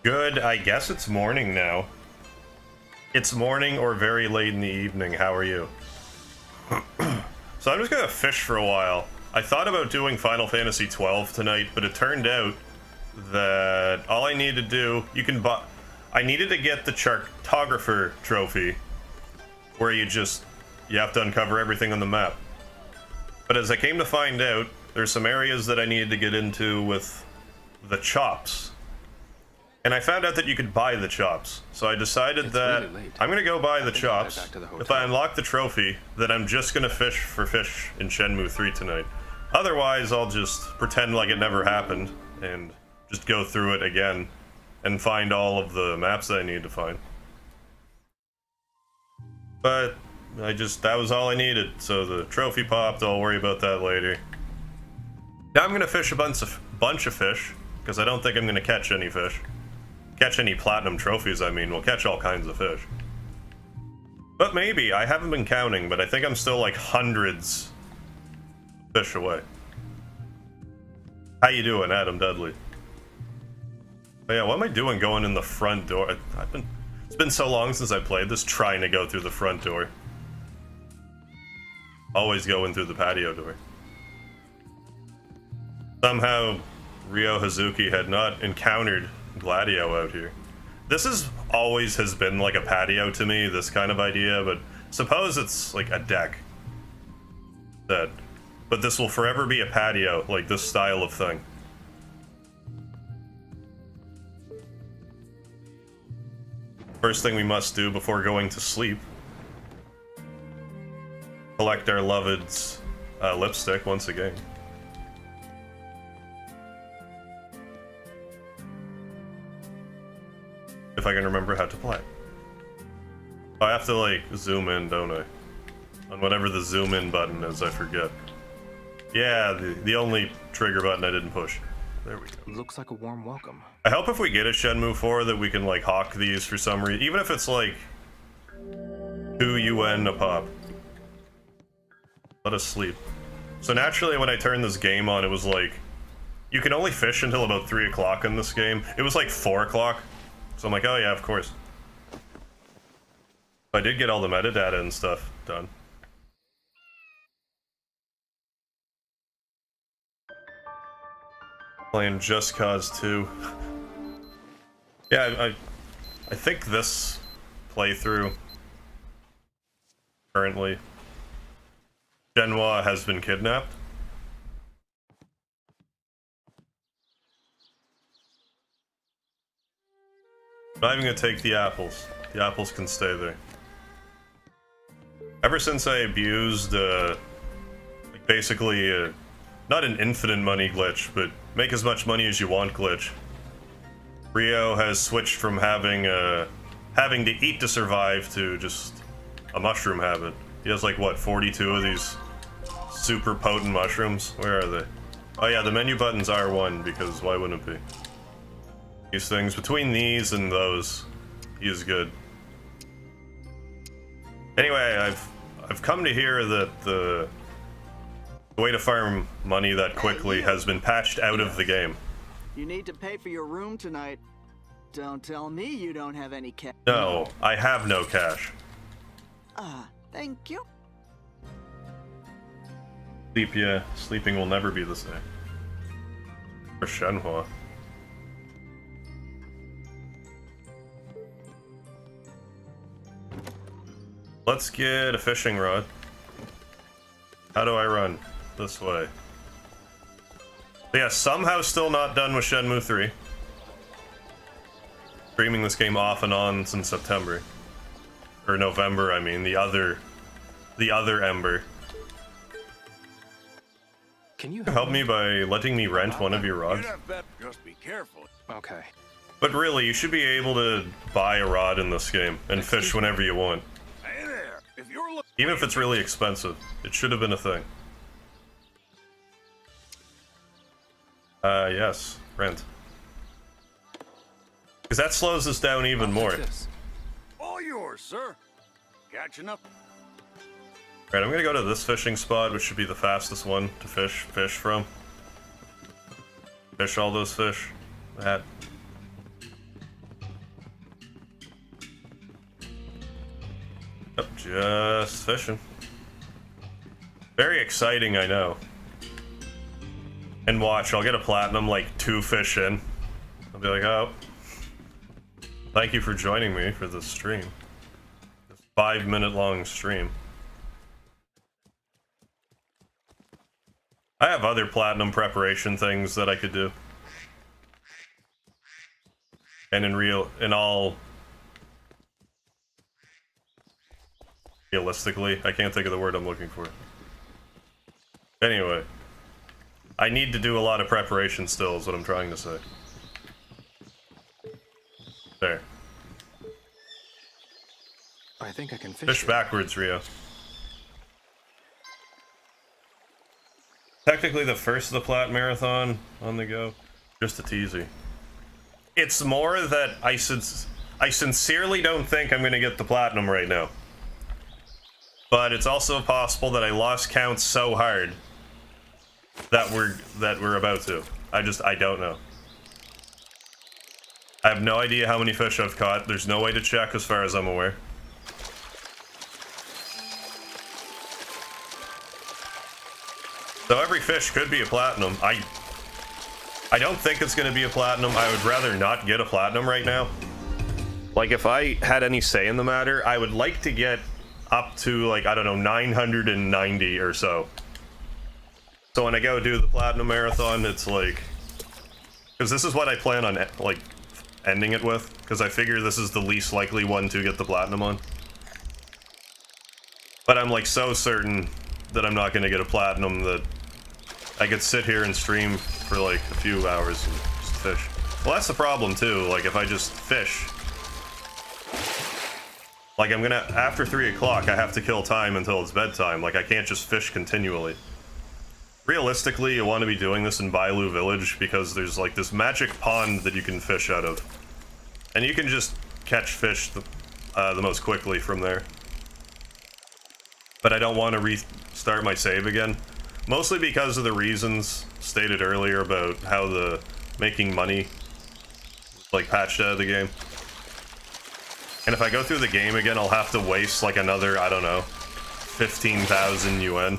Good, I guess it's morning now. It's morning or very late in the evening. How are you? So I'm just gonna fish for a while. I thought about doing Final Fantasy XII tonight, but it turned out that all I need to do, you can buy... I needed to get the Chartographer trophy, where you have to uncover everything on the map. But as I came to find out, there's some areas that I needed to get into with the chops. And I found out that you could buy the chops. So I decided that really I'm going to go buy the chops. If I unlock the trophy, then I'm just going to fish for fish in Shenmue 3 tonight. Otherwise, I'll just pretend like it never happened and just go through it again and find all of the maps that I need to find. But that was all I needed. So the trophy popped, I'll worry about that later. Now I'm going to fish a bunch of fish, because I don't think I'm going to catch any fish. Catch any platinum trophies, I mean. We'll catch all kinds of fish. But maybe. I haven't been counting, but I think I'm still like hundreds of fish away. How you doing, Adam Dudley? But yeah, what am I doing going in the front door? It's been so long since I played this, trying to go through the front door. Always going through the patio door. Somehow, Ryo Hazuki had not encountered Gladio out here. This always has been like a patio to me, this kind of idea, but suppose it's like a deck. But this will forever be a patio, like this style of thing. First thing we must do before going to sleep. Collect our loved's lipstick once again. If I can remember how to play. I have to like zoom in, don't I? On whatever the zoom in button is, I forget. Yeah, the only trigger button I didn't push. There we go. Looks like a warm welcome. I hope if we get a Shenmue 4 that we can like hawk these for some reason, even if it's like 2 UN a pop. Let us sleep. So naturally when I turned this game on, it was like, you can only fish until about 3 o'clock in this game. It was like 4 o'clock. So I'm like, oh yeah, of course. I did get all the metadata and stuff done. Playing Just Cause 2. Yeah, I think this playthrough currently, Shenmue has been kidnapped. I'm not even gonna take the apples. The apples can stay there. Ever since I abused, like basically, not an infinite money glitch, but make as much money as you want glitch, Ryo has switched from having to eat to survive to just a mushroom habit. He has like, what, 42 of these super potent mushrooms? Where are they? Oh yeah, the menu button's R1, because why wouldn't it be? These things, between these and those, he is good. Anyway, I've come to hear that the way to farm money that quickly has been patched out of the game. You need to pay for your room tonight. Don't tell me you don't have any cash. No, I have no cash. Thank you. Sleeping will never be the same. For Shenhua. Let's get a fishing rod. How do I run? This way. Yeah, somehow still not done with Shenmue 3. Streaming this game off and on since September. Or November, I mean, the other Ember. Can you help me by letting me rent one of your rods? Just be careful. Okay. But really, you should be able to buy a rod in this game and fish whenever you want. Hey there. If you're even if it's really expensive, it should have been a thing. Yes, rent. Because that slows us down even more. All yours, sir. Catching up. Alright, I'm gonna go to this fishing spot, which should be the fastest one to fish from. Fish all those fish. That. Just fishing. Very exciting, I know. And watch, I'll get a platinum like 2 fish in. I'll be like, oh. Thank you for joining me for this stream. This 5-minute long stream. I have other platinum preparation things that I could do. And in all realistically, I can't think of the word I'm looking for. Anyway, I need to do a lot of preparation still is what I'm trying to say. There. I think I can fish. Fish backwards, Rio. Technically the first of the Plat Marathon on the go. Just a teasy. It's more that I sincerely don't think I'm gonna get the platinum right now. But it's also possible that I lost count so hard that we're about to. I don't know. I have no idea how many fish I've caught. There's no way to check as far as I'm aware. So every fish could be a platinum. I don't think it's going to be a platinum. I would rather not get a platinum right now. Like, if I had any say in the matter, I would like to get up to, like, I don't know, 990 or so. So when I go do the Platinum Marathon, it's like... Because this is what I plan on, like, ending it with. Because I figure this is the least likely one to get the Platinum on. But I'm, like, so certain that I'm not going to get a Platinum that I could sit here and stream for, like, a few hours and just fish. Well, that's the problem, too. Like, if I just fish... Like, I'm gonna... After 3 o'clock, I have to kill time until it's bedtime. Like, I can't just fish continually. Realistically, you want to be doing this in Bailu Village because there's, like, this magic pond that you can fish out of. And you can just catch fish the most quickly from there. But I don't want to restart my save again. Mostly because of the reasons stated earlier about how the making money like patched out of the game. And if I go through the game again, I'll have to waste like another, I don't know, 15,000 yuan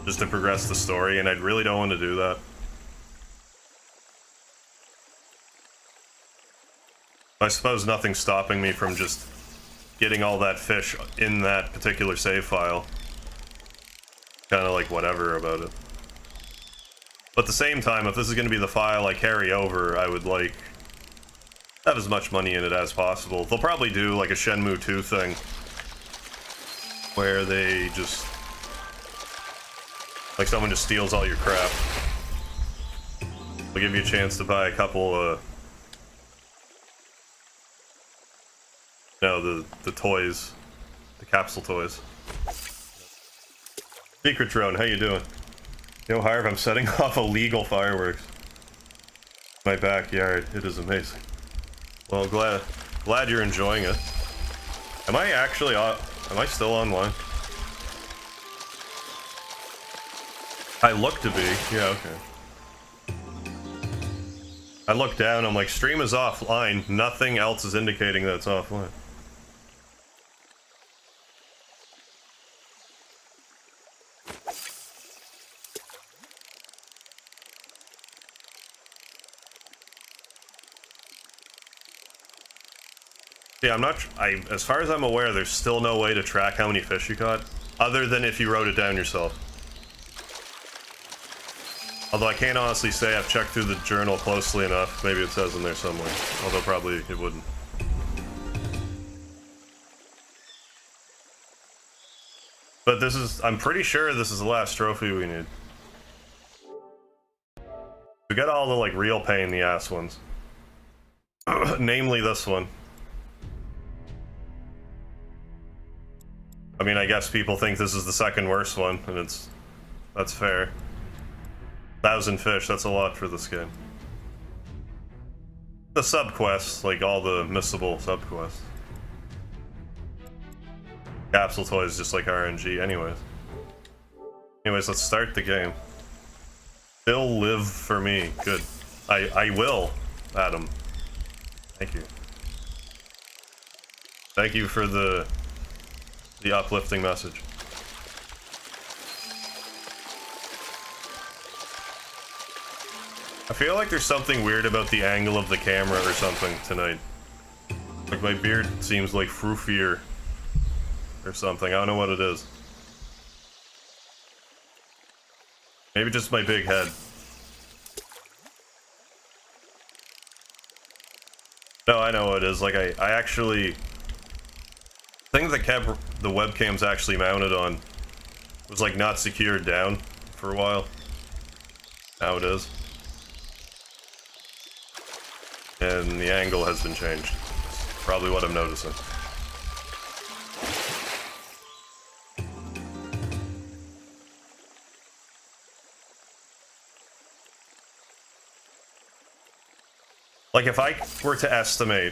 just to progress the story, and I really don't want to do that. I suppose nothing's stopping me from just getting all that fish in that particular save file. Kind of like whatever about it. But at the same time, if this is going to be the file I carry over, I would like have as much money in it as possible. They'll probably do like a Shenmue 2 thing where they just like someone just steals all your crap. They'll give you a chance to buy a couple no, the toys, the capsule toys. Secret drone, how you doing? Yo, Harv, I'm setting off illegal fireworks. My backyard, it is amazing. Well, glad you're enjoying it. Am I actually am I still online? I look to be, yeah, okay. I look down, I'm like, stream is offline, nothing else is indicating that it's offline. Yeah, as far as I'm aware, there's still no way to track how many fish you caught, other than if you wrote it down yourself. Although I can't honestly say I've checked through the journal closely enough. Maybe it says in there somewhere, although probably it wouldn't. But this is, I'm pretty sure this is the last trophy we need. We got all the, like, real pain in the ass ones. Namely this one. I mean, I guess people think this is the second worst one, and that's fair. 1,000 fish, that's a lot for this game. The sub-quests, like all the missable sub-quests. Capsule toys just like RNG, anyways. Anyways, let's start the game. Still live for me, good. I will, Adam. Thank you. Thank you for the the uplifting message. I feel like there's something weird about the angle of the camera or something tonight. Like my beard seems like froofier or something. I don't know what it is. Maybe just my big head. No, I know what it is. Like I actually... The thing that kept the webcams actually mounted on was like not secured down for a while. Now it is. And the angle has been changed. That's probably what I'm noticing. Like if I were to estimate,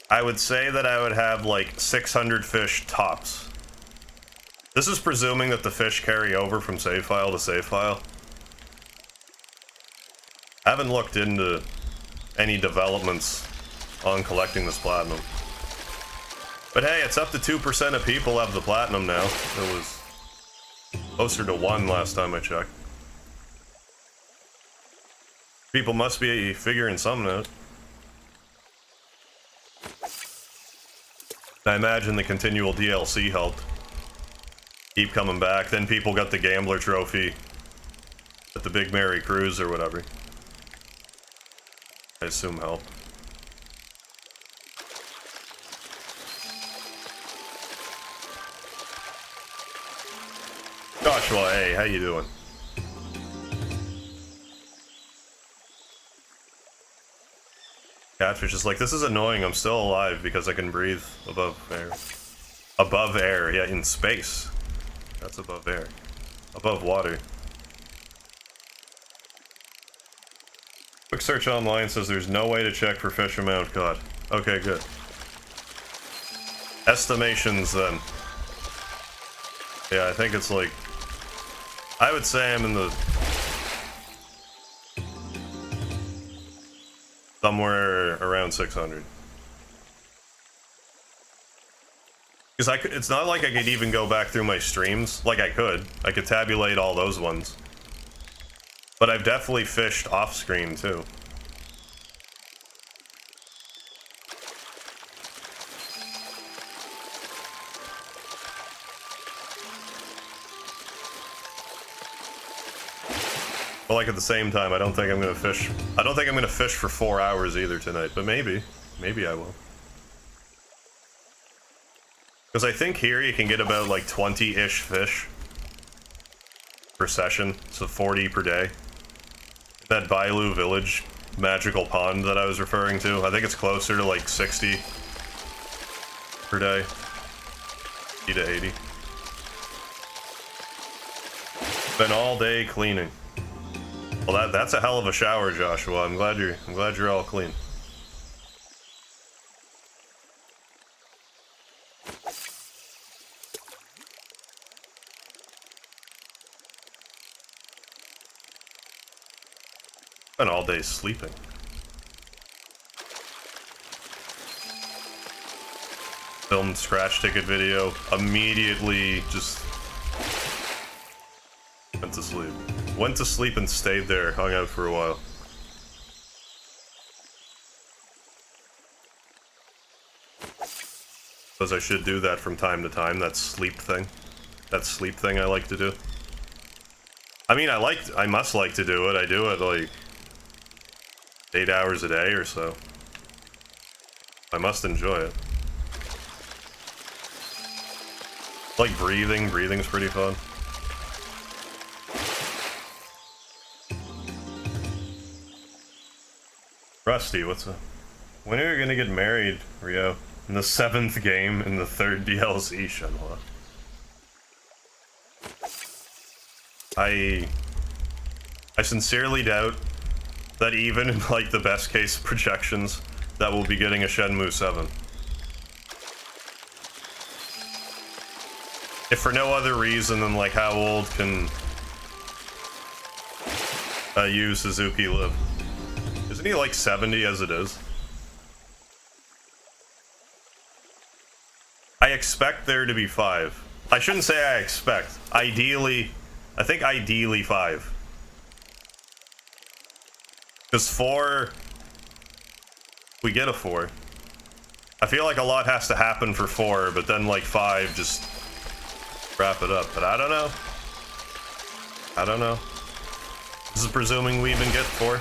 I would say that I would have like 600 fish tops. This is presuming that the fish carry over from save file to save file. I haven't looked into any developments on collecting this platinum. But hey, it's up to 2% of people have the platinum now. It was closer to 1 last time I checked. People must be figuring something out. I imagine the continual DLC helped keep coming back. Then people got the gambler trophy at the Big Merry Cruise or whatever. I assume helped. Joshua, hey, how you doing? Catfish is like, this is annoying, I'm still alive because I can breathe above air. Above air, yeah, in space. That's above air. Above water. Quick search online says there's no way to check for fish amount. God. Okay, good. Estimations then. Yeah, I think it's like... I would say I'm in the... somewhere around 600. Because it's not like I could even go back through my streams. Like I could tabulate all those ones. But I've definitely fished off screen too. But like at the same time, I don't think I'm gonna fish. I don't think I'm gonna fish for 4 hours either tonight, but maybe I will. Because I think here you can get about like 20-ish fish per session, so 40 per day. That Bailu Village magical pond that I was referring to, I think it's closer to like 60 per day. 80 to 80. Been all day cleaning. Well, that's a hell of a shower, Joshua. I'm glad you're all clean. Been all day sleeping. Filmed scratch ticket video. Immediately just went to sleep. Went to sleep and stayed there. Hung out for a while. Because I should do that from time to time. That sleep thing. That sleep thing I like to do. I mean, I must like to do it. I do it like 8 hours a day or so. I must enjoy it. Like breathing. Breathing's pretty fun. Rusty, what's up? When are you gonna get married, Rio? In the 7th game in the 3rd DLC, Shenmue. I sincerely doubt that even in like the best case projections that we'll be getting a Shenmue 7. If for no other reason than like how old can Yu Suzuki live? Isn't he like 70 as it is? expect there to be 5. I shouldn't say I expect. Ideally, I think ideally 5. Because 4, we get a 4. I feel like a lot has to happen for 4, but then like 5 just wrap it up. But I don't know. I don't know. This is presuming we even get 4.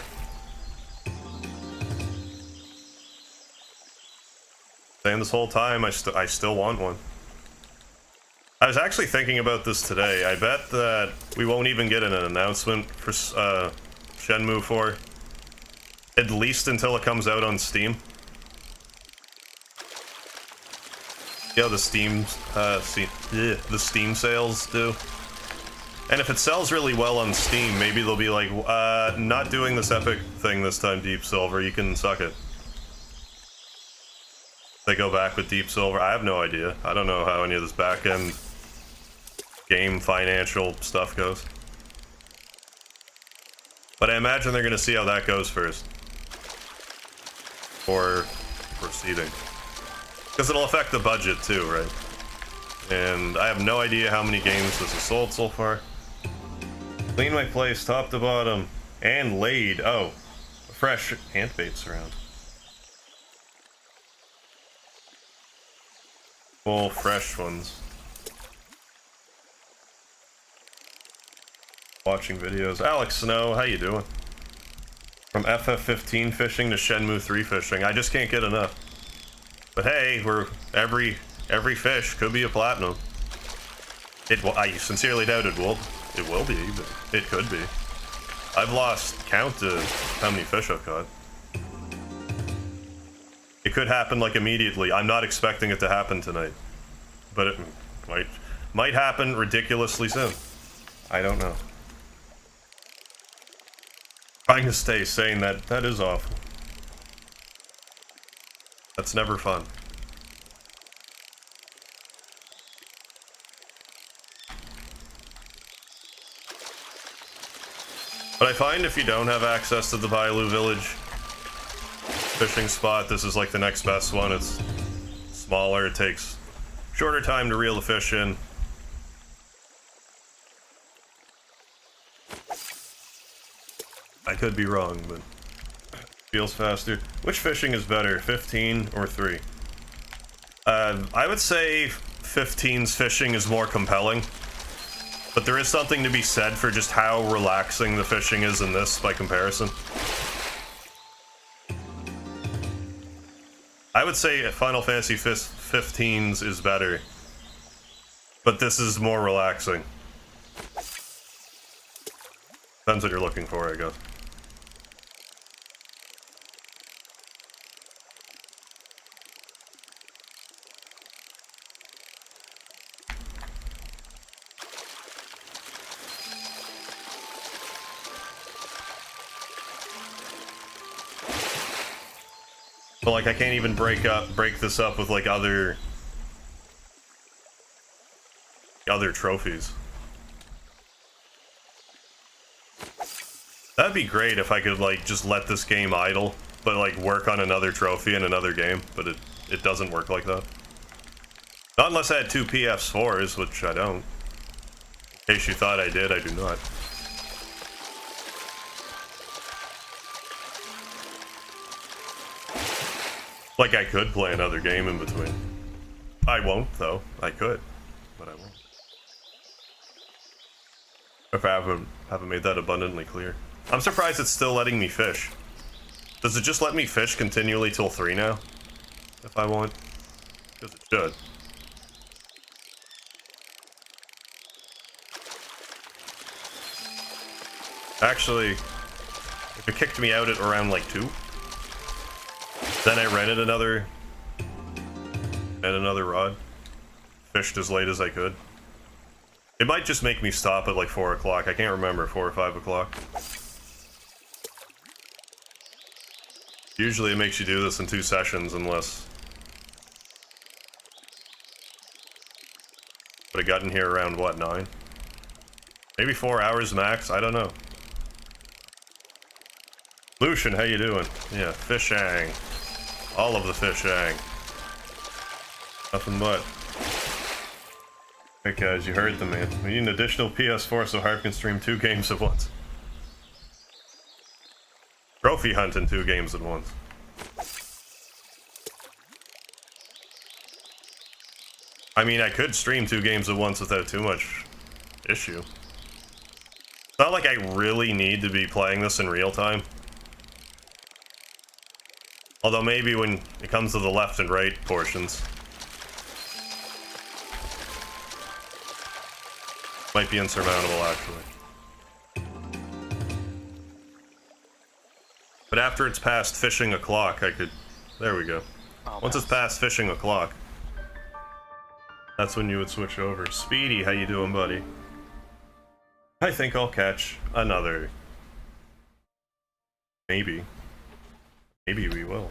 Saying this whole time, I still want one. I was actually thinking about this today. I bet that we won't even get an announcement for Shenmue 4. At least until it comes out on Steam. Yeah, the Steam sales do. And if it sells really well on Steam, maybe they'll be like, not doing this epic thing this time, Deep Silver, you can suck it. They go back with Deep Silver. I have no idea. I don't know how any of this back-end game financial stuff goes. But I imagine they're going to see how that goes first. Or proceeding. Because it'll affect the budget too, right? And I have no idea how many games this has sold so far. Clean my place top to bottom. And laid. Oh. Fresh ant baits around. Full fresh ones. Watching videos. Alex Snow, how you doing? From FF15 fishing to Shenmue 3 fishing. I just can't get enough. But hey, every fish could be a platinum. I sincerely doubt it will be, but it could be. I've lost count to how many fish I've caught. It could happen like immediately. I'm not expecting it to happen tonight. But it might happen ridiculously soon. I don't know. Trying to stay sane, that is awful. That's never fun. But I find if you don't have access to the Bailu Village fishing spot, this is like the next best one. It's smaller, it takes shorter time to reel the fish in. I could be wrong, but feels faster. Which fishing is better, 15 or 3? I would say 15's fishing is more compelling, but there is something to be said for just how relaxing the fishing is in this by comparison. I would say Final Fantasy 15's is better, but this is more relaxing. Depends what you're looking for, I guess. But like, I can't even break this up with like other trophies. That'd be great if I could like just let this game idle, but like work on another trophy in another game, but it doesn't work like that. Not unless I had 2 PS4s, which I don't. In case you thought I did, I do not. Like, I could play another game in between. I won't, though. I could, but I won't. If I haven't made that abundantly clear. I'm surprised it's still letting me fish. Does it just let me fish continually till 3 now? If I want? Because it should. Actually, if it kicked me out at around like 2, then I rented another rod. Fished as late as I could. It might just make me stop at like 4 o'clock. I can't remember, 4 or 5 o'clock. Usually it makes you do this in 2 sessions unless... But I got in here around, what, 9? Maybe 4 hours max? I don't know. Lucian, how you doing? Yeah, fishing. All of the fishing. Nothing but. Hey guys, you heard the man. We need an additional PS4 so Harv can stream 2 games at once. Trophy hunting 2 games at once. I mean, I could stream 2 games at once without too much issue. It's not like I really need to be playing this in real time. Although maybe when it comes to the left and right portions. Might be insurmountable, actually. But after it's past fishing o'clock, I could... There we go. Once it's past fishing o'clock, that's when you would switch over. Speedy, how you doing, buddy? I think I'll catch another. Maybe. Maybe we will.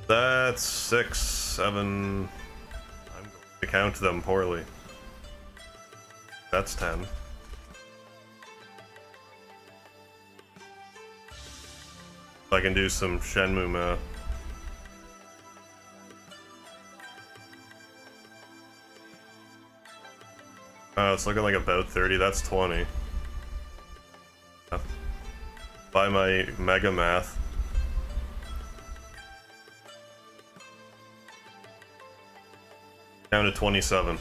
That's 6, 7... I'm going to count them poorly. That's 10. I can do some Shenmue math. Oh, it's looking like about 30. That's 20. By my mega math. Down to 27.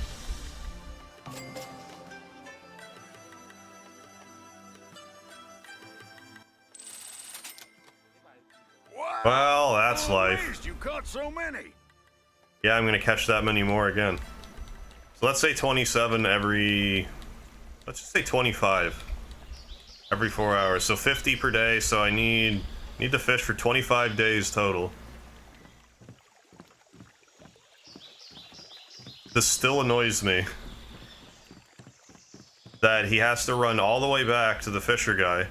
Wow. Well, that's life. You caught so many. Yeah, I'm gonna catch that many more again. So let's say 27 every... Let's just say 25. Every 4 hours. So 50 per day, so I need to fish for 25 days total. This still annoys me. That he has to run all the way back to the fisher guy.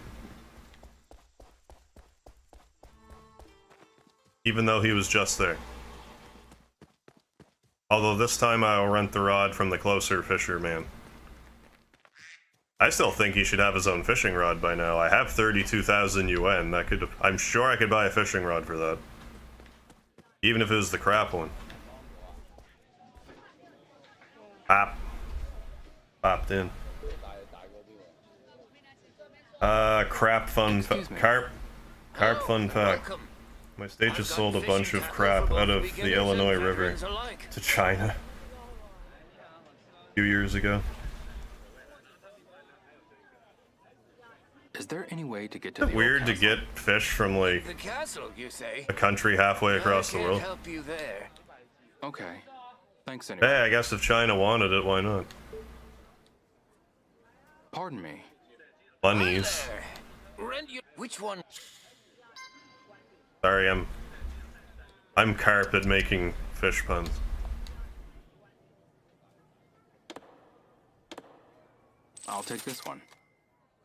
Even though he was just there. Although this time I'll rent the rod from the closer fisherman. I still think he should have his own fishing rod by now. I have 32,000 UN. That could... I'm sure I could buy a fishing rod for that. Even if it was the crap one. Popped in. Crap fun... Carp fun pack. My state just sold a bunch of crap out of the Illinois River to China a few years ago. Is there any way to get to Is the it weird to castle? get fish from like The castle, you say? a country halfway across the I can't world? help you there. Okay. Thanks anyway. Hey, I guess if China wanted it, why not? Pardon me. Bunnies. There. Rent you. Which one? Sorry, I'm carp at making fish puns. I'll take this one.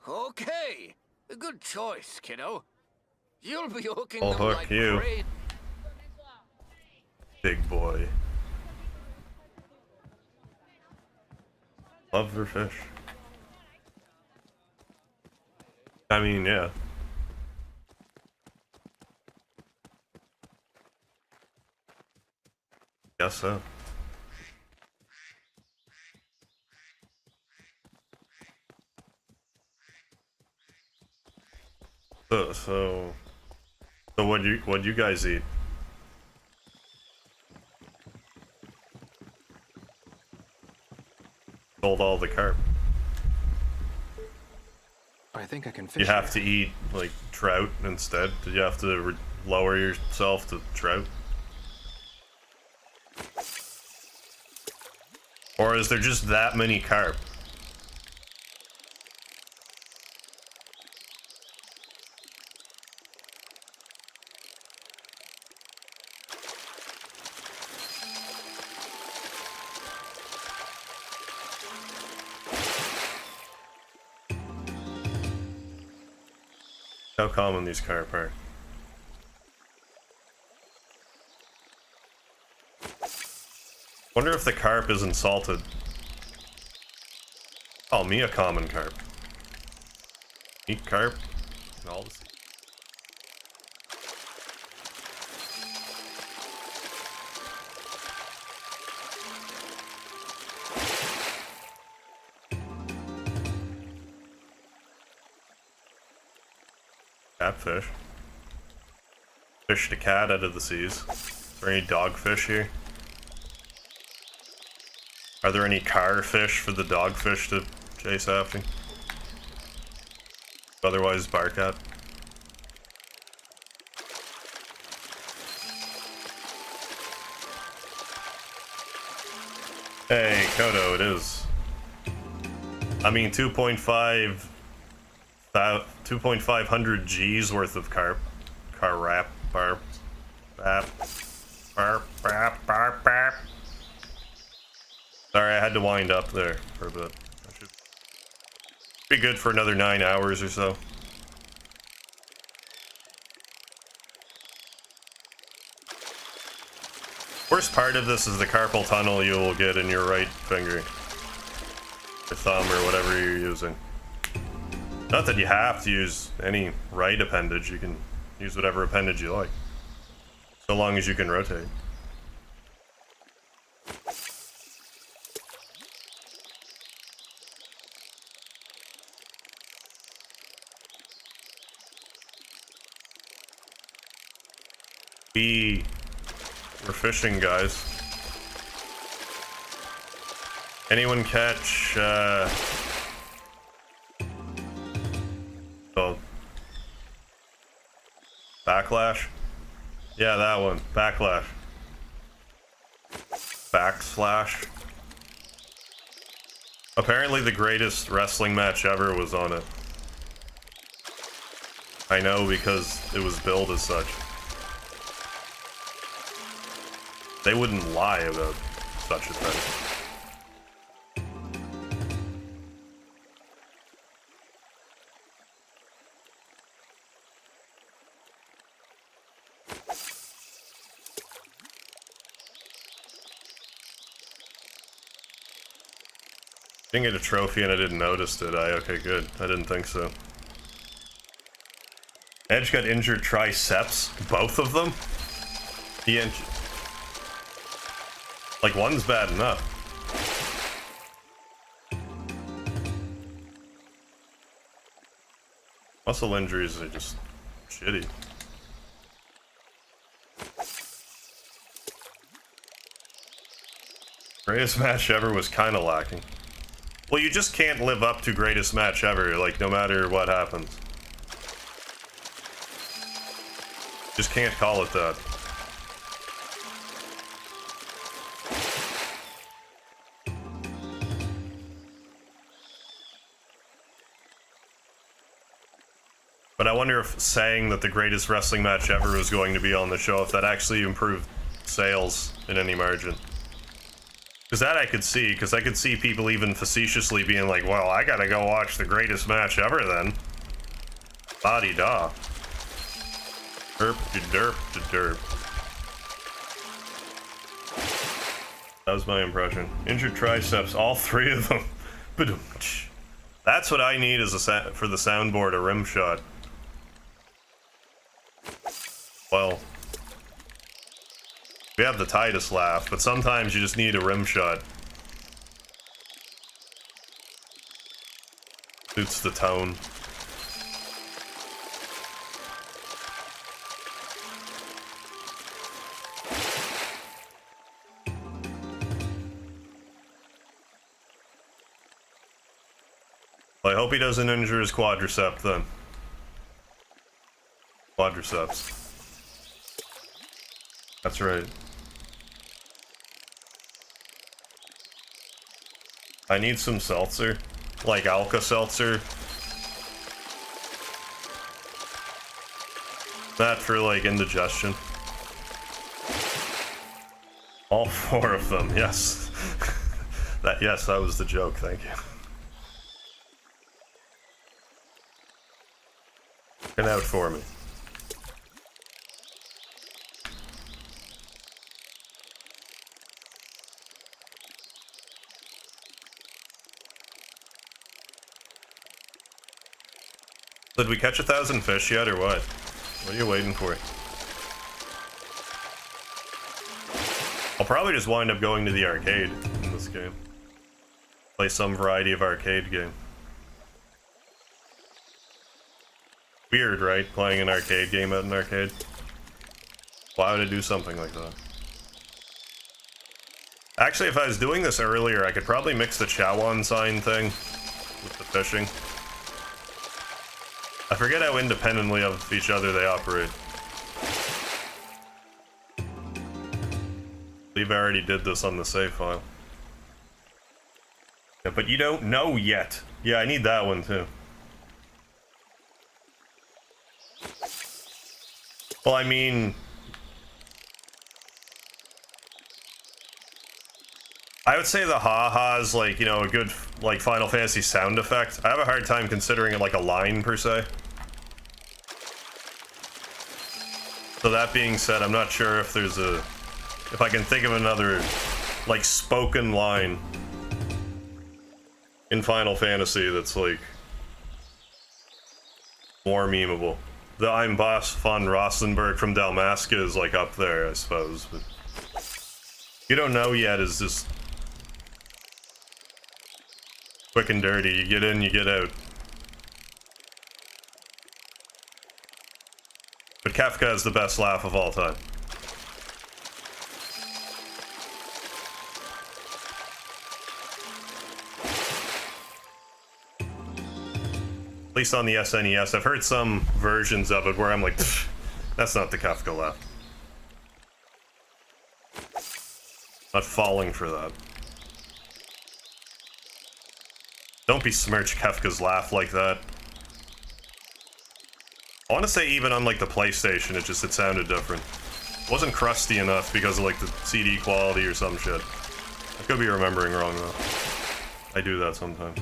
Okay. A good choice, kiddo. You'll be hooking I'll them hook like you. crazy. Big boy. Love for fish. I mean, yeah. Guess so. So what'd you guys eat? Sold all the carp. I think I can fish. You have to eat like trout instead. Did you have to lower yourself to trout? Or is there just that many carp? How common these carp are. Wonder if the carp isn't salted. Call me a common carp. Eat carp and all the sea. Catfish. Fish the cat out of the seas. Is there any dogfish here? Are there any car fish for the dogfish to chase after? Otherwise, bark at. Hey, Kodo, it is. I mean, 2.500 G's worth of barp. Sorry, I had to wind up there for a bit. I should be good for another 9 hours or so. Worst part of this is the carpal tunnel you will get in your right finger. Or thumb or whatever you're using. Not that you have to use any right appendage, you can use whatever appendage you like. So long as you can rotate. We're fishing, guys. Anyone catch, oh, Backlash? Yeah, that one. Backlash. Backslash. Apparently the greatest wrestling match ever was on it. I know because it was billed as such. They wouldn't lie about such a thing. Didn't get a trophy and I didn't notice, did I? Okay, good. I didn't think so. Edge got injured triceps, both of them? He injured. Like, one's bad enough. Muscle injuries are just shitty. Greatest match ever was kind of lacking. Well, you just can't live up to greatest match ever, like, no matter what happens. Just can't call it that. But I wonder if saying that the greatest wrestling match ever was going to be on the show, if that actually improved sales in any margin. Because that I could see, because I could see people even facetiously being like, well, I gotta go watch the greatest match ever then. La-di-da. Derp-de-derp-de-derp. That was my impression. Injured triceps, all three of them. That's what I need as a for the soundboard, a rim shot. Well, we have the Titus laugh, but sometimes you just need a rim shot. Suits the tone. Well, I hope he doesn't injure his quadricep then. Quadriceps. That's right. I need some seltzer. Like Alka-Seltzer. That for, like, indigestion. All four of them, yes. Yes, that was the joke, thank you. Looking out for me. Did we catch 1,000 fish yet, or what? What are you waiting for? I'll probably just wind up going to the arcade in this game. Play some variety of arcade game. Weird, right? Playing an arcade game at an arcade. Why would I do something like that? Actually, if I was doing this earlier, I could probably mix the Chowan sign thing with the fishing. I forget how independently of each other they operate. I believe I already did this on the save file. Yeah, but you don't know yet. Yeah, I need that one too. Well, I mean... I would say the ha-ha is like, you know, a good, like, Final Fantasy sound effect. I have a hard time considering it like a line, per se. So that being said, I'm not sure if there's a... if I can think of another, like, spoken line in Final Fantasy that's, like, more memeable. The I'm Boss von Rosenberg from Dalmasca is, like, up there, I suppose, but... You don't know yet is just... quick and dirty. You get in, you get out. But Kafka is the best laugh of all time. At least on the SNES. I've heard some versions of it where I'm like, that's not the Kafka laugh. Not falling for that. Don't besmirch Kefka's laugh like that. I want to say even on like the PlayStation, it sounded different. It wasn't crusty enough because of like the CD quality or some shit. I could be remembering wrong though. I do that sometimes.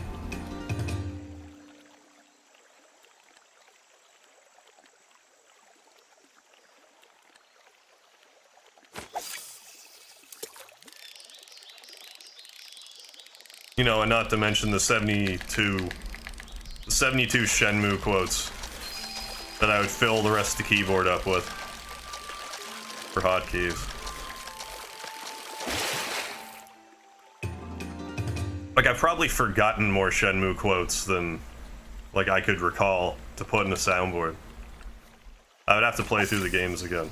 You know, and not to mention the 72 Shenmue quotes that I would fill the rest of the keyboard up with for hotkeys. Like, I've probably forgotten more Shenmue quotes than, like, I could recall to put in a soundboard. I would have to play through the games again.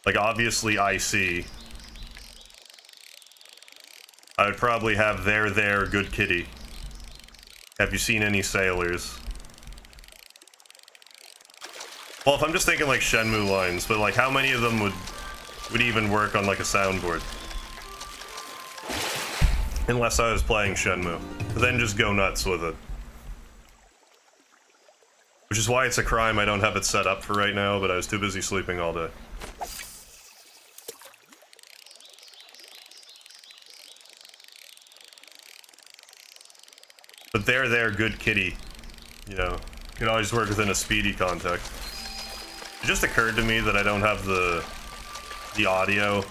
Like, obviously, IC. I would probably have there, good kitty. Have you seen any sailors? Well, if I'm just thinking like Shenmue lines, but like how many of them would even work on like a soundboard? Unless I was playing Shenmue. But then just go nuts with it. Which is why it's a crime I don't have it set up for right now, but I was too busy sleeping all day. But there, good kitty. You know, can always work within a speedy context. It just occurred to me that I don't have the audio.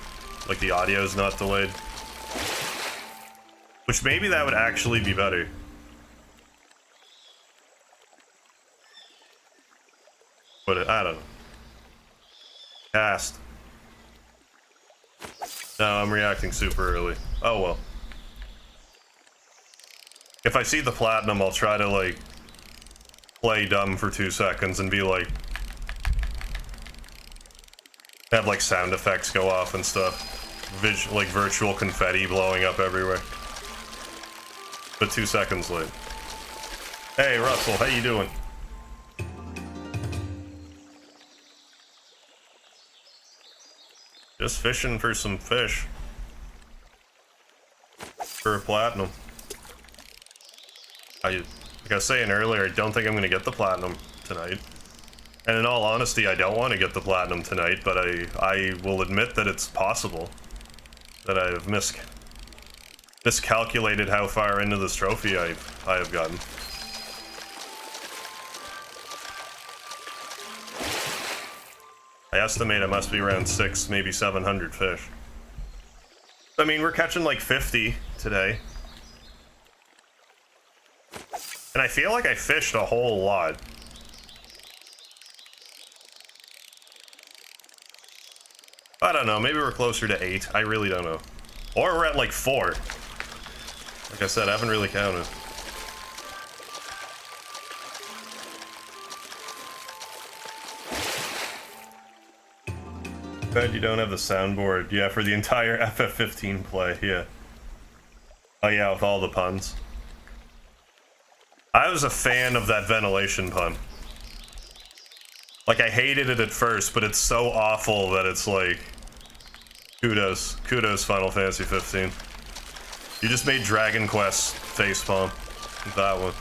Like, the audio's not delayed. Which maybe that would actually be better. But I don't know. Cast. No, I'm reacting super early. Oh well. If I see the platinum, I'll try to, like, play dumb for 2 seconds and be like... have, like, sound effects go off and stuff. Like, virtual confetti blowing up everywhere. But 2 seconds late. Hey, Russell, how you doing? Just fishing for some fish. For a platinum. Like I was saying earlier, I don't think I'm going to get the platinum tonight. And in all honesty, I don't want to get the platinum tonight, but I will admit that it's possible that I have miscalculated how far into this trophy I have gotten. I estimate it must be around 600, maybe 700 fish. I mean, we're catching like 50 today. And I feel like I fished a whole lot. I don't know, maybe we're closer to 8. I really don't know. Or we're at like 4. Like I said, I haven't really counted. Bad you don't have the soundboard. Yeah, for the entire FF15 play, yeah. Oh yeah, with all the puns. I was a fan of that ventilation pun. Like, I hated it at first, but it's so awful that it's like... Kudos. Kudos, Final Fantasy 15. You just made Dragon Quest facepalm. That one.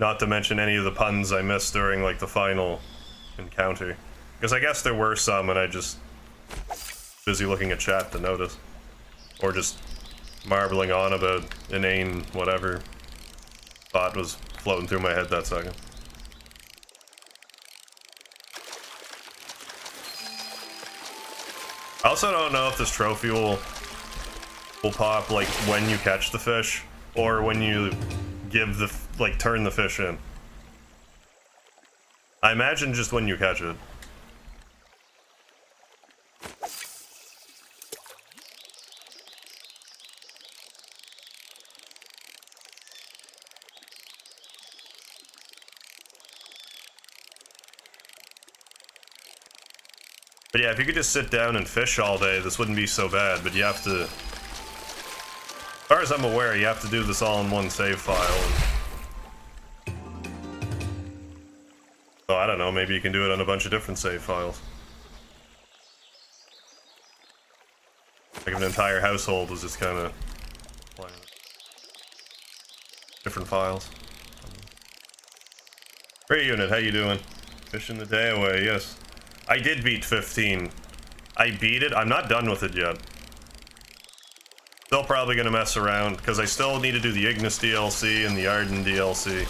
Not to mention any of the puns I missed during, like, the final encounter. Because I guess there were some, and I just... busy looking at chat to notice. Or just marbling on about inane whatever thought was floating through my head that second. I also don't know if this trophy will pop like when you catch the fish or when you give the like turn the fish in. I imagine just when you catch it. But yeah, if you could just sit down and fish all day, this wouldn't be so bad, but you have to... As far as I'm aware, you have to do this all in one save file. So I don't know, maybe you can do it on a bunch of different save files. Like if an entire household was just kind of playing different files. Great unit, how you doing? Fishing the day away, yes. I did beat 15. I beat it. I'm not done with it yet. Still probably gonna mess around, because I still need to do the Ignis DLC and the Arden DLC.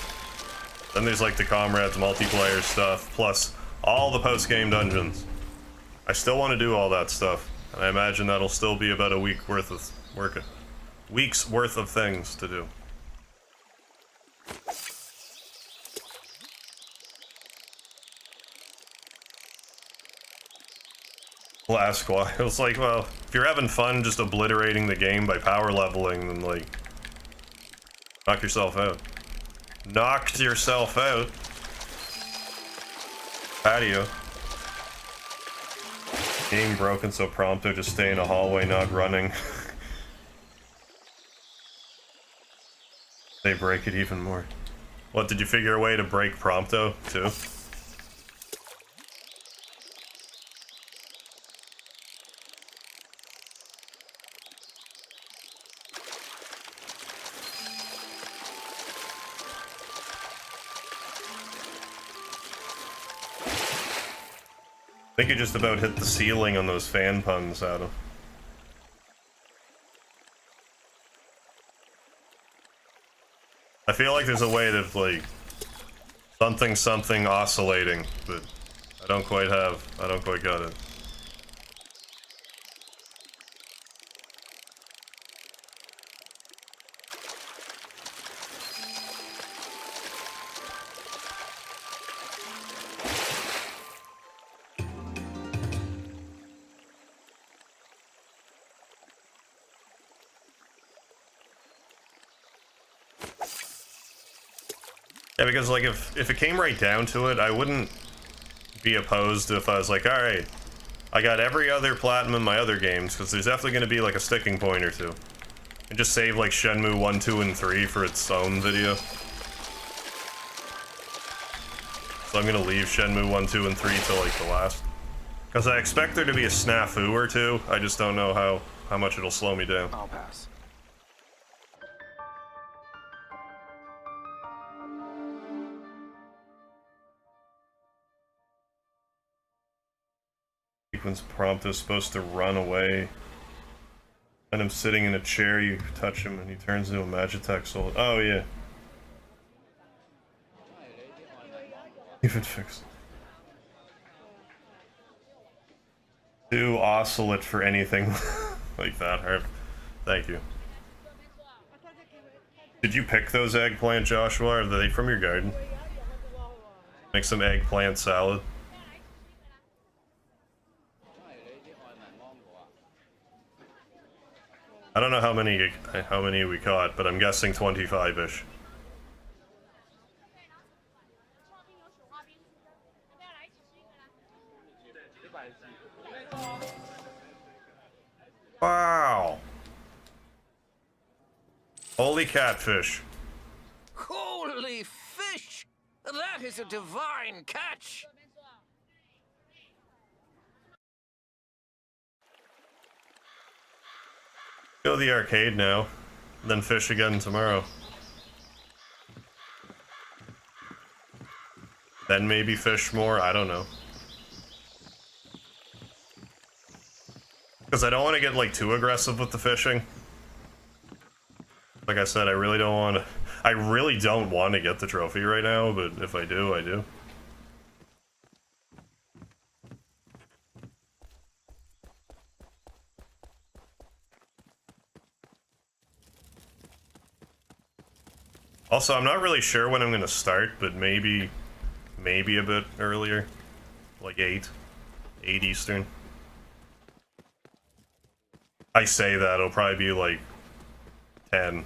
Then there's like the Comrades multiplayer stuff, plus all the post-game dungeons. I still want to do all that stuff, and I imagine that'll still be about a week's worth of things to do. Last while, it was like, well, if you're having fun just obliterating the game by power leveling, then like, knock yourself out. Knocked yourself out. Patio. Game broken, so Prompto just stay in a hallway, not running. They break it even more. What, did you figure a way to break Prompto, too? I think you just about hit the ceiling on those fan puns, Adam. I feel like there's a way to, like, something oscillating, but I don't quite got it. Yeah, because like if it came right down to it, I wouldn't be opposed if I was like, alright, I got every other platinum in my other games, because there's definitely going to be like a sticking point or two. And just save like Shenmue 1, 2, and 3 for its own video. So I'm going to leave Shenmue 1, 2, and 3 till like the last. Because I expect there to be a snafu or two, I just don't know how much it'll slow me down. I'll pass. Sequence prompt is supposed to run away. And I'm sitting in a chair, you touch him and he turns into a Magitech soul. Oh yeah. Even fixed. Too oscillate for anything like that, Harv. Thank you. Did you pick those eggplant, Joshua? Are they from your garden? Make some eggplant salad. I don't know how many we caught, but I'm guessing 25-ish. Wow. Holy catfish. Holy fish! That is a divine catch! Go to the arcade now, then fish again tomorrow. Then maybe fish more, I don't know. Because I don't want to get like too aggressive with the fishing. Like I said, I really don't want to get the trophy right now, but if I do, I do. Also, I'm not really sure when I'm going to start, but maybe a bit earlier. Like 8 Eastern. I say that, it'll probably be like 10.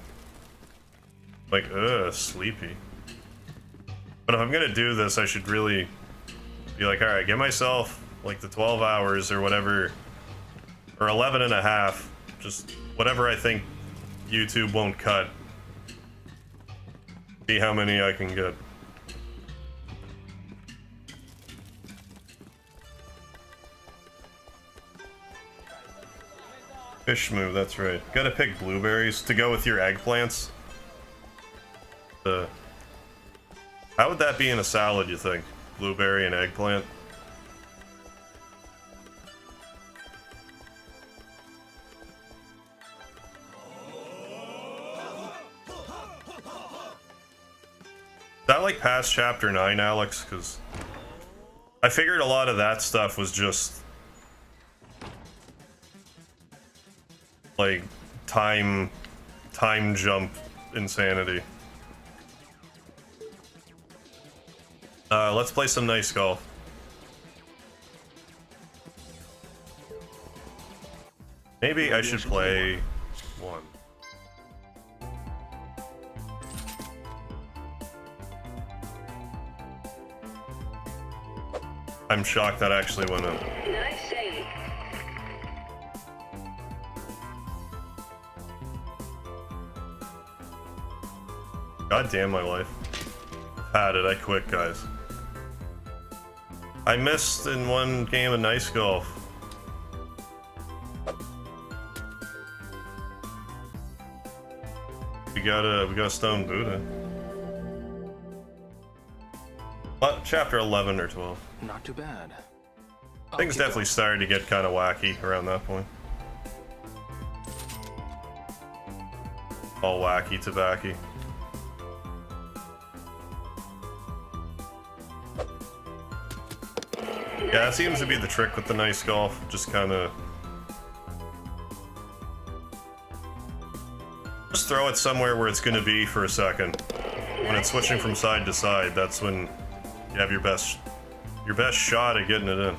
Like, sleepy. But if I'm gonna do this, I should really be like, alright, give myself like the 12 hours or whatever, or 11 and a half, just whatever I think YouTube won't cut. See how many I can get. Shenmue, that's right. Gotta pick blueberries to go with your eggplants. How would that be in a salad, you think? Blueberry and eggplant? Is that like past chapter 9, Alex? Because I figured a lot of that stuff was just like time jump insanity. Let's play some nice golf. Maybe I should play one. I'm shocked that actually went up. Nice save. God damn my life. Had it, I quit, guys. I missed in one game of nice golf. We got a stone Buddha. Chapter 11 or 12. Not too bad. Things definitely started to get kind of wacky around that point. All wacky tobacco. Yeah, that seems to be the trick with the nice golf. Just kind of... just throw it somewhere where it's going to be for a second. When it's switching from side to side, that's when you have your best shot at getting it in.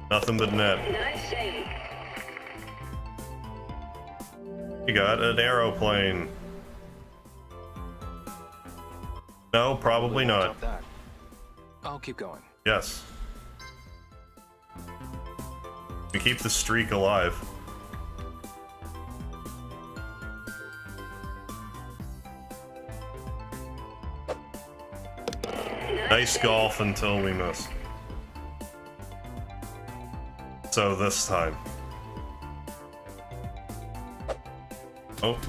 Nothing but net. Nice save. You got an aeroplane. No, probably not. Stop that. I'll keep going. Yes. We keep the streak alive. Nice golf until we miss. So this time. Oh.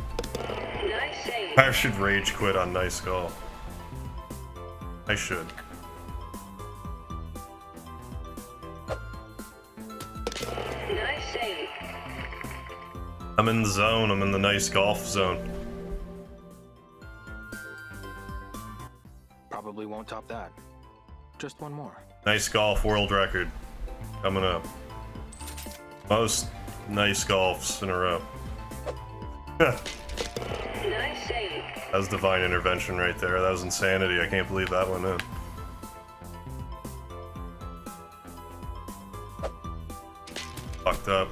Nice save. I should rage quit on nice golf. I should. Nice save. I'm in the zone. I'm in the nice golf zone. Probably won't top that. Just one more. Nice golf world record coming up. Most nice golfs in a row. Nice save. That was divine intervention right there. That was insanity. I can't believe that went in. Fucked up.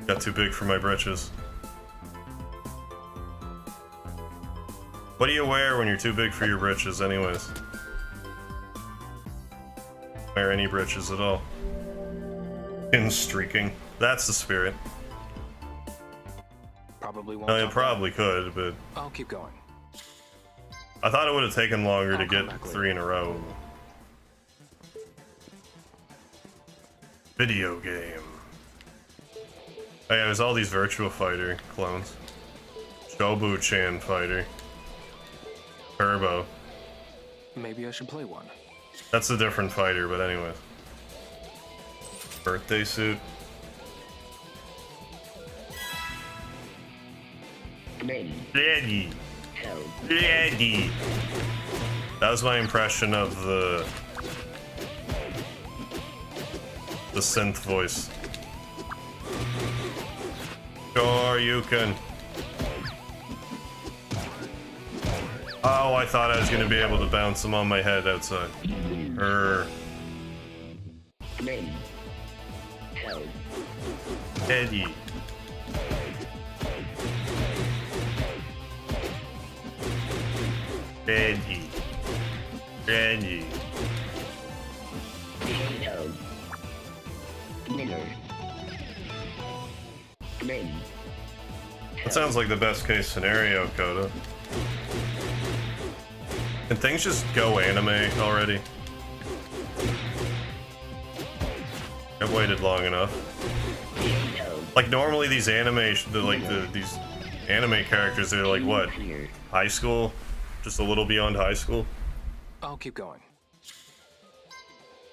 Got too big for my britches. What do you wear when you're too big for your britches anyways? wear any britches at all. In streaking. That's the spirit. Probably won't. I top probably could, but that. I'll keep going. I thought it would have taken longer to I'll come get back 3 in a row. Video game. Oh yeah, there's all these Virtua Fighter clones. Shobu-chan Fighter. Turbo. Maybe I should play one. That's a different fighter, but anyways. Birthday suit. Ready. Ready. That was my impression of the synth voice. Sure, you can. Oh, I thought I was gonna be able to bounce them on my head outside. Eddie. Eddie. Eddie. That sounds like the best case scenario, Coda. Can things just go anime already? I've waited long enough. Like normally these these anime characters are like what? High school? Just a little beyond high school? I'll keep going.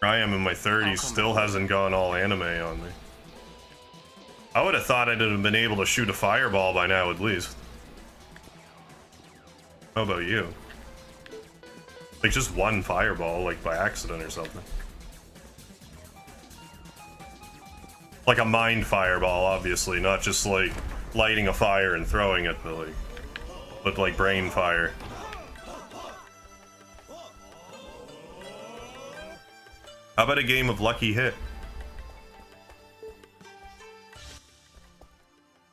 I am in my 30s, still hasn't gone all anime on me. I would have thought I'd have been able to shoot a fireball by now at least. How about you? Like just one fireball, like by accident or something. Like a mind fireball, obviously, not just like lighting a fire and throwing it, but like brain fire. How about a game of Lucky Hit?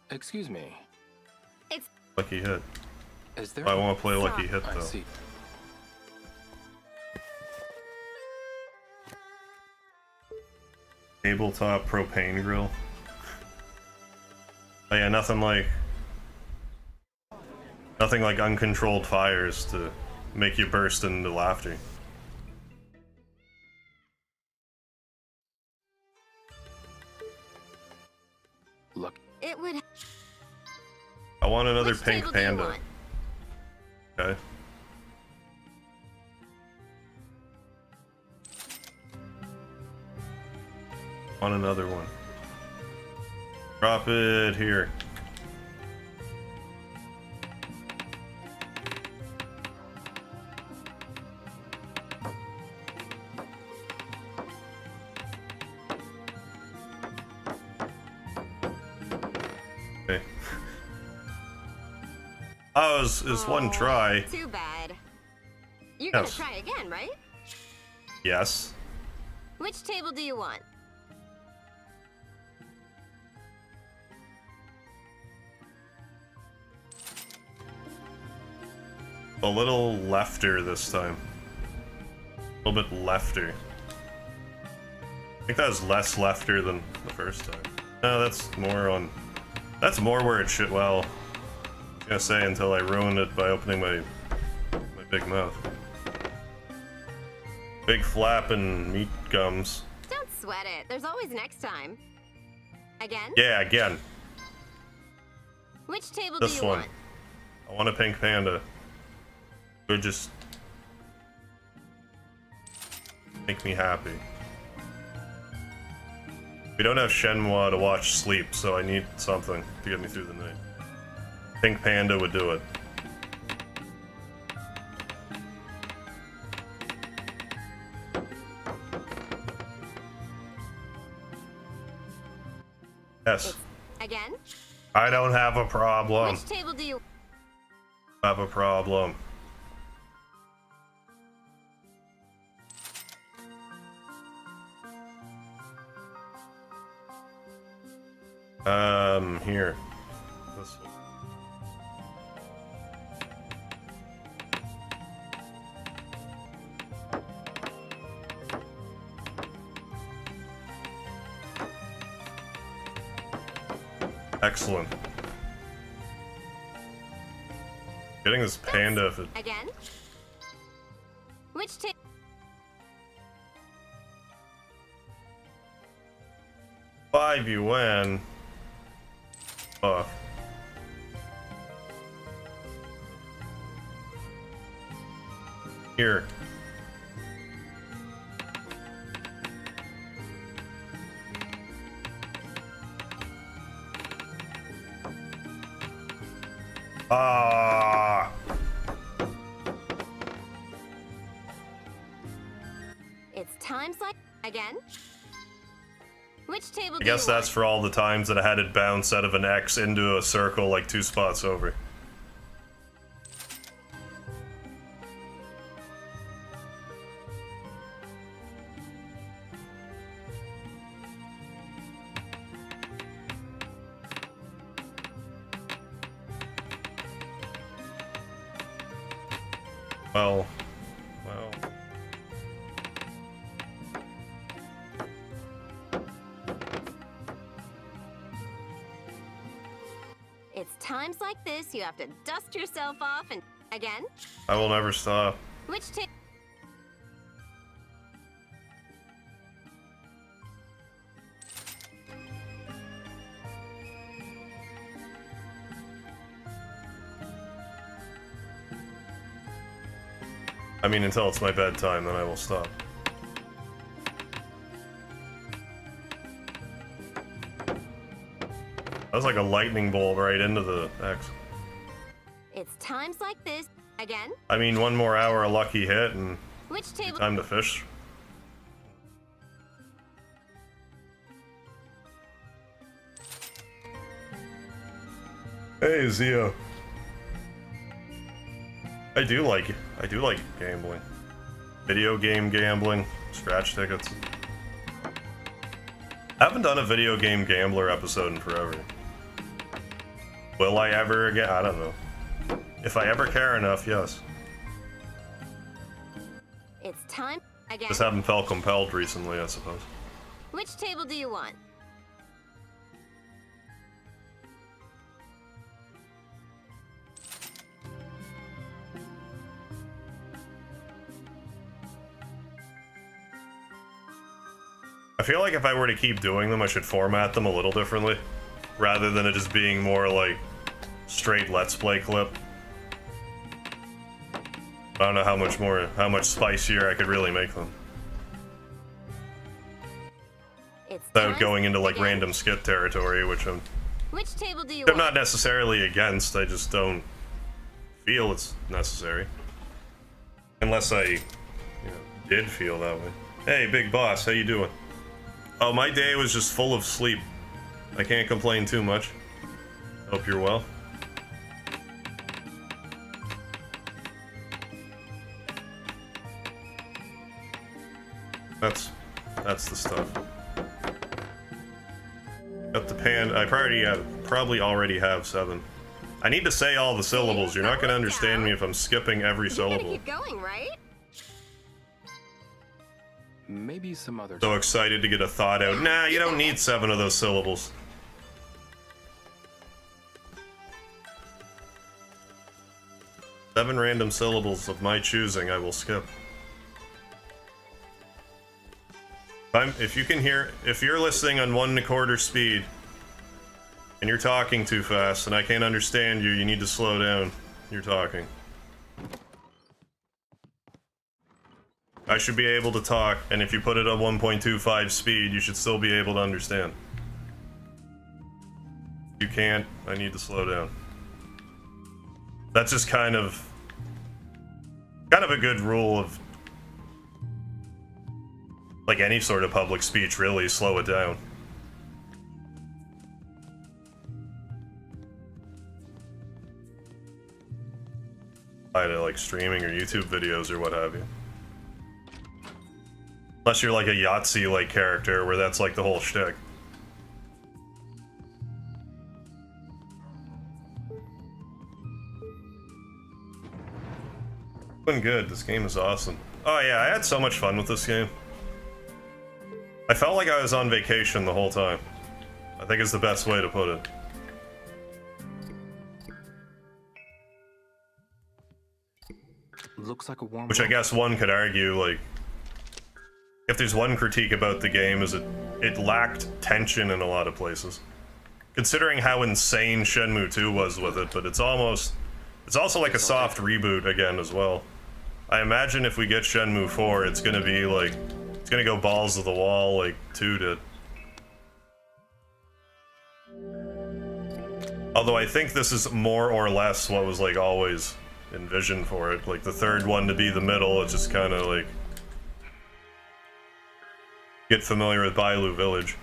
Excuse me. Lucky Hit. Is there? I want to play Lucky Hit I though. see. Tabletop propane grill. Oh yeah, nothing like uncontrolled fires to make you burst into laughter. Look. It would. I want another Which pink table do you panda. want? Okay. On another one. Drop it here. Okay. Oh, it was one try. Too bad. You're Yes. gonna try again, right? Yes. Which table do you want? A little lefter this time. A little bit lefter. I think that was less lefter than the first time. No, that's more on... That's more where it should... Well, I was gonna say until I ruined it by opening my big mouth. Big flapping meat gums. Don't sweat it. There's always next time. Again? Yeah, again. Which table do This you one. want? I want a pink panda. Would just... make me happy. We don't have Shenmue to watch sleep, so I need something to get me through the night. Pink Panda would do it. Yes. Again? I don't have a problem. Which table do you... Have a problem. Here. This one. Excellent. Getting this panda if it... Again? Which table? 5 UN. Fuck. Here. Ah. It's times like again. Which table I do guess you that's want? for all the times that I had it bounce out of an X into a circle like 2 spots over. Well. It's times like this you have to dust yourself off and again. I will never stop. Which table? I mean, until it's my bedtime, then I will stop. That was like a lightning bolt right into the X. It's times like this again. I mean, 1 more hour, a lucky hit, and Which table? time to fish. Hey, Zio. I do like gambling. Video game gambling, scratch tickets. I haven't done a video game gambler episode in forever. Will I ever again? I don't know. If I ever care enough, yes. It's time again. Just haven't felt compelled recently, I suppose. Which table do you want? I feel like if I were to keep doing them, I should format them a little differently, rather than it just being more like straight Let's Play clip. I don't know how much spicier I could really make them. It's Without times going into like again. random skip territory, which Which table do you I'm want? not necessarily against, I just don't feel it's necessary. Unless I, did feel that way. Hey, big boss, how you doing? Oh, my day was just full of sleep. I can't complain too much. Hope you're well. That's the stuff. Got the pan. I probably already have 7. I need to say all the syllables. You're not gonna understand me if I'm skipping every You're gonna syllable. keep going, right? Maybe some other So time. excited to get a thought out. Nah, you don't need 7 of those syllables. Seven random syllables of my choosing, I will skip. If you're listening on 1 1/4 speed, and you're talking too fast, and I can't understand you, you need to slow down. You're talking. I should be able to talk, and if you put it on 1.25 speed, you should still be able to understand. You can't, I need to slow down. That's just kind of a good rule of like any sort of public speech, really, slow it down. To like streaming or YouTube videos or what have you. Unless you're like a Yahtzee like character where that's like the whole shtick. Doing good, this game is awesome. Oh yeah, I had so much fun with this game. I felt like I was on vacation the whole time. I think is the best way to put it. Looks like a warm. Which I guess one could argue, like, if there's one critique about the game is it lacked tension in a lot of places. Considering how insane Shenmue 2 was with it, but it's also like a soft reboot again as well. I imagine if we get Shenmue 4, it's gonna be like, it's gonna go balls to the wall like 2 did. Although I think this is more or less what was like always envisioned for it. Like the third one to be the middle, it's just kind of like get familiar with Bailu Village.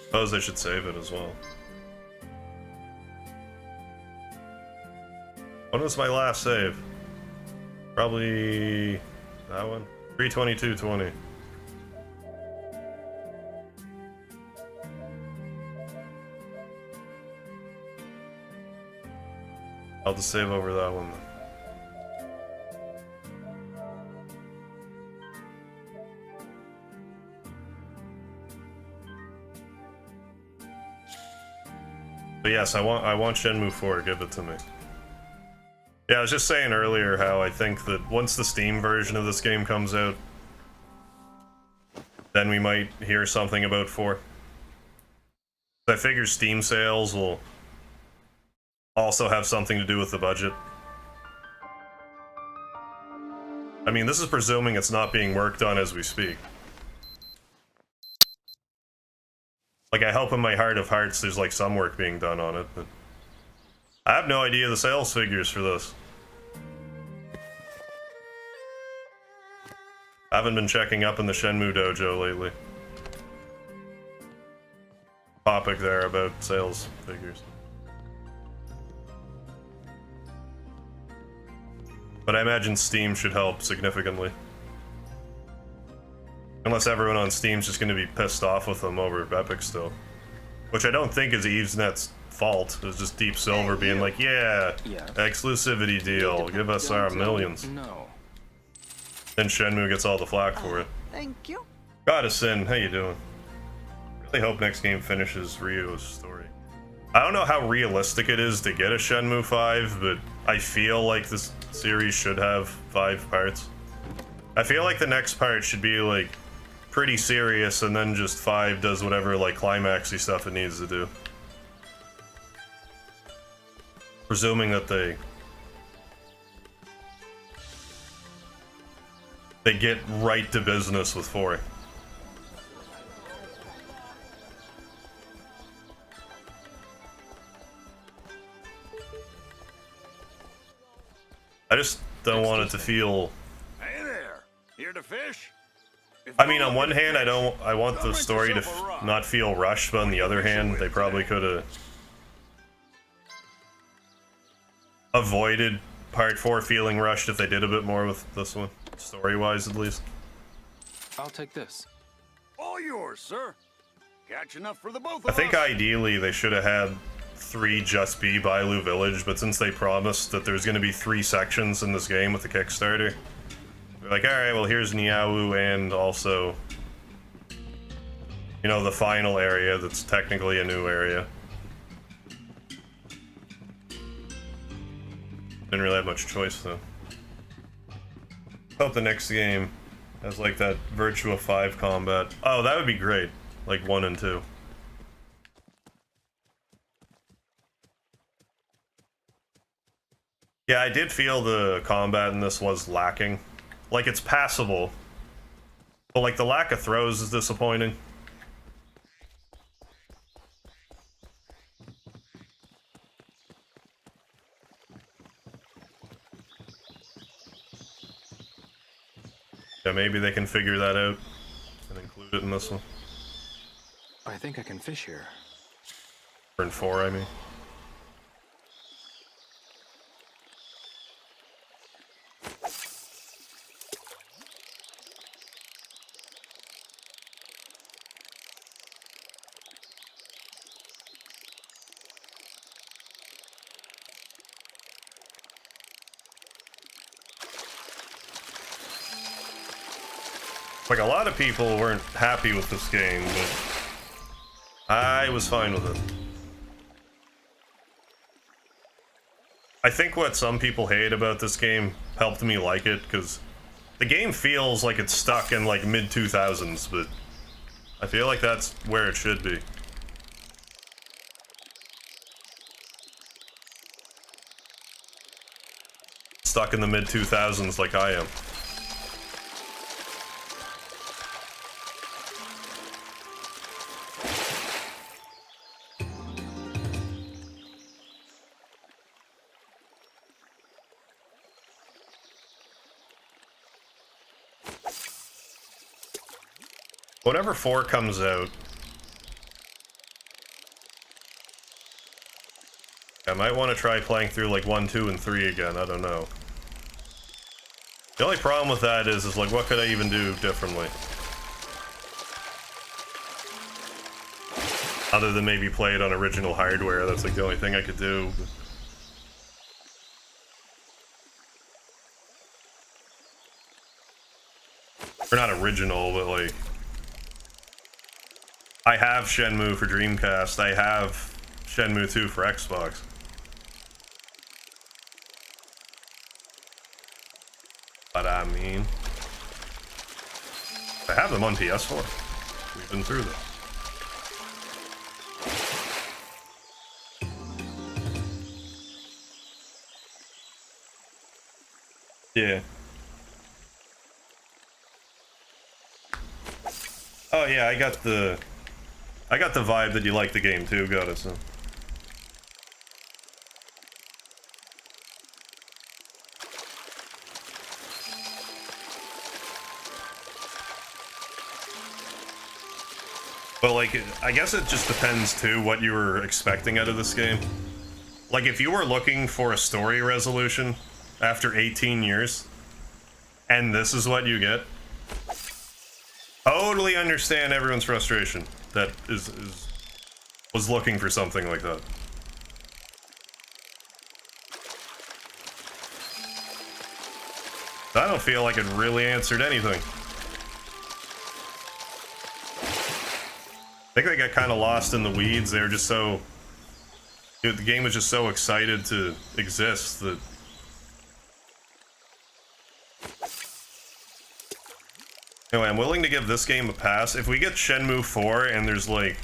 Suppose I should save it as well. When was my last save? Probably that one. 322:20. I'll just save over that one then. But yes, I want Shenmue 4, give it to me. Yeah, I was just saying earlier how I think that once the Steam version of this game comes out, then we might hear something about 4. I figure Steam sales will also have something to do with the budget. I mean, this is presuming it's not being worked on as we speak. Like, I hope in my heart of hearts there's like some work being done on it, but I have no idea the sales figures for this. I haven't been checking up in the Shenmue dojo lately. Topic there about sales figures. But I imagine Steam should help significantly. Unless everyone on Steam's just going to be pissed off with them over Epic still. Which I don't think is EvesNet's fault. It was just Deep Silver being like, yeah, exclusivity deal, give us our millions. No. Then Shenmue gets all the flack for it. Thank you. Goddessin, how you doing? Really hope next game finishes Ryu's story. I don't know how realistic it is to get a Shenmue 5, but I feel like this series should have 5 parts. I feel like the next part should be like pretty serious, and then just 5 does whatever like climaxy stuff it needs to do. Presuming that they get right to business with 4. I just don't want it to feel. Hey there, here to fish? If I mean, on one hand, I want the story to not feel rushed, but on the other hand, they probably could have avoided part 4 feeling rushed if they did a bit more with this one, story-wise at least. I'll take this. All yours, sir. Catch enough for the both of I us. think ideally they should have had 3 just be Bailu Village, but since they promised that there's going to be 3 sections in this game with the Kickstarter, they're like, alright, well here's Niaowu and also, you know, the final area that's technically a new area. Didn't really have much choice though. Hope the next game has like that Virtua 5 combat. Oh, that would be great. Like 1 and 2. Yeah, I did feel the combat in this was lacking. Like, it's passable, but like the lack of throws is disappointing. Yeah, maybe they can figure that out and include it in this one. I think I can fish here. Or in 4, I mean. Like, a lot of people weren't happy with this game, but I was fine with it. I think what some people hate about this game helped me like it, because the game feels like it's stuck in like mid-2000s, but I feel like that's where it should be. Stuck in the mid-2000s like I am. Whenever 4 comes out, I might want to try playing through like 1, 2, and 3 again. I don't know. The only problem with that is like, what could I even do differently? Other than maybe play it on original hardware, that's like the only thing I could do. Or not original, but like... I have Shenmue for Dreamcast, I have Shenmue 2 for Xbox. But I mean... I have them on PS4. We've been through them. Yeah. Oh yeah, I got the vibe that you like the game too, got it, so. But like, I guess it just depends too what you were expecting out of this game. Like if you were looking for a story resolution after 18 years, and this is what you get, totally understand everyone's frustration that was looking for something like that. I don't feel like it really answered anything. I think they got kind of lost in the weeds. They were just so... Dude, the game was just so excited to exist that... Anyway, I'm willing to give this game a pass. If we get Shenmue 4 and there's like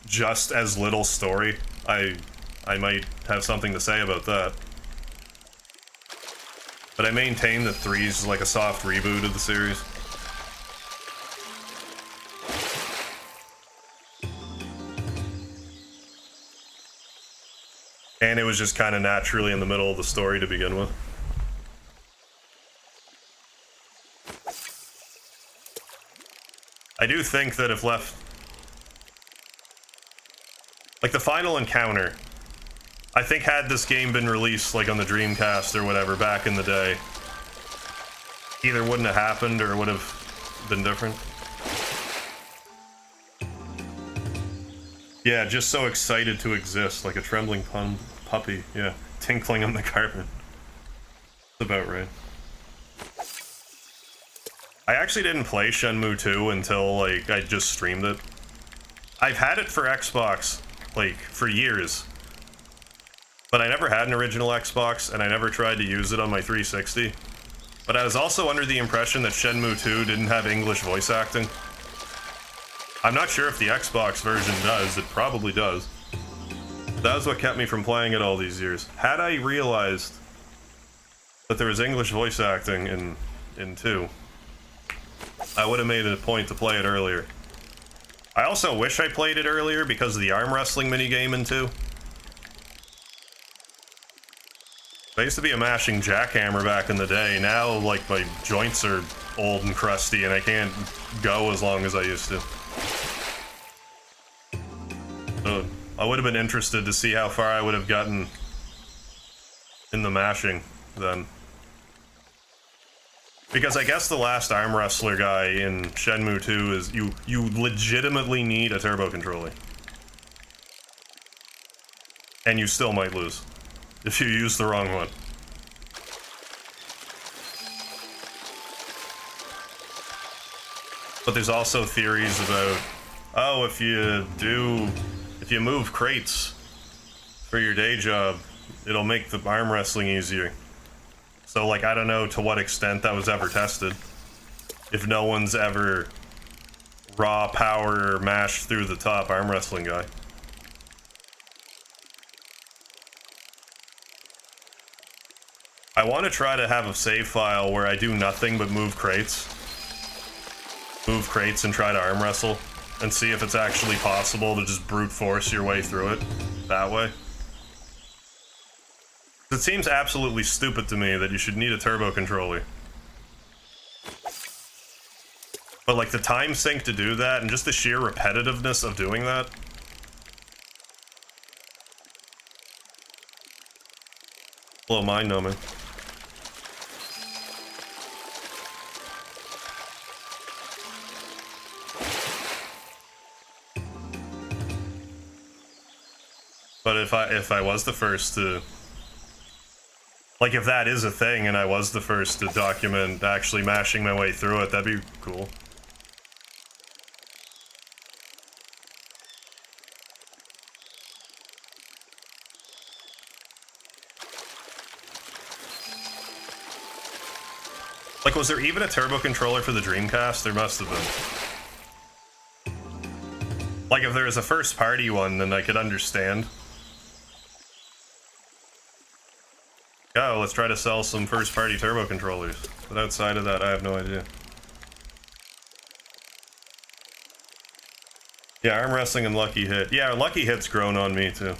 just as little story, I might have something to say about that. But I maintain that 3 is like a soft reboot of the series. And it was just kind of naturally in the middle of the story to begin with. I do think that if left... Like, the final encounter, I think had this game been released, like, on the Dreamcast or whatever back in the day, either wouldn't have happened or would have been different. Yeah, just so excited to exist, like a trembling puppy, yeah, tinkling on the carpet. That's about right. I actually didn't play Shenmue 2 until, like, I just streamed it. I've had it for Xbox, like, for years. But I never had an original Xbox, and I never tried to use it on my 360. But I was also under the impression that Shenmue 2 didn't have English voice acting. I'm not sure if the Xbox version does, it probably does. That was what kept me from playing it all these years. Had I realized that there was English voice acting in 2, I would have made it a point to play it earlier. I also wish I played it earlier because of the arm wrestling minigame in 2. I used to be a mashing jackhammer back in the day. Now, like, my joints are old and crusty and I can't go as long as I used to. So, I would have been interested to see how far I would have gotten in the mashing then. Because I guess the last arm wrestler guy in Shenmue 2 is you legitimately need a turbo controller. And you still might lose if you use the wrong one. But there's also theories about, oh, if you move crates for your day job, it'll make the arm wrestling easier. So, like, I don't know to what extent that was ever tested. If no one's ever raw power mashed through the top arm wrestling guy. I want to try to have a save file where I do nothing but move crates. Move crates and try to arm wrestle. And see if it's actually possible to just brute force your way through it that way. It seems absolutely stupid to me that you should need a turbo controller. But like the time sink to do that and just the sheer repetitiveness of doing that. A little mind numbing. But if I was the first to, like, if that is a thing and I was the first to document actually mashing my way through it, that'd be cool. Like, was there even a turbo controller for the Dreamcast? There must have been. Like, if there was a first party one, then I could understand. Oh, let's try to sell some first party turbo controllers. But outside of that, I have no idea. Yeah, arm wrestling and Lucky Hit. Yeah, Lucky Hit's grown on me too.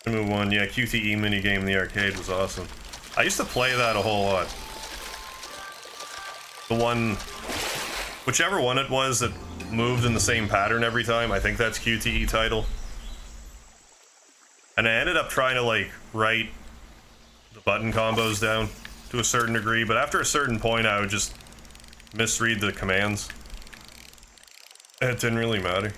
Shenmue 1, yeah, QTE minigame in the arcade was awesome. I used to play that a whole lot. The one, whichever one it was that moved in the same pattern every time, I think that's QTE title. And I ended up trying to, like, write the button combos down to a certain degree, but after a certain point I would just misread the commands. It didn't really matter.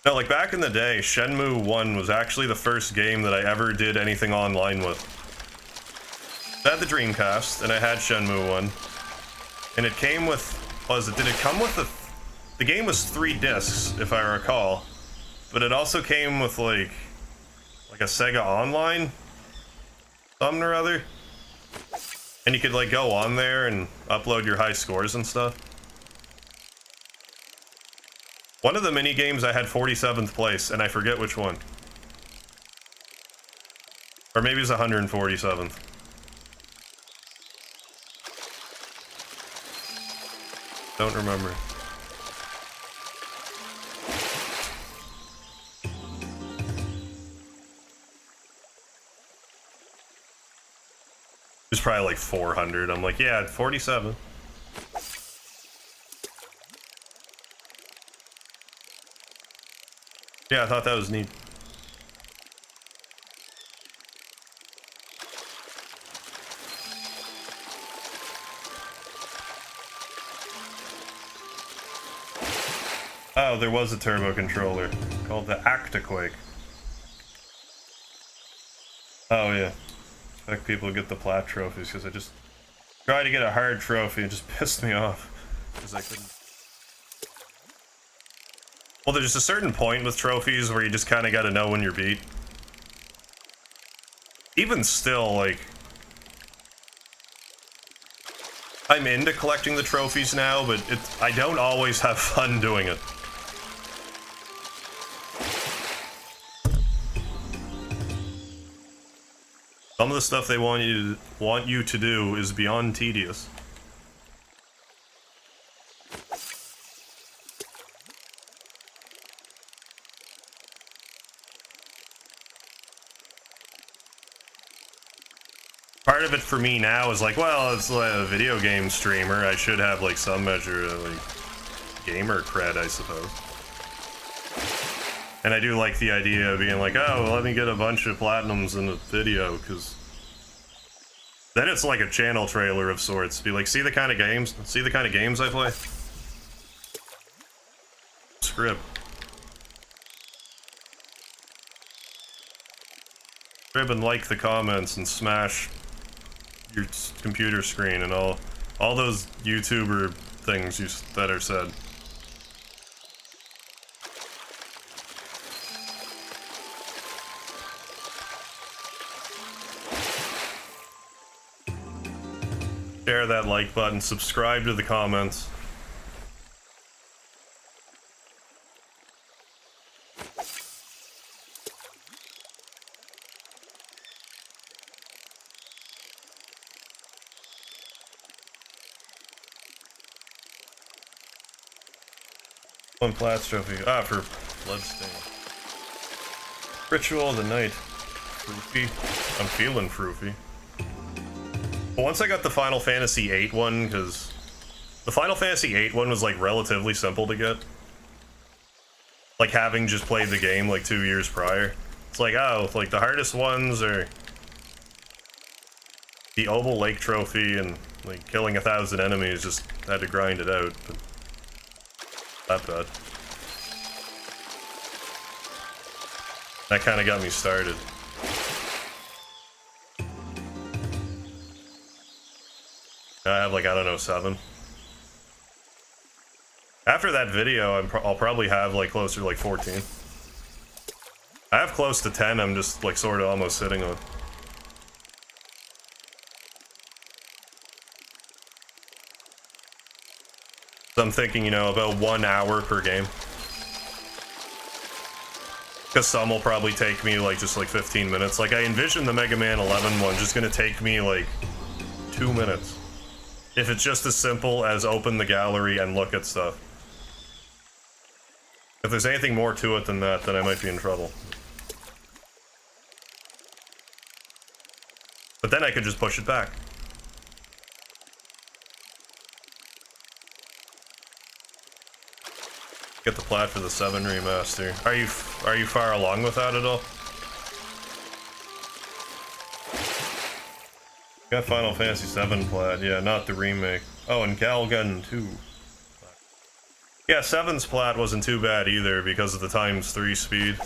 No, like, back in the day, Shenmue 1 was actually the first game that I ever did anything online with. I had the Dreamcast, and I had Shenmue 1. And it came with, did it come with the game was 3 discs, if I recall. But it also came with, like a Sega Online? Something or other? And you could, like, go on there and upload your high scores and stuff. One of the mini games I had 47th place, and I forget which one. Or maybe it's 147th. Don't remember. It was probably like 400. I'm like, yeah, 47. Yeah, I thought that was neat. Oh, there was a turbo controller called the Actaquake. Oh yeah. Expect people to get the plat trophies because I just tried to get a hard trophy and just pissed me off because I couldn't. Well, there's a certain point with trophies where you just kind of got to know when you're beat. Even still, like, I'm into collecting the trophies now, but I don't always have fun doing it. Some of the stuff they want you to do is beyond tedious. Part of it for me now is like, well, it's like a video game streamer. I should have like some measure of like gamer cred, I suppose. And I do like the idea of being like, oh, let me get a bunch of platinums in a video, because then it's like a channel trailer of sorts. Be like, see the kind of games I play? Script. Script and like the comments and smash your computer screen and all those YouTuber things that are said. Share that like button, subscribe to the comments. One Platts trophy. Ah, for Bloodstain. Ritual of the Night. Froofy. I'm feeling froofy. But once I got the Final Fantasy VIII one, because the Final Fantasy VIII one was like relatively simple to get. Like having just played the game like 2 years prior. It's like, oh, like the hardest ones are the Oval Lake trophy and like killing 1,000 enemies, just had to grind it out. But that bad. That kind of got me started. I have like, I don't know, 7. After that video, I'll probably have like closer to like 14. I have close to 10, I'm just like sort of almost sitting on. So I'm thinking, you know, about 1 hour per game. Because some will probably take me like just like 15 minutes. Like I envision the Mega Man 11 one just gonna take me like 2 minutes. If it's just as simple as open the gallery and look at stuff. If there's anything more to it than that, then I might be in trouble. But then I could just push it back. Get the plat for the 7 remaster. Are you far along with that at all? Got Final Fantasy 7 plat, yeah, not the remake. Oh, and Galgun 2. Yeah, 7's plat wasn't too bad either because of the ×3 speed.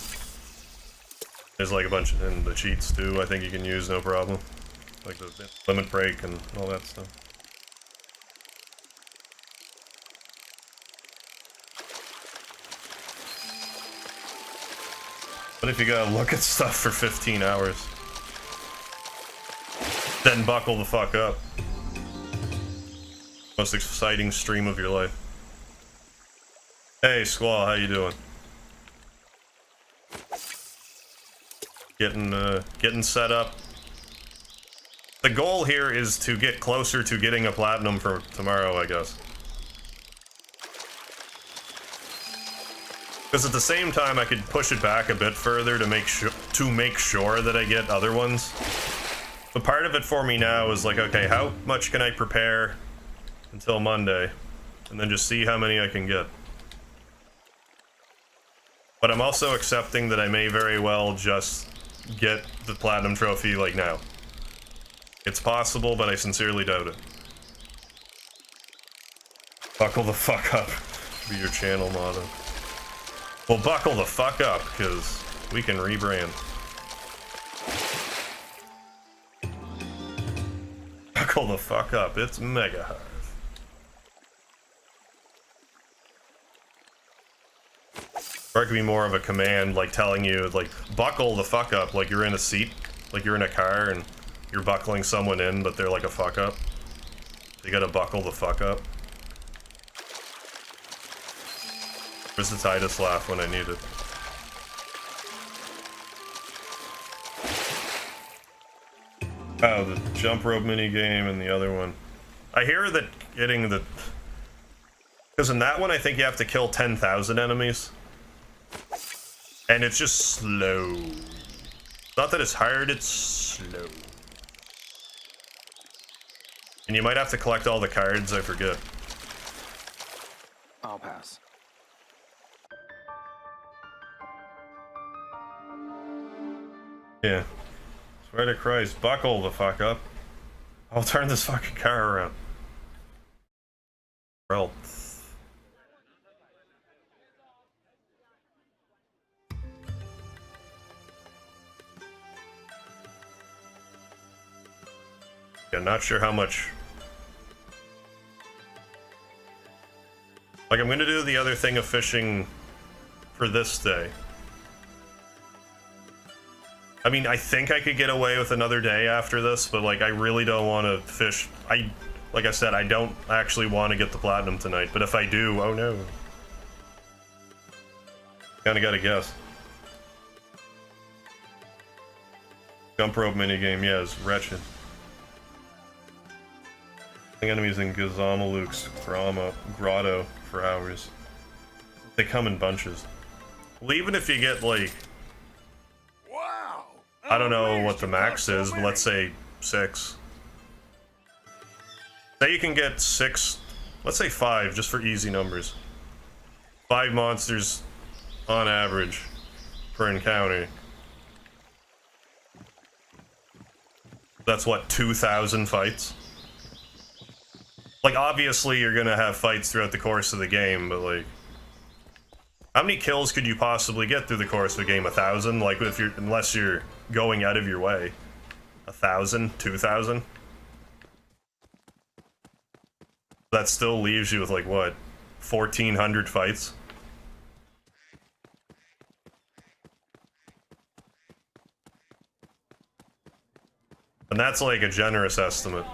There's like a bunch of and the cheats too, I think you can use no problem. Like the limit break and all that stuff. But if you gotta look at stuff for 15 hours, then buckle the fuck up. Most exciting stream of your life. Hey Squall, how you doing? Getting set up. The goal here is to get closer to getting a platinum for tomorrow, I guess. Because at the same time, I could push it back a bit further to make sure that I get other ones. But part of it for me now is like, okay, how much can I prepare until Monday, and then just see how many I can get. But I'm also accepting that I may very well just get the platinum trophy like now. It's possible, but I sincerely doubt it. Buckle the fuck up. Be your channel motto. Well, buckle the fuck up, because we can rebrand. Buckle the fuck up, it's MegaHarv. Or it could be more of a command, like telling you, like, buckle the fuck up, like you're in a seat, like you're in a car and you're buckling someone in, but they're like a fuck up. You gotta buckle the fuck up. Where's the Titus laugh when I need it? Oh, the jump rope minigame and the other one. I hear that getting the... Because in that one, I think you have to kill 10,000 enemies. And it's just slow. Not that it's hard, it's slow. And you might have to collect all the cards, I forget. I'll pass. Yeah. Swear to Christ, buckle the fuck up. I'll turn this fucking car around. Well. Yeah, not sure how much. Like, I'm gonna do the other thing of fishing for this day. I mean, I think I could get away with another day after this, but like, I really don't want to fish. Like I said, I don't actually want to get the platinum tonight, but if I do, oh no. Kinda gotta guess. Jump rope minigame, yeah, is wretched. Enemies in Gazamaluk's grotto for hours. They come in bunches. Well, even if you get, like... Wow! I don't know amazed what the you max caught so is, but many. let's say 6. Say you can get 6... Let's say 5, just for easy numbers. 5 monsters, on average, per encounter. That's what, 2,000 fights? Like, obviously you're gonna have fights throughout the course of the game, but like... How many kills could you possibly get through the course of a game? 1,000? Like, if you're... Unless you're going out of your way. 1,000? 2,000? That still leaves you with, like, what? 1,400 fights? And that's, like, a generous estimate.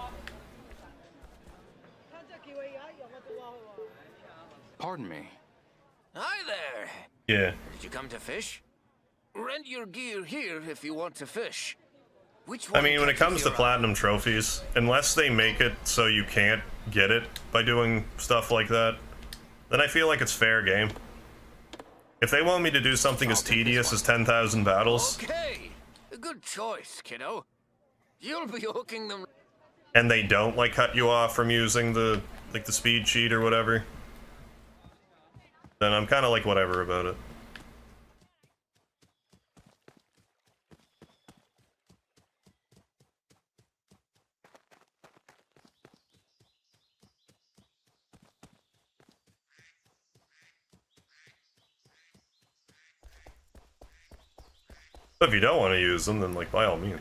Pardon me. Hi there. Yeah. Did you come to fish? Rent your gear here if you want to fish. Which I one mean, when it catches comes to your eye? platinum trophies, unless they make it so you can't get it by doing stuff like that, then I feel like it's fair game. If they want me to do something as tedious as 10,000 battles, Okay. A good choice, kiddo. You'll be hooking them. and they don't, like, cut you off from using the, like, the speed cheat or whatever, then I'm kind of like whatever about it. But if you don't want to use them, then, like, by all means.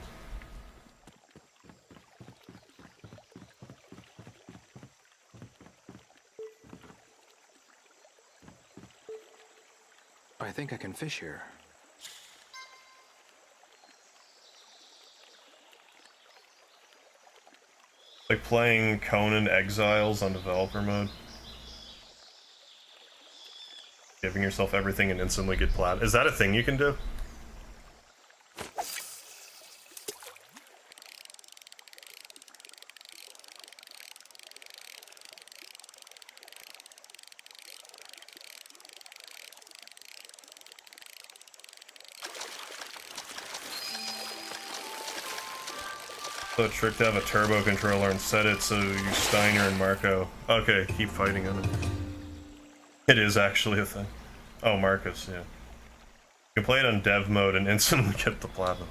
I think I can fish here. Like playing Conan Exiles on developer mode. Giving yourself everything and instantly get plat. Is that a thing you can do? So a trick to have a turbo controller and set it so you Steiner and Marco. Okay, keep fighting on it. It is actually a thing. Oh, Marcus, yeah. You can play it on dev mode and instantly get the platinum.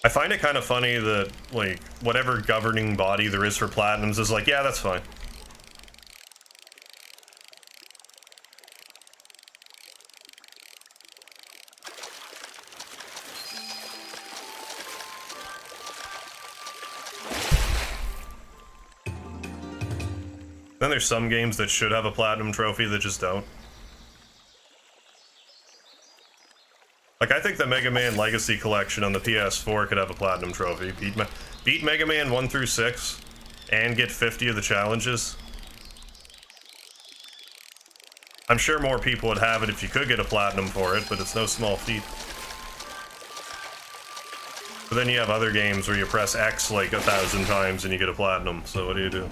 I find it kind of funny that, like, whatever governing body there is for platinums is like, yeah, that's fine. Then there's some games that should have a platinum trophy that just don't. Like, I think the Mega Man Legacy Collection on the PS4 could have a platinum trophy. Beat Mega Man 1 through 6 and get 50 of the challenges. I'm sure more people would have it if you could get a platinum for it, but it's no small feat. But then you have other games where you press X like 1,000 times and you get a platinum, so what do you do?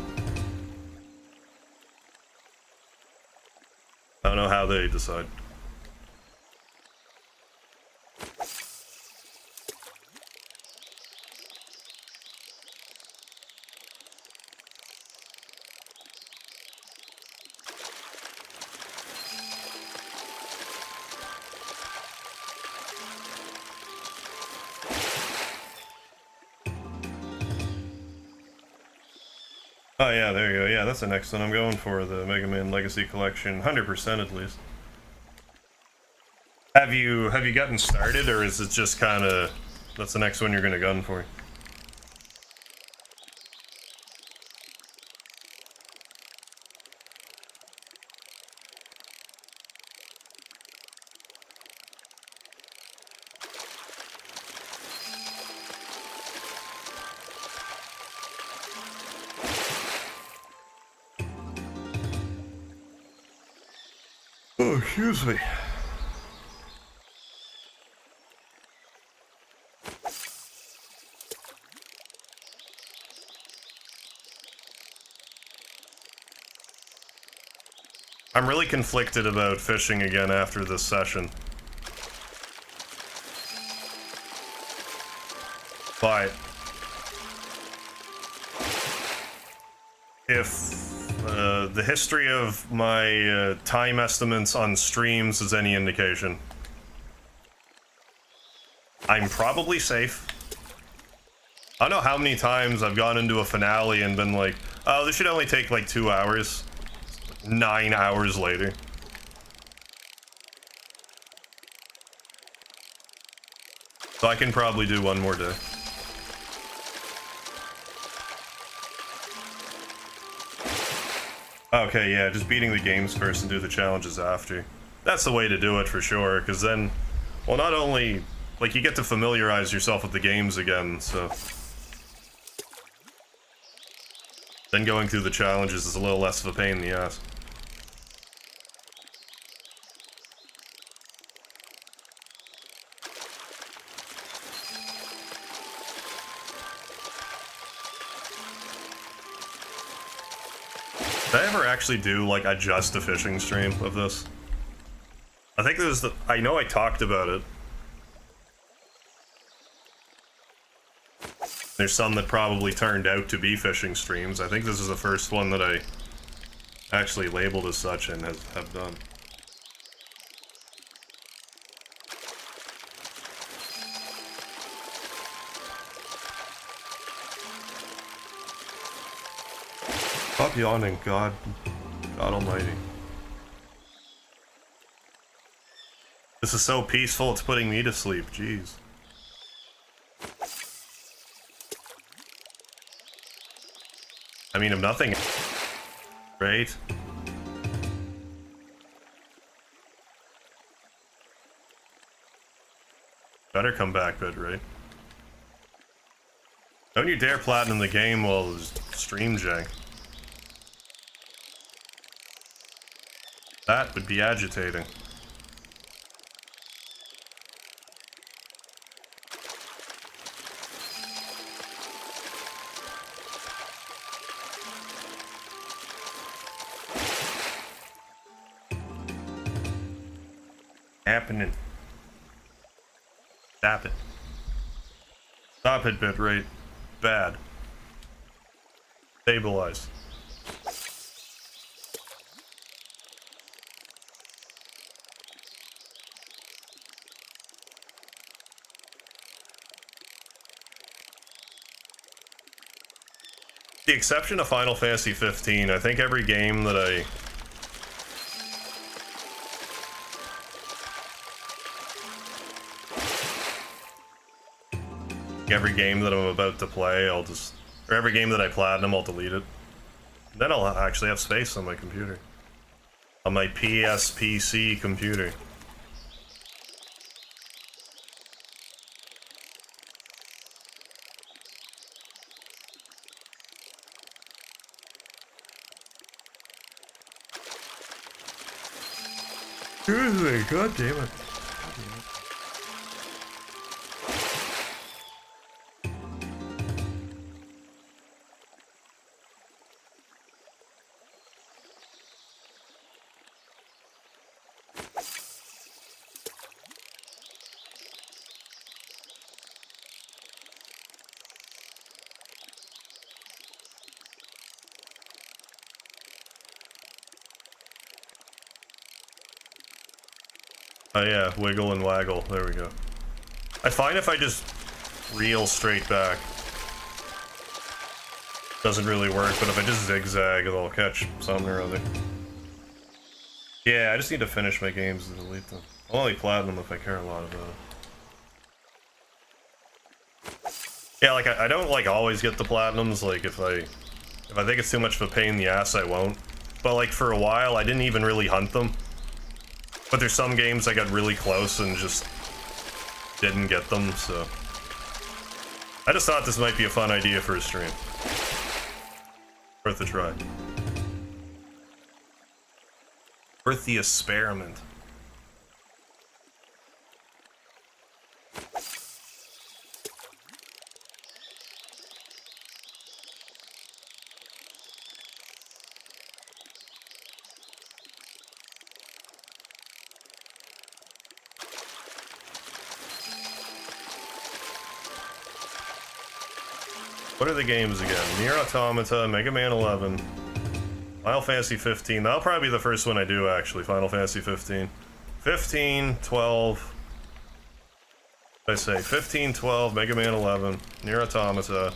I don't know how they decide. Oh yeah, there you go. Yeah, that's the next one I'm going for, the Mega Man Legacy Collection, 100% at least. Have you gotten started, or is it just kind of that's the next one you're gonna gun for? Oh, excuse me. I'm really conflicted about fishing again after this session. But if the history of my time estimates on streams is any indication, I'm probably safe. I don't know how many times I've gone into a finale and been like, oh, this should only take like 2 hours. 9 hours later. So I can probably do one more day. Okay, yeah, just beating the games first and do the challenges after. That's the way to do it for sure, because then, well, not only, like, you get to familiarize yourself with the games again, so... Then going through the challenges is a little less of a pain in the ass. Did I ever actually do, like, a just a fishing stream of this? I think there's the... I know I talked about it. There's some that probably turned out to be fishing streams. I think this is the first one that I actually labeled as such and have done. Stop yawning, God almighty. This is so peaceful, it's putting me to sleep, jeez. I mean, if nothing... Right? Better come back good, right? Don't you dare platinum the game while there's stream jank. That would be agitating. Happening. Stop it. Stop it, bitrate. Bad. Stabilize. The exception of Final Fantasy 15, I think every game that every game that I'm about to play, or every game that I platinum, I'll delete it. Then I'll actually have space on my computer. On my PSPC computer. Seriously, god damn it. Oh yeah, wiggle and waggle. There we go. I find if I just reel straight back, doesn't really work, but if I just zigzag, it'll catch something or other. Yeah, I just need to finish my games and delete them. I'll only platinum if I care a lot about it. Yeah, like I don't like always get the platinums. Like if I think it's too much of a pain in the ass, I won't. But like for a while, I didn't even really hunt them. But there's some games I got really close and just didn't get them, so... I just thought this might be a fun idea for a stream. Worth a try. Worth the experiment. What are the games again? Nier Automata, Mega Man 11, Final Fantasy 15. That'll probably be the first one I do, actually. Final Fantasy 15. 15, 12. What did I say? 15, 12, Mega Man 11, Nier Automata,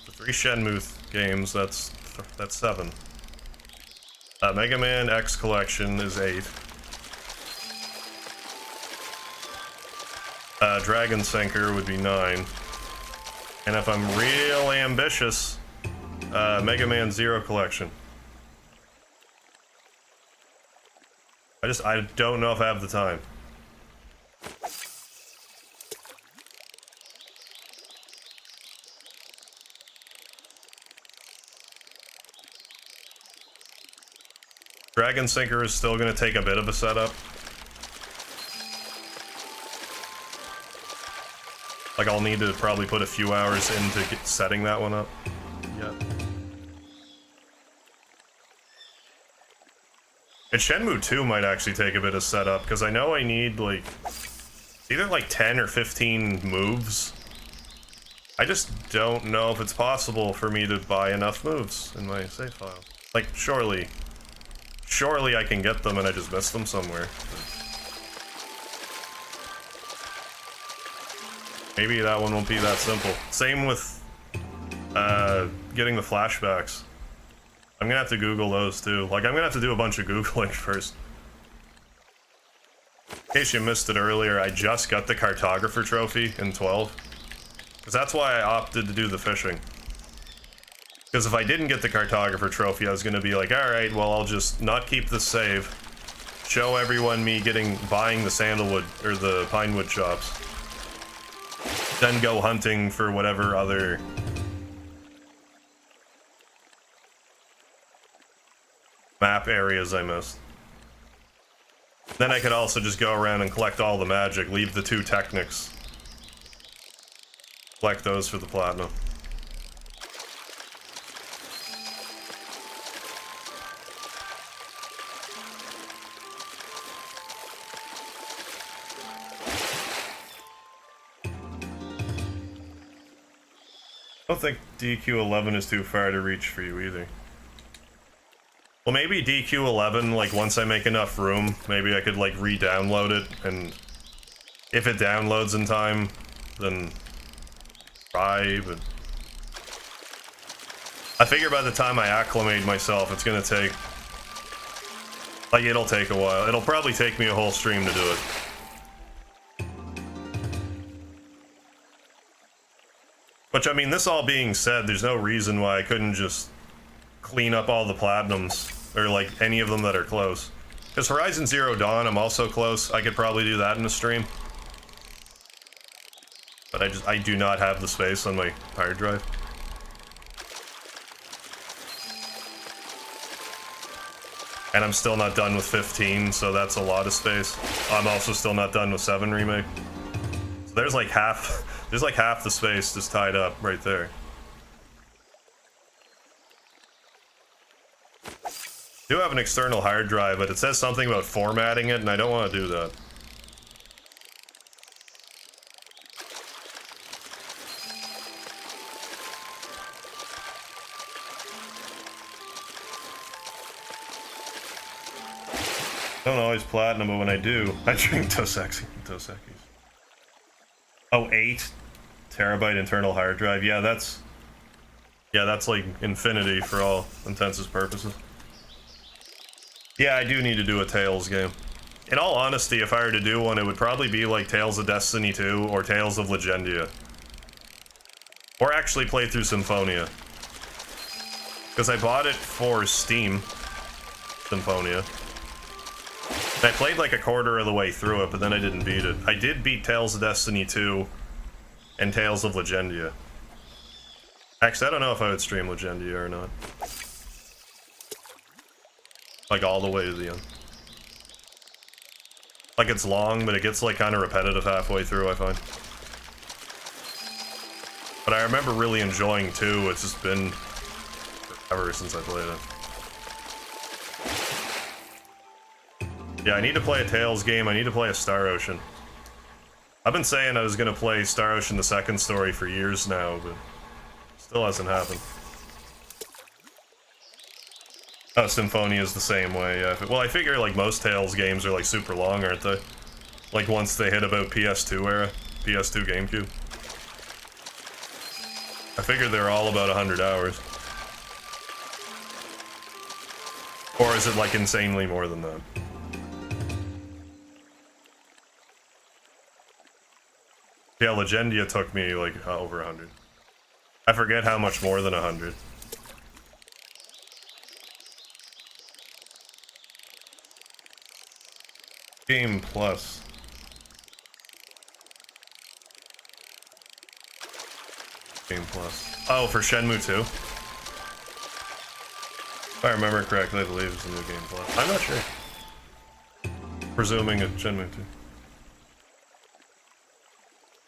the 3 Shenmue games. That's 7. Mega Man X Collection is 8. Dragon Sinker would be 9. And if I'm real ambitious, Mega Man Zero Collection. I don't know if I have the time. Dragon Sinker is still going to take a bit of a setup. Like, I'll need to probably put a few hours into setting that one up. Yeah. And Shenmue 2 might actually take a bit of setup, because I know I need, like, either like 10 or 15 moves. I just don't know if it's possible for me to buy enough moves in my save file. Like, surely I can get them and I just missed them somewhere. Maybe that one won't be that simple. Same with getting the flashbacks. I'm gonna have to Google those too. Like, I'm gonna have to do a bunch of Googling first. In case you missed it earlier, I just got the cartographer trophy in 12. Because that's why I opted to do the fishing. Because if I didn't get the cartographer trophy, I was gonna be like, alright, well, I'll just not keep the save. Show everyone me buying the sandalwood, or the pinewood shops. Then go hunting for whatever other map areas I missed. Then I could also just go around and collect all the magic, leave the 2 technics. Collect those for the platinum. I don't think DQ11 is too far to reach for you either. Well, maybe DQ11, like, once I make enough room, maybe I could, like, re-download it, and if it downloads in time, then try, but I figure by the time I acclimate myself, it's gonna take, like, it'll take a while. It'll probably take me a whole stream to do it. Which, I mean, this all being said, there's no reason why I couldn't just clean up all the platinums, or, like, any of them that are close. Because Horizon Zero Dawn, I'm also close. I could probably do that in a stream. But I do not have the space on my hard drive. And I'm still not done with 15, so that's a lot of space. I'm also still not done with 7 Remake. So there's like half the space just tied up right there. I do have an external hard drive, but it says something about formatting it, and I don't want to do that. I don't always platinum, but when I do, I drink Dos Equis. Oh, 8 terabyte internal hard drive. Yeah, that's like infinity for all intents and purposes. Yeah, I do need to do a Tales game. In all honesty, if I were to do one, it would probably be like Tales of Destiny 2 or Tales of Legendia. Or actually play through Symphonia. Because I bought it for Steam, Symphonia. And I played like a quarter of the way through it, but then I didn't beat it. I did beat Tales of Destiny 2 and Tales of Legendia. Actually, I don't know if I would stream Legendia or not. Like all the way to the end. Like, it's long, but it gets, like, kind of repetitive halfway through, I find. But I remember really enjoying 2. It's just been forever since I played it. Yeah, I need to play a Tales game. I need to play a Star Ocean. I've been saying I was going to play Star Ocean the second story for years now, but still hasn't happened. Oh, Symphonia is the same way, yeah. Well, I figure, like, most Tales games are, like, super long, aren't they? Like, once they hit about PS2 era, PS2 GameCube. I figured they're all about 100 hours. Or is it, like, insanely more than that? Yeah, Legendia took me, like, over 100. I forget how much more than 100. Game Plus. Game Plus. Oh, for Shenmue 2? If I remember correctly, I believe it's a new Game Plus. I'm not sure. Presuming it's Shenmue 2.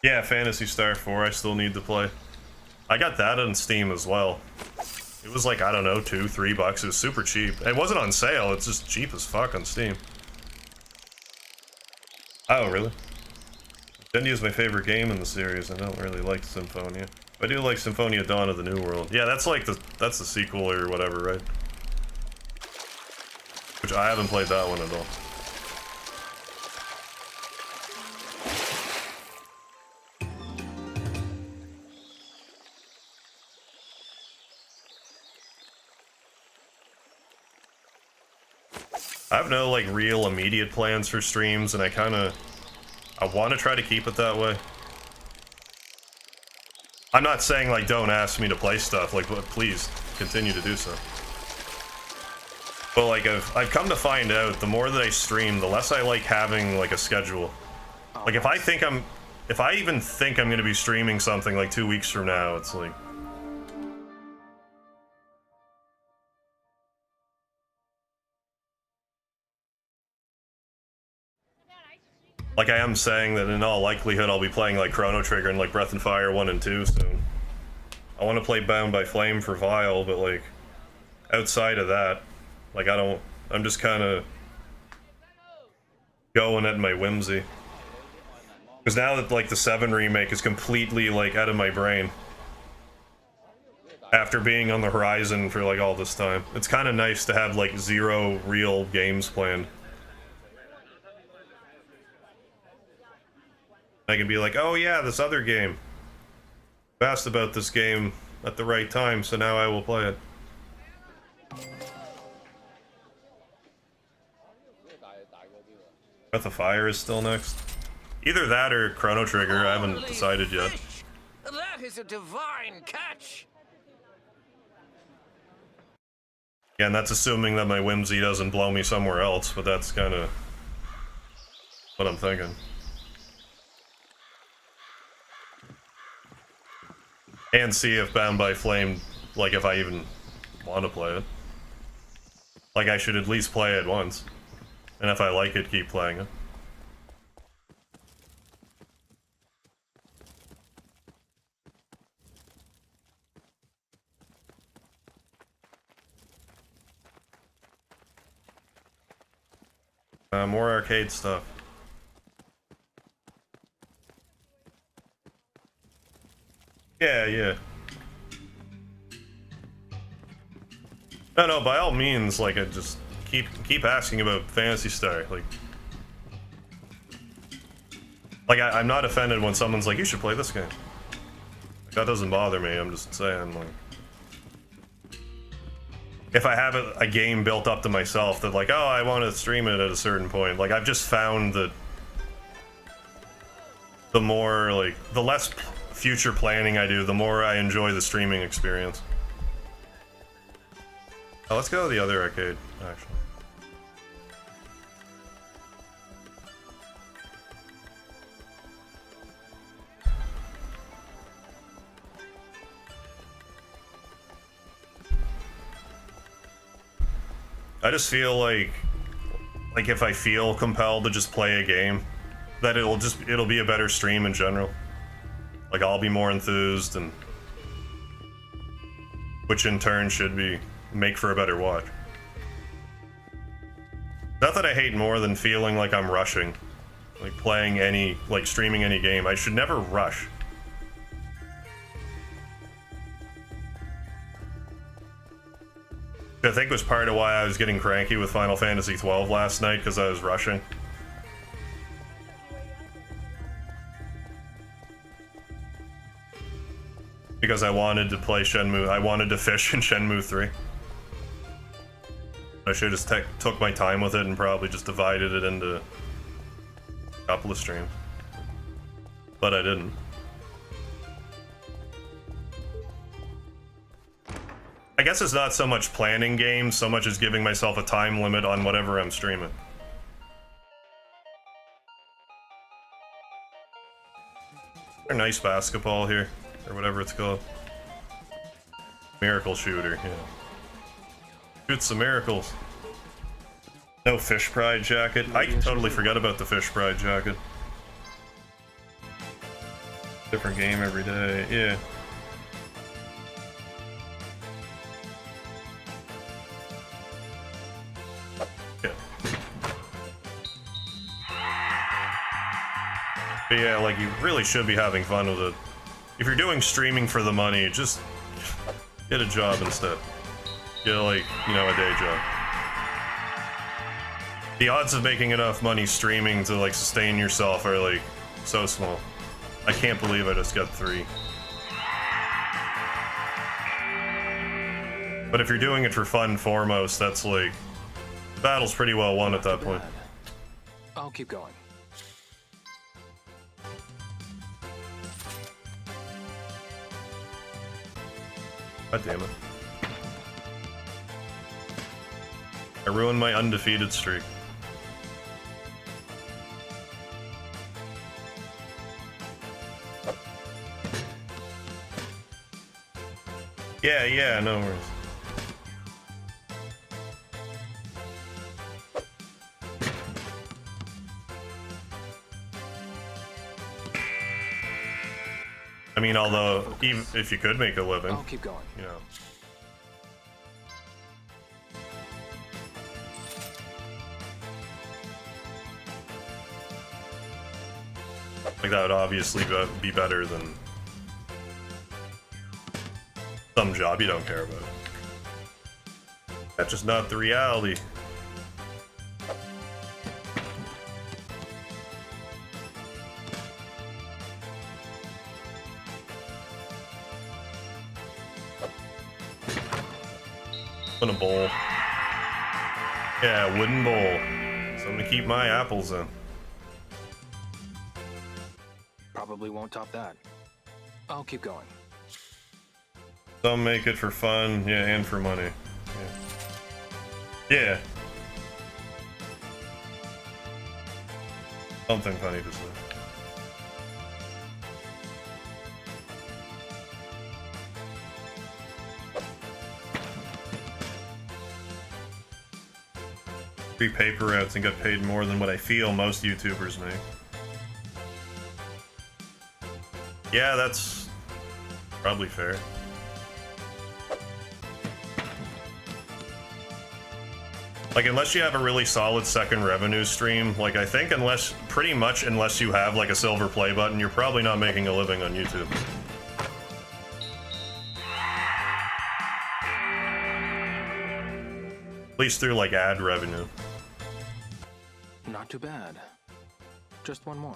Yeah, Phantasy Star 4 I still need to play. I got that on Steam as well. It was like, I don't know, $2-3. It was super cheap. It wasn't on sale, it's just cheap as fuck on Steam. Oh, really? Legendia is my favorite game in the series. I don't really like Symphonia. I do like Symphonia Dawn of the New World. Yeah, that's like that's the sequel or whatever, right? Which I haven't played that one at all. I have no, like, real immediate plans for streams, and I want to try to keep it that way. I'm not saying, like, don't ask me to play stuff, like, but please, continue to do so. But, like, I've come to find out, the more that I stream, the less I like having, like, a schedule. Like, if I even think I'm gonna be streaming something, like, 2 weeks from now, it's like... Like, I am saying that in all likelihood I'll be playing, like, Chrono Trigger and, like, Breath and Fire 1 and 2 soon. I want to play Bound by Flame for Vile, but, like, outside of that, like, I'm just kind of going at my whimsy. Because now that, like, the 7 remake is completely, like, out of my brain. After being on the horizon for, like, all this time. It's kind of nice to have, like, 0 real games planned. I can be like, oh yeah, this other game. I asked about this game at the right time, so now I will play it. Breath of Fire is still next. Either that or Chrono Trigger, I haven't decided yet. Fish! That is a divine catch! Again, that's assuming that my whimsy doesn't blow me somewhere else, but that's kind of what I'm thinking. And see if Bound by Flame, like, if I even want to play it. Like, I should at least play it once. And if I like it, keep playing it. More arcade stuff. Yeah. No, by all means, like, I just keep asking about Phantasy Star, like I'm not offended when someone's like, you should play this game. Like, that doesn't bother me, I'm just saying, like, if I have a game built up to myself that, like, oh, I want to stream it at a certain point, like, I've just found that the more, like, the less future planning I do, the more I enjoy the streaming experience. Oh, let's go to the other arcade, actually. I just feel like like if I feel compelled to just play a game, that it'll be a better stream in general. Like I'll be more enthused, and which in turn should make for a better watch. Not that I hate more than feeling like I'm rushing, like streaming any game. I should never rush. I think was part of why I was getting cranky with Final Fantasy XII last night, because I was rushing. Because I wanted to play Shenmue, I wanted to fish in Shenmue 3. I should have just took my time with it and probably just divided it into a couple of streams. But I didn't. I guess it's not so much planning games, so much as giving myself a time limit on whatever I'm streaming. A nice basketball here, or whatever it's called. Miracle shooter, yeah. Shoot some miracles. No Fish Pride jacket. I totally forgot about the Fish Pride jacket. Different game every day, yeah. But yeah, like, you really should be having fun with it. If you're doing streaming for the money, just get a job instead. Get, like, you know, a day job. The odds of making enough money streaming to, like, sustain yourself are, like, so small. I can't believe I just got 3. But if you're doing it for fun foremost, that's, like, the battle's pretty well won at that point. I'll keep going. God damn it. I ruined my undefeated streak. Yeah, no worries. I mean, although, even if you could make a living, I'll keep going. You know. Like, that would obviously be better than some job you don't care about. That's just not the reality. In a bowl. Yeah, wooden bowl. Something to keep my apples in. Probably won't top that. I'll keep going. Some make it for fun, yeah, and for money. Yeah. Something funny to say. Three paper routes and got paid more than what I feel most YouTubers make. Yeah, that's probably fair. Like, unless you have a really solid second revenue stream, like, I think pretty much unless you have, like, a silver play button, you're probably not making a living on YouTube. At least through, like, ad revenue. Not too bad. Just one more.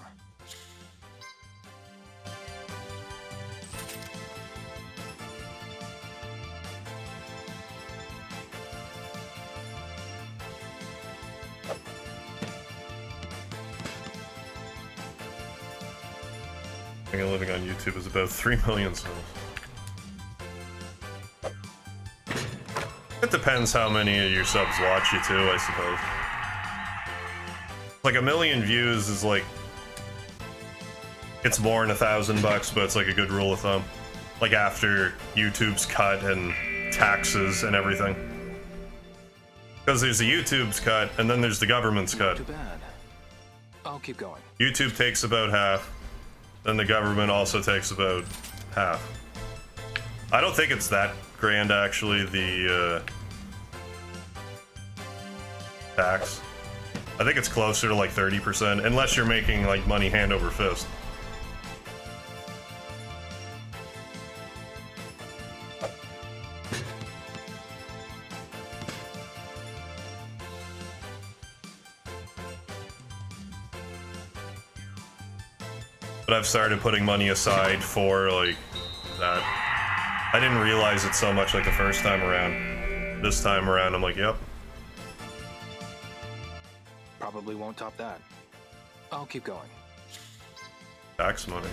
Making a living on YouTube is about 3 million subs. It depends how many of your subs watch you too, I suppose. Like, 1 million views is like, it's more than $1,000, but it's like a good rule of thumb. Like, after YouTube's cut and taxes and everything. Because there's the YouTube's cut, and then there's the government's Not cut. too bad. I'll keep going. YouTube takes about half, then the government also takes about half. I don't think it's that grand, actually, the tax. I think it's closer to like 30%, unless you're making like money hand over fist. But I've started putting money aside for like that. I didn't realize it so much like the first time around. This time around, I'm like, yep. Probably won't top that. I'll keep going. Tax money.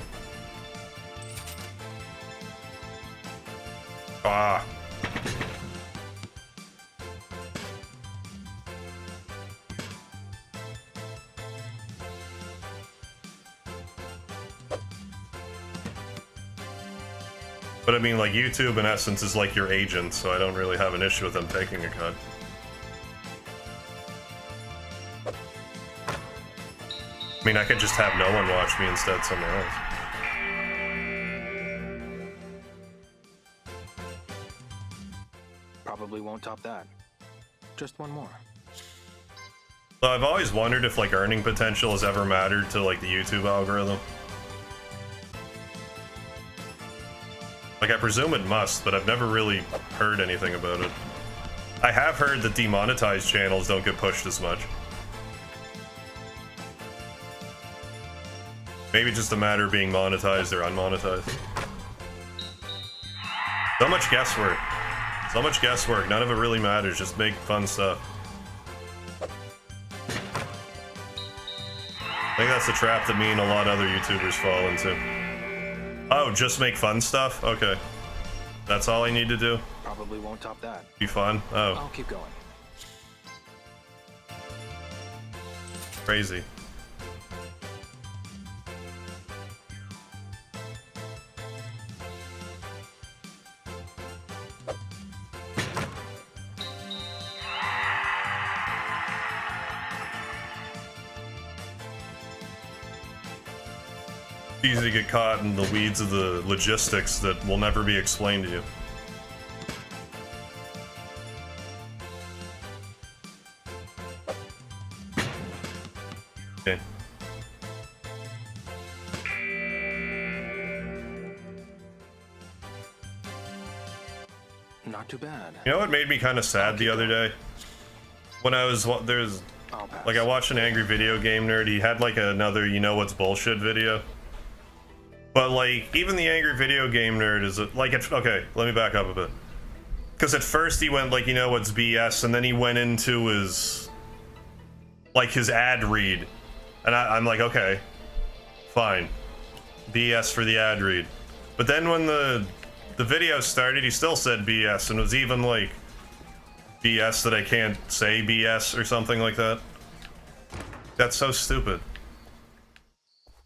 Ah. But I mean, like, YouTube in essence is like your agent, so I don't really have an issue with them taking a cut. I mean, I could just have no one watch me instead somewhere else. Probably won't top that. Just one more. So I've always wondered if, like, earning potential has ever mattered to, like, the YouTube algorithm. Like, I presume it must, but I've never really heard anything about it. I have heard that demonetized channels don't get pushed as much. Maybe just a matter of being monetized or unmonetized. So much guesswork. So much guesswork. None of it really matters. Just make fun stuff. I think that's the trap that me and a lot of other YouTubers fall into. Oh, just make fun stuff? Okay. That's all I need to do? Probably won't top that. Be fun? Oh. I'll keep going. Crazy. Easy to get caught in the weeds of the logistics that will never be explained to you. Okay. Not too bad. You know what made me kind of sad the other day? When I was, there's, I'll pass. like, I watched an Angry Video Game Nerd. He had, like, another You Know What's Bullshit video. But, like, even the Angry Video Game Nerd is, like, okay, let me back up a bit. Because at first he went, like, you know what's BS, and then he went into his, like, his ad read. And I'm like, okay, fine. BS for the ad read. But then when the video started, he still said BS, and it was even, like, BS that I can't say BS or something like that. That's so stupid.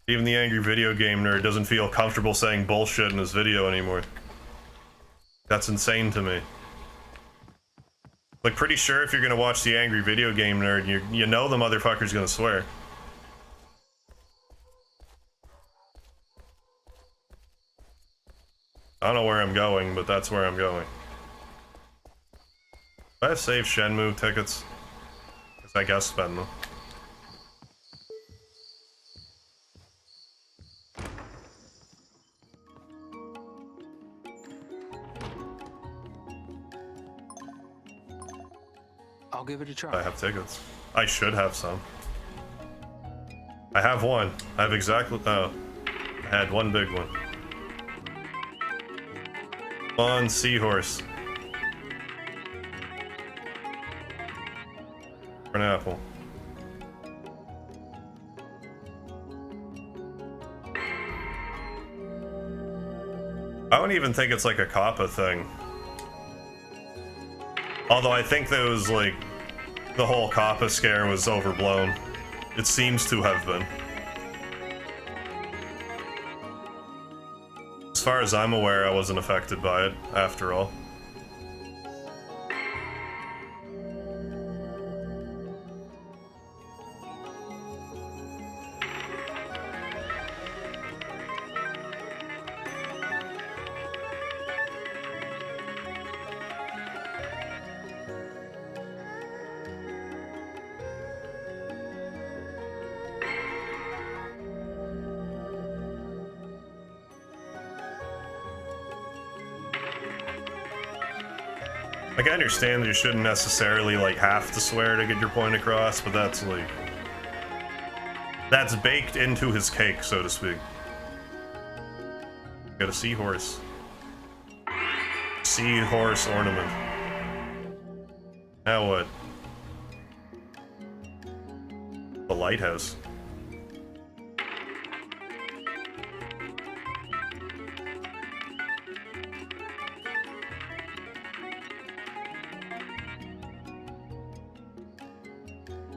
Even the Angry Video Game Nerd doesn't feel comfortable saying bullshit in his video anymore. That's insane to me. Like, pretty sure if you're gonna watch the Angry Video Game Nerd, you know the motherfucker's gonna swear. I don't know where I'm going, but that's where I'm going. I have saved Shenmue tickets. Guess I guess spend them. I'll give it a try. I have tickets. I should have some. I have one. I have exactly. Oh, I had one big one. On seahorse. For an apple. I don't even think it's like a Kappa thing. Although I think that was like the whole Kappa scare was overblown. It seems to have been. As far as I'm aware, I wasn't affected by it, after all. Like, I understand that you shouldn't necessarily, like, have to swear to get your point across, but that's, like... That's baked into his cake, so to speak. Got a seahorse. Seahorse ornament. Now what? The lighthouse.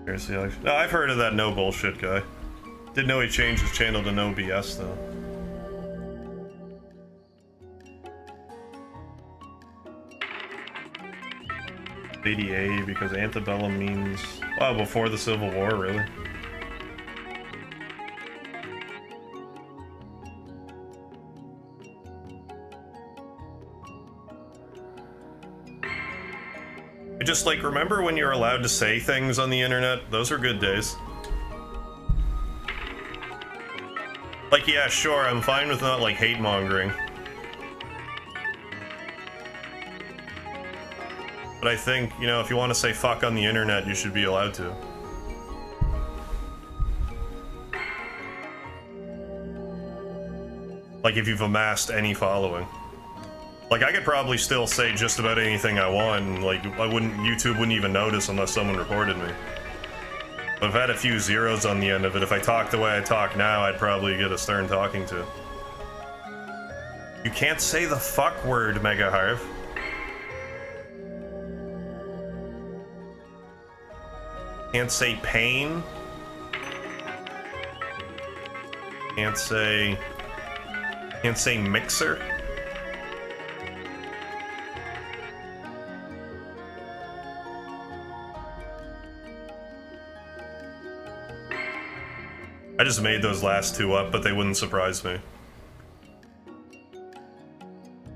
Here's the election. No, I've heard of that no bullshit guy. Didn't know he changed his channel to no BS though. ADA because antebellum means before the Civil War, really. I just like remember when you were allowed to say things on the internet? Those were good days. Like, yeah, sure, I'm fine with not like hate mongering. But I think, you know, if you want to say fuck on the internet, you should be allowed to. Like, if you've amassed any following. Like, I could probably still say just about anything I want, and, like, YouTube wouldn't even notice unless someone reported me. But I've had a few zeros on the end of it. If I talk the way I talk now, I'd probably get a stern talking to. You can't say the fuck word, MegaHarv. Can't say pain. Can't say mixer. I just made those last two up, but they wouldn't surprise me.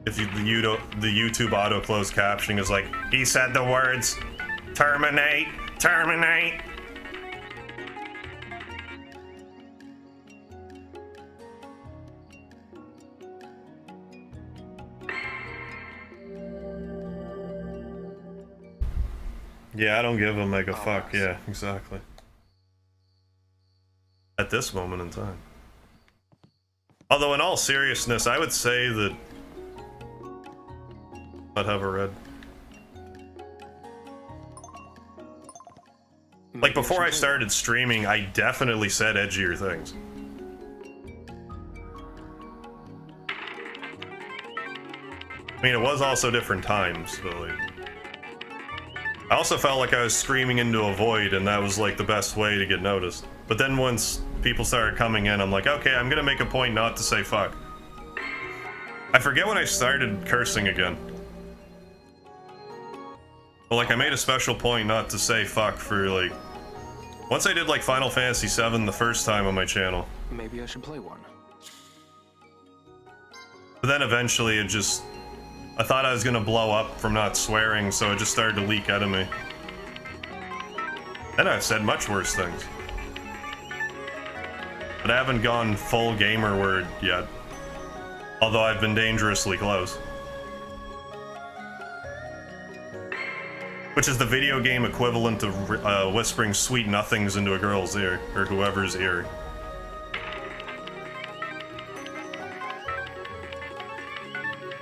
If the YouTube auto closed captioning is like, he said the words, terminate, terminate. Yeah, I don't give a mega fuck. Yeah, exactly. At this moment in time. Although, in all seriousness, I would say that I'd have a red. Like, before I started streaming, I definitely said edgier things. I mean, it was also different times, but like... I also felt like I was screaming into a void, and that was like the best way to get noticed. But then once people started coming in, I'm like, okay, I'm gonna make a point not to say fuck. I forget when I started cursing again. But like, I made a special point not to say fuck for like... Once I did like Final Fantasy VII the first time on my channel. Maybe I should play one. But then eventually it just... I thought I was gonna blow up from not swearing, so it just started to leak out of me. Then I've said much worse things. But I haven't gone full gamer word yet. Although I've been dangerously close. Which is the video game equivalent of whispering sweet nothings into a girl's ear, or whoever's ear.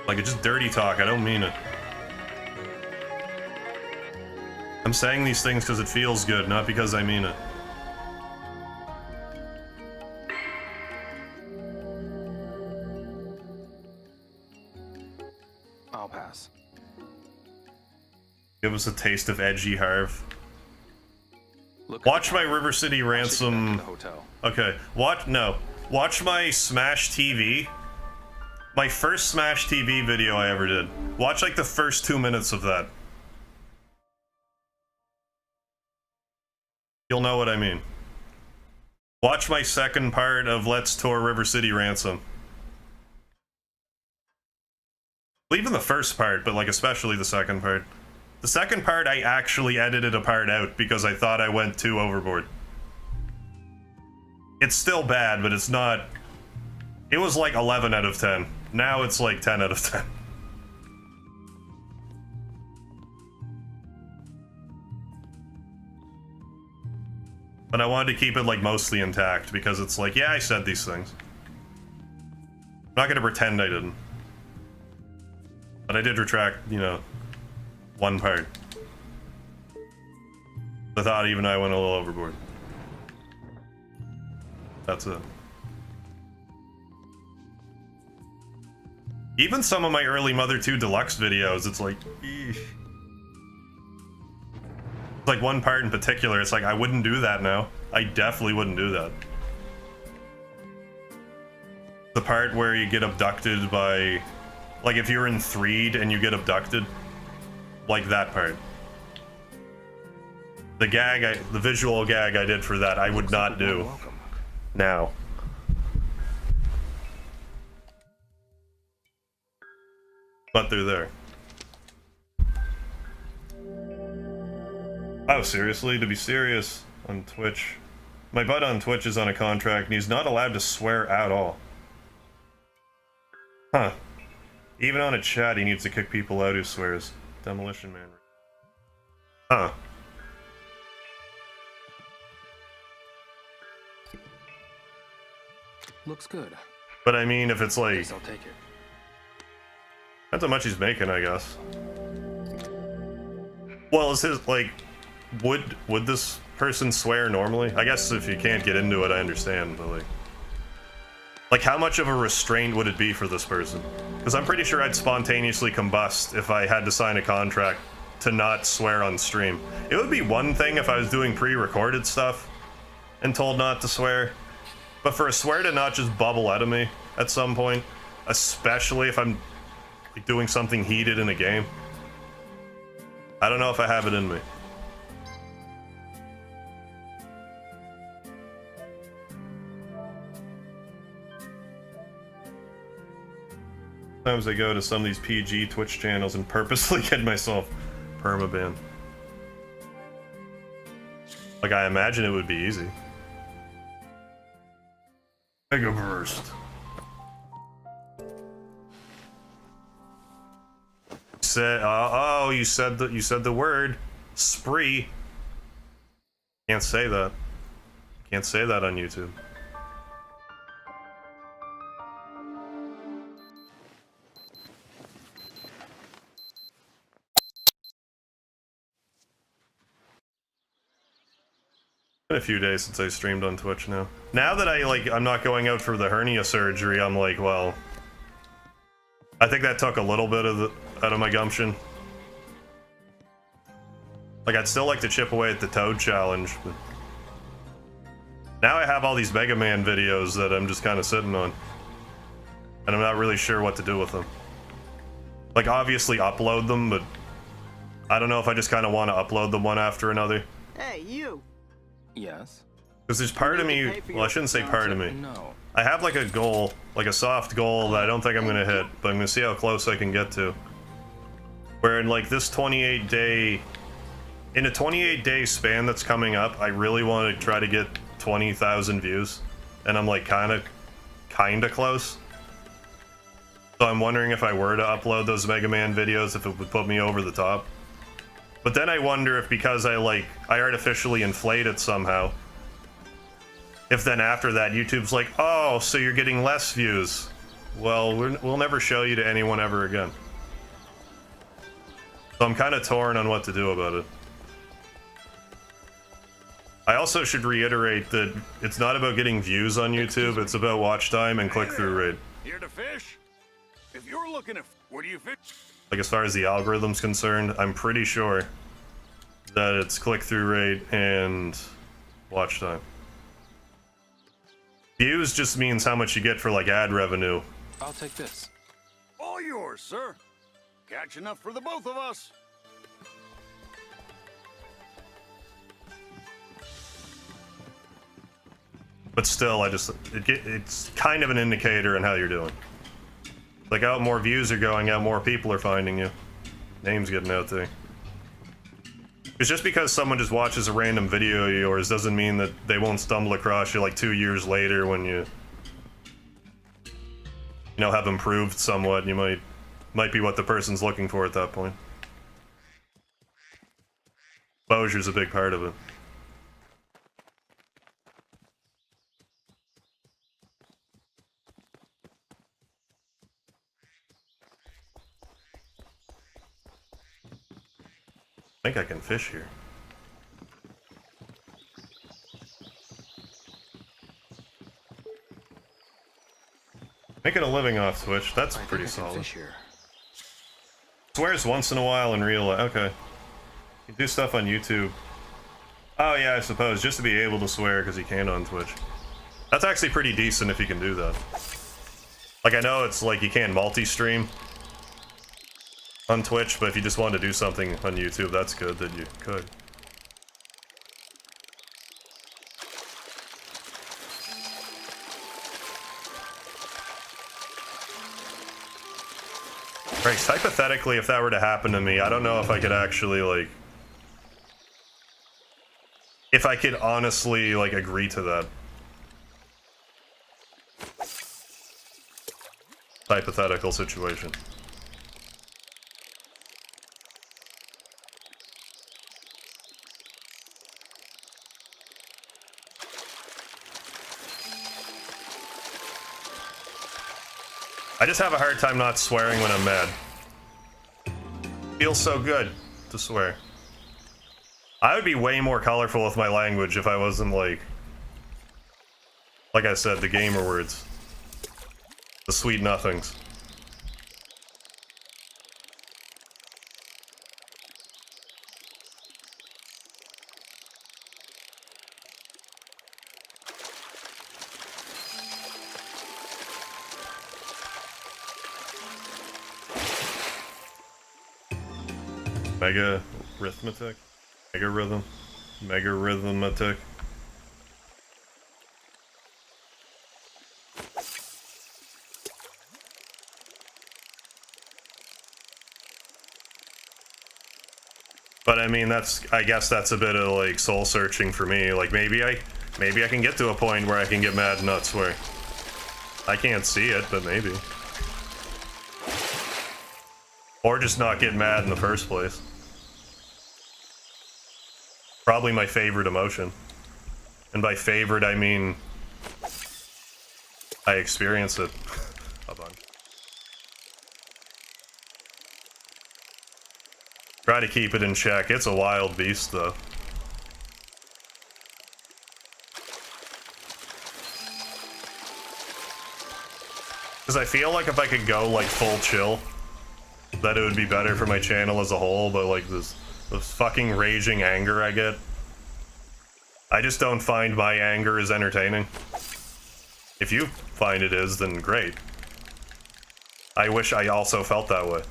Like, it's just dirty talk, I don't mean it. I'm saying these things because it feels good, not because I mean it. I'll pass. Give us a taste of edgy Harv. Watch my River City Ransom... Okay, watch my Smash TV. My first Smash TV video I ever did. Watch like the first 2 minutes of that. You'll know what I mean. Watch my second part of Let's Tour River City Ransom. Well, even the first part, but like especially the second part. The second part I actually edited a part out because I thought I went too overboard. It's still bad, but it's not... It was like 11 out of 10. Now it's like 10 out of 10. And I wanted to keep it, like, mostly intact, because it's like, yeah, I said these things. I'm not gonna pretend I didn't. But I did retract, you know, one part. I thought even I went a little overboard. That's it. Even some of my early Mother 2 Deluxe videos, it's like, eesh. It's like one part in particular, it's like, I wouldn't do that now. I definitely wouldn't do that. The part where you get abducted by, like if you're in 3'd and you get abducted, like that part. The gag, the visual gag I did for that, I would not do now. But they're there. Oh, seriously? To be serious, on Twitch. My bud on Twitch is on a contract and he's not allowed to swear at all. Huh. Even on a chat, he needs to kick people out who swears. Demolition Man. Huh. Looks good. But I mean, if it's like... Guess I'll take it. That's how much he's making, I guess. Well, is his, like... Would this person swear normally? I guess if you can't get into it, I understand, but like... Like, how much of a restraint would it be for this person? Because I'm pretty sure I'd spontaneously combust if I had to sign a contract to not swear on stream. It would be one thing if I was doing pre-recorded stuff and told not to swear, but for a swear to not just bubble out of me at some point, especially if I'm like, doing something heated in a game, I don't know if I have it in me. Sometimes I go to some of these PG Twitch channels and purposely get myself permabanned. Like, I imagine it would be easy. Mega burst. Oh, you said the word spree. Can't say that. Can't say that on YouTube. Been a few days since I streamed on Twitch now. Now that I'm not going out for the hernia surgery, I'm like, well, I think that took a little bit out of my gumption. Like, I'd still like to chip away at the Toad challenge, but now I have all these Mega Man videos that I'm just kind of sitting on, and I'm not really sure what to do with them. Like, obviously upload them, but I don't know if I just kind of want to upload them one after another. Hey, you! Yes? Because there's part of me, well, I shouldn't say part of me. No. I have like a goal, like a soft goal that I don't think I'm gonna hit, but I'm gonna see how close I can get to. Where in like this 28-day, in a 28-day span that's coming up, I really want to try to get 20,000 views, and I'm like kinda close. So I'm wondering if I were to upload those Mega Man videos, if it would put me over the top. But then I wonder if because I artificially inflate it somehow, if then after that YouTube's like, oh, so you're getting less views. Well, we'll never show you to anyone ever again. So I'm kind of torn on what to do about it. I also should reiterate that it's not about getting views on YouTube, it's about watch time and click-through rate. Here to fish? If you're looking at, what do you fish? Like, as far as the algorithm's concerned, I'm pretty sure that it's click-through rate and watch time. Views just means how much you get for, like, ad revenue. I'll take this. All yours, sir. Catch enough for the both of us. But still, it's kind of an indicator on how you're doing. Like, out more views are going out, more people are finding you. Names getting out there. It's just because someone just watches a random video of yours doesn't mean that they won't stumble across you like 2 years later when you have improved somewhat. You might be what the person's looking for at that point. Exposure's a big part of it. I think I can fish here. Making a living off Twitch, that's pretty solid. Fish here. Swears once in a while in real life. Okay. You do stuff on YouTube. Oh yeah, I suppose, just to be able to swear because you can on Twitch. That's actually pretty decent if you can do that. Like, I know it's like you can't multi-stream on Twitch, but if you just want to do something on YouTube, that's good that you could. Right, hypothetically, if that were to happen to me, I don't know if I could actually, like... If I could honestly, like, agree to that. Hypothetical situation. I just have a hard time not swearing when I'm mad. Feels so good to swear. I would be way more colorful with my language if I wasn't like I said, the gamer words. The sweet nothings. Mega arithmetic? Mega rhythm? Mega rhythmatic? But I mean, I guess that's a bit of like soul searching for me. Like maybe I can get to a point where I can get mad and not swear. I can't see it, but maybe. Or just not get mad in the first place. Probably my favorite emotion. And by favorite, I mean I experience it a bunch. Try to keep it in check. It's a wild beast, though. Because I feel like if I could go, like, full chill, that it would be better for my channel as a whole, but, like, this fucking raging anger I get, I just don't find my anger as entertaining. If you find it is, then great. I wish I also felt that way.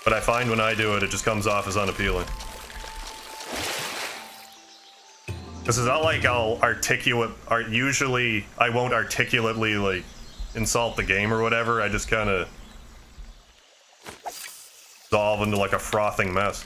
But I find when I do it, it just comes off as unappealing. Because it's not like I'll usually I won't articulately, like, insult the game or whatever. I just kind of dissolve into, like, a frothing mess.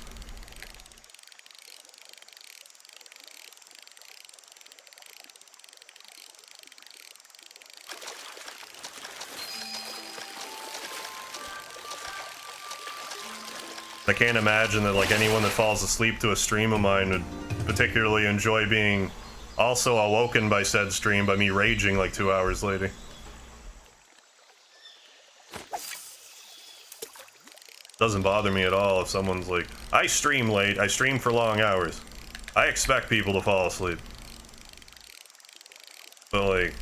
I can't imagine that, like, anyone that falls asleep to a stream of mine would particularly enjoy being also awoken by said stream by me raging like 2 hours later. Doesn't bother me at all if someone's like, I stream late, I stream for long hours. I expect people to fall asleep. But, like,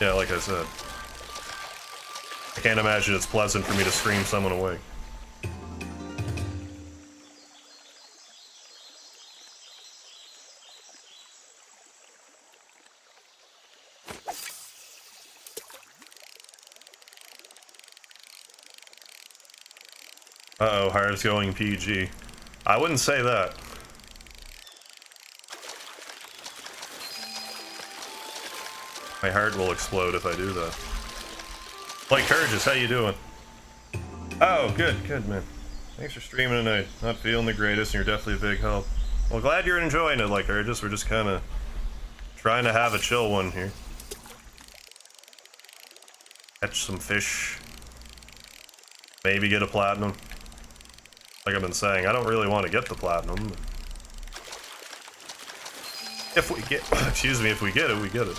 yeah, like I said, I can't imagine it's pleasant for me to scream someone awake. Uh-oh, Harv's going PG. I wouldn't say that. My heart will explode if I do that. Like Curtis, how you doing? Oh, good, man. Thanks for streaming tonight. Not feeling the greatest, and you're definitely a big help. Well, glad you're enjoying it, like Curtis. We're just kind of trying to have a chill one here. Catch some fish. Maybe get a platinum. Like I've been saying, I don't really want to get the platinum. But if we get, excuse me, if we get it, we get it.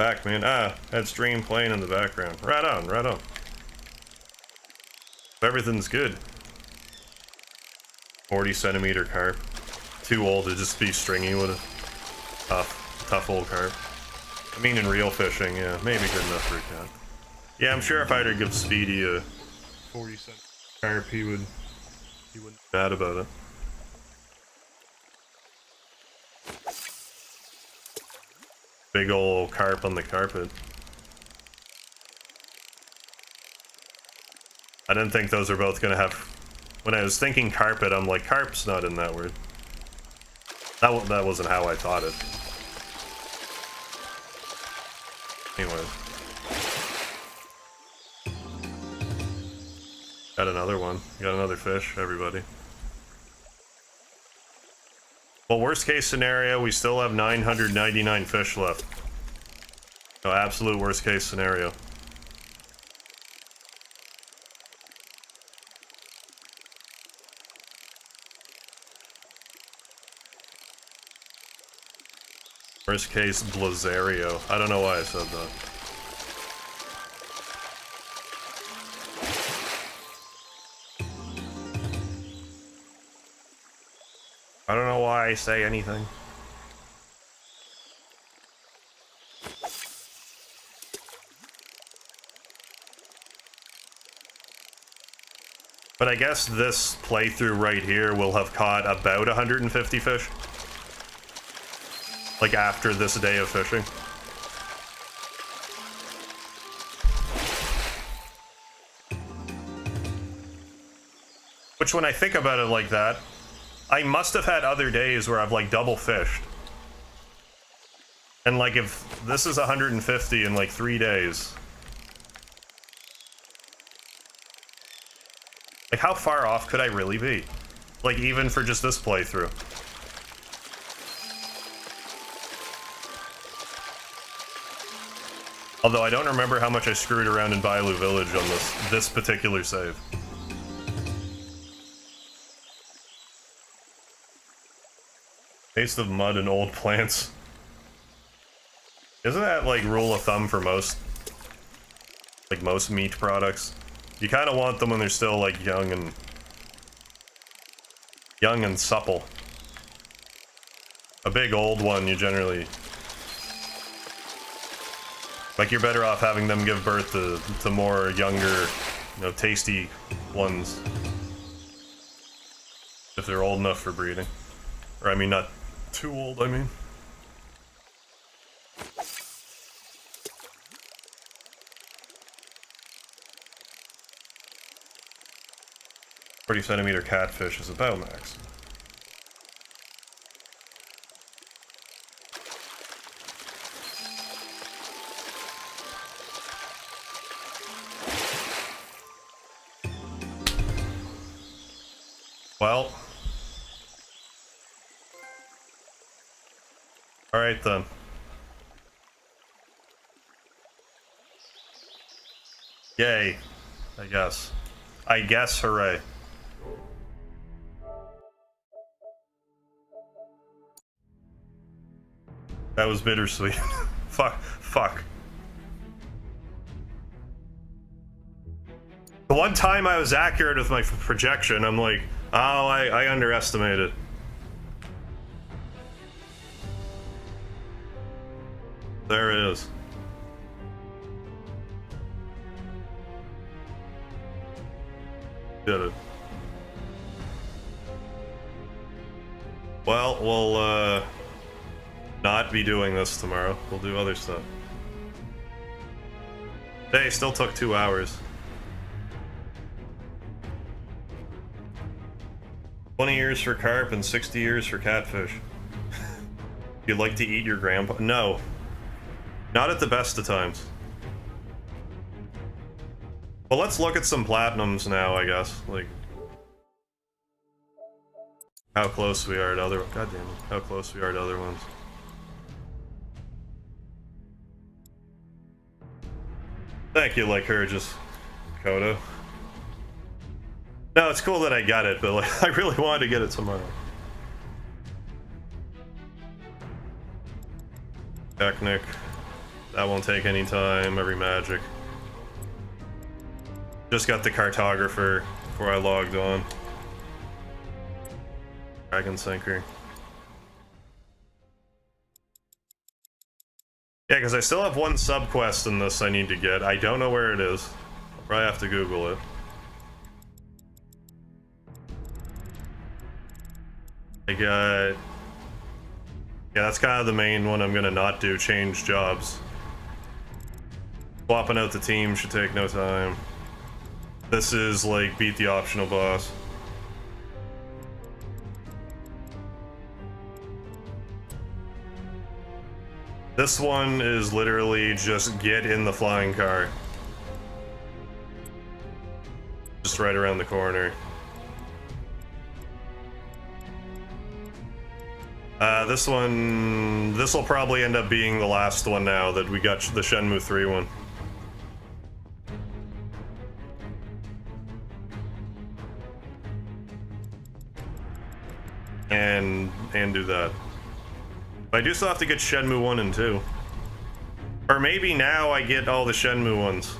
Back, man. Ah, that stream playing in the background. Right on, right on. Everything's good. 40 centimeter carp. Too old to just be stringy with a tough old carp. I mean, in real fishing, yeah, maybe good enough for a cat. Yeah, I'm sure if I were to give Speedy a 40 centimeter carp, he wouldn't be mad about it. Big ol' carp on the carpet. I didn't think those are both gonna have... When I was thinking carpet, I'm like, carp's not in that word. That wasn't how I thought it. Anyway. Got another one. Got another fish, everybody. Well, worst case scenario, we still have 999 fish left. No, absolute worst case scenario. Worst case, Blazario. I don't know why I said that. I don't know why I say anything. But I guess this playthrough right here will have caught about 150 fish. Like after this day of fishing. Which, when I think about it like that, I must have had other days where I've like double fished. And like if this is 150 in like 3 days. Like how far off could I really be? Like even for just this playthrough. Although I don't remember how much I screwed around in Bailu Village on this particular save. Taste of mud and old plants. Isn't that like rule of thumb for most meat products? You kind of want them when they're still like young and supple. A big old one, you generally... Like, you're better off having them give birth to more younger, you know, tasty ones. If they're old enough for breeding. Or, I mean, not too old, I mean. $40-centimeter catfish is about max. Well. Alright then. Yay. I guess. Hooray. That was bittersweet. Fuck. The one time I was accurate with my projection, I'm like, oh, I underestimated. There it is. Did it. Well, we'll, not be doing this tomorrow. We'll do other stuff. Day still took 2 hours. 20 years for carp and 60 years for catfish. You'd like to eat your grandpa? No. Not at the best of times. Well, let's look at some platinums now, I guess. Like, how close we are to other... God damn it. How close we are to other ones. Thank you, like her, just Kodo. No, it's cool that I got it, but like, I really wanted to get it tomorrow. Technic. That won't take any time, every magic. Just got the cartographer before I logged on. Dragon Sinker. Yeah, because I still have one subquest in this I need to get. I don't know where it is. I'll probably have to Google it. I got... Yeah, that's kind of the main one I'm gonna not do, change jobs. Swapping out the team should take no time. This is like beat the optional boss. This one is literally just get in the flying car. Just right around the corner. This one, this will probably end up being the last one now that we got the Shenmue 3 one. And do that. But I do still have to get Shenmue 1 and 2. Or maybe now I get all the Shenmue ones.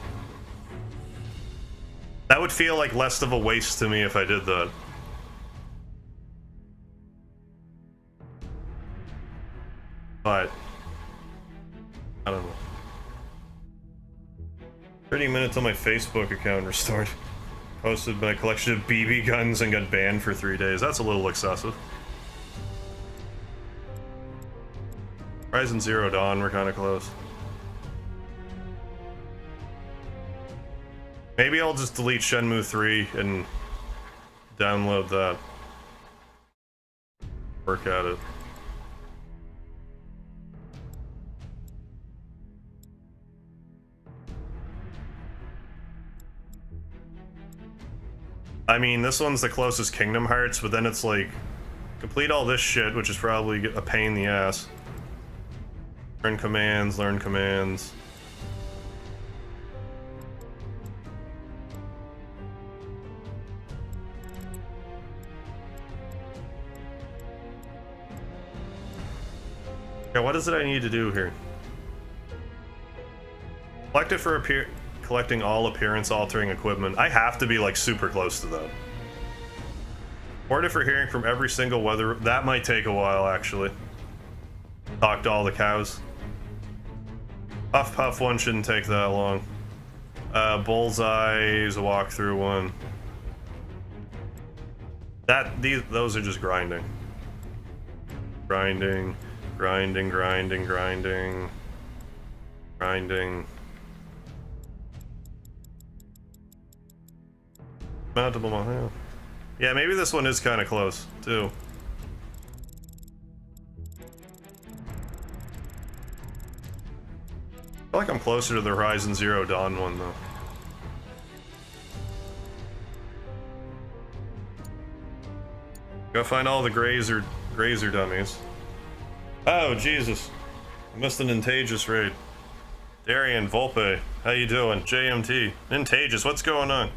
That would feel like less of a waste to me if I did that. But I don't know. 30 minutes on my Facebook account restored. Posted my collection of BB guns and got banned for 3 days. That's a little excessive. Horizon Zero Dawn, we're kind of close. Maybe I'll just delete Shenmue 3 and download that. Work at it. I mean, this one's the closest Kingdom Hearts, but then it's like, complete all this shit, which is probably a pain in the ass. Learn commands, learn commands. Yeah, what is it I need to do here? Collect it for collecting all appearance-altering equipment. I have to be, like, super close to that. Reward it for hearing from every single weather... That might take a while, actually. Talk to all the cows. Puff Puff one shouldn't take that long. Bullseye is a walkthrough one. Those are just grinding. Grinding, grinding, grinding, grinding, grinding. Mountable, yeah, maybe this one is kind of close, too. I feel like I'm closer to the Horizon Zero Dawn one, though. Go find all the grazer dummies. Oh, Jesus. I missed an Nintagus raid. Darian, Volpe, how you doing? JMT. Nintagus, what's going on?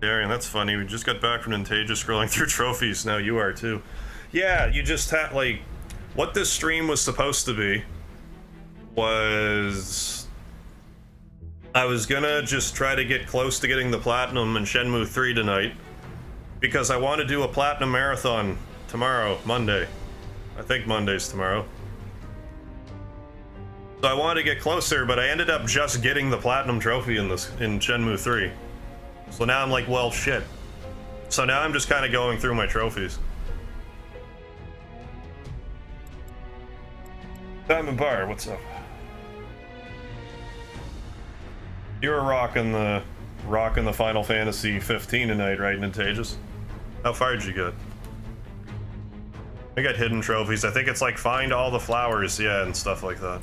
Darian, that's funny. We just got back from Nintagus scrolling through trophies. Now you are, too. Yeah, you just had, like... What this stream was supposed to be was... I was gonna just try to get close to getting the Platinum in Shenmue 3 tonight. Because I want to do a Platinum Marathon tomorrow, Monday. I think Monday's tomorrow. So I wanted to get closer, but I ended up just getting the Platinum Trophy in Shenmue 3. So now I'm like, well, shit. So now I'm just kind of going through my trophies. Diamond Bar, what's up? You were rocking the Final Fantasy 15 tonight, right, Nintagus? How far did you get? I got hidden trophies. I think it's like find all the flowers, yeah, and stuff like that.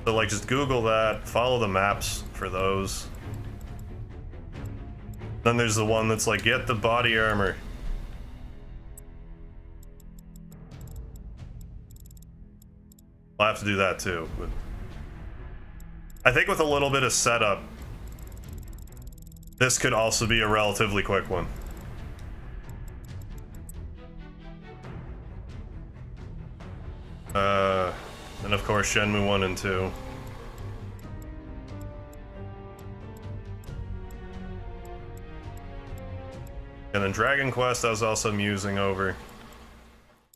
So like just Google that, follow the maps for those. Then there's the one that's like, get the body armor. I'll have to do that too, but... I think with a little bit of setup, this could also be a relatively quick one. and of course Shenmue 1 and 2. And then Dragon Quest I was also musing over.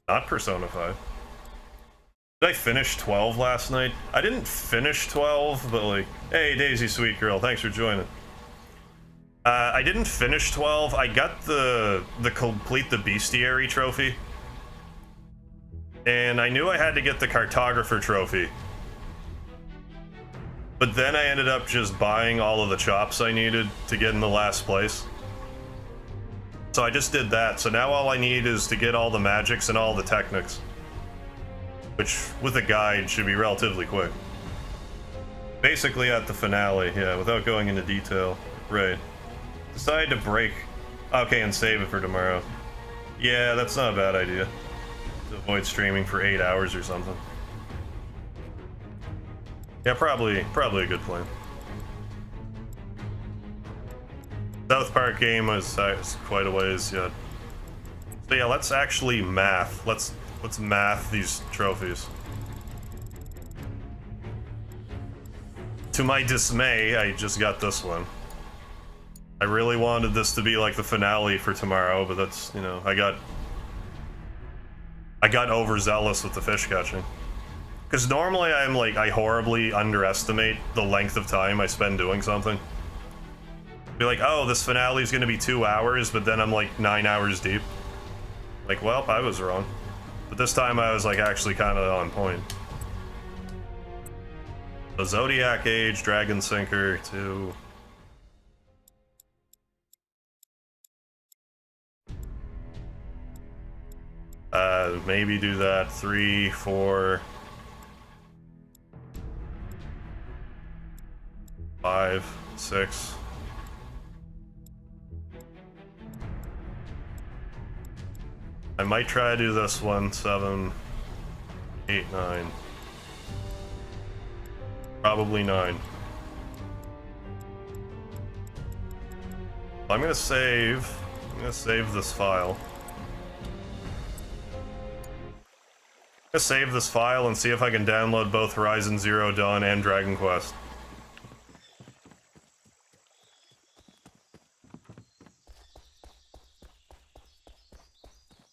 Not Persona 5. Did I finish 12 last night? I didn't finish 12, but like, hey Daisy Sweet Girl, thanks for joining. I didn't finish 12. I got the complete the bestiary trophy. And I knew I had to get the cartographer trophy. But then I ended up just buying all of the chops I needed to get in the last place. So I just did that. So now all I need is to get all the magics and all the technics. Which, with a guide, should be relatively quick. Basically at the finale, yeah, without going into detail. Right. Decided to break... Okay, and save it for tomorrow. Yeah, that's not a bad idea. To avoid streaming for 8 hours or something. Yeah, probably a good plan. South Park game was quite a ways yet. So yeah, let's actually math. Let's math these trophies. To my dismay, I just got this one. I really wanted this to be like the finale for tomorrow, but that's, you know, I got overzealous with the fish catching. Because normally I'm like, I horribly underestimate the length of time I spend doing something. Be like, oh, this finale is going to be 2 hours, but then I'm like 9 hours deep. Like, well, I was wrong. But this time I was like actually kind of on point. So Zodiac Age, Dragon Sinker 2. Maybe do that 3, 4, 5, 6. I might try to do this one, 7, 8, 9. Probably 9. I'm gonna save this file. I'm gonna save this file and see if I can download both Horizon Zero Dawn and Dragon Quest.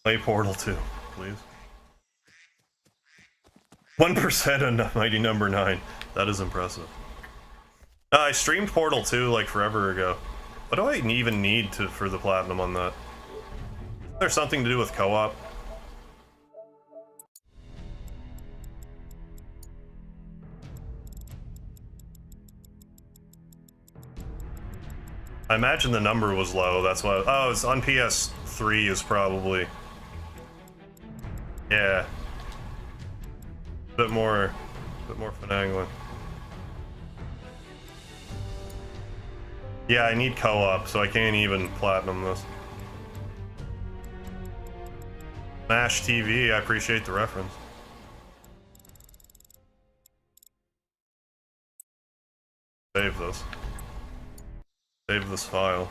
Play Portal 2, please. 1% on Mighty Number 9. That is impressive. I streamed Portal 2 like forever ago. What do I even need for the platinum on that? Is there something to do with co-op? I imagine the number was low, that's why. Oh, it's on PS3 is probably. Yeah. Bit more finagling. Yeah, I need co-op, so I can't even platinum this. Smash TV, I appreciate the reference. Save this. Save this file.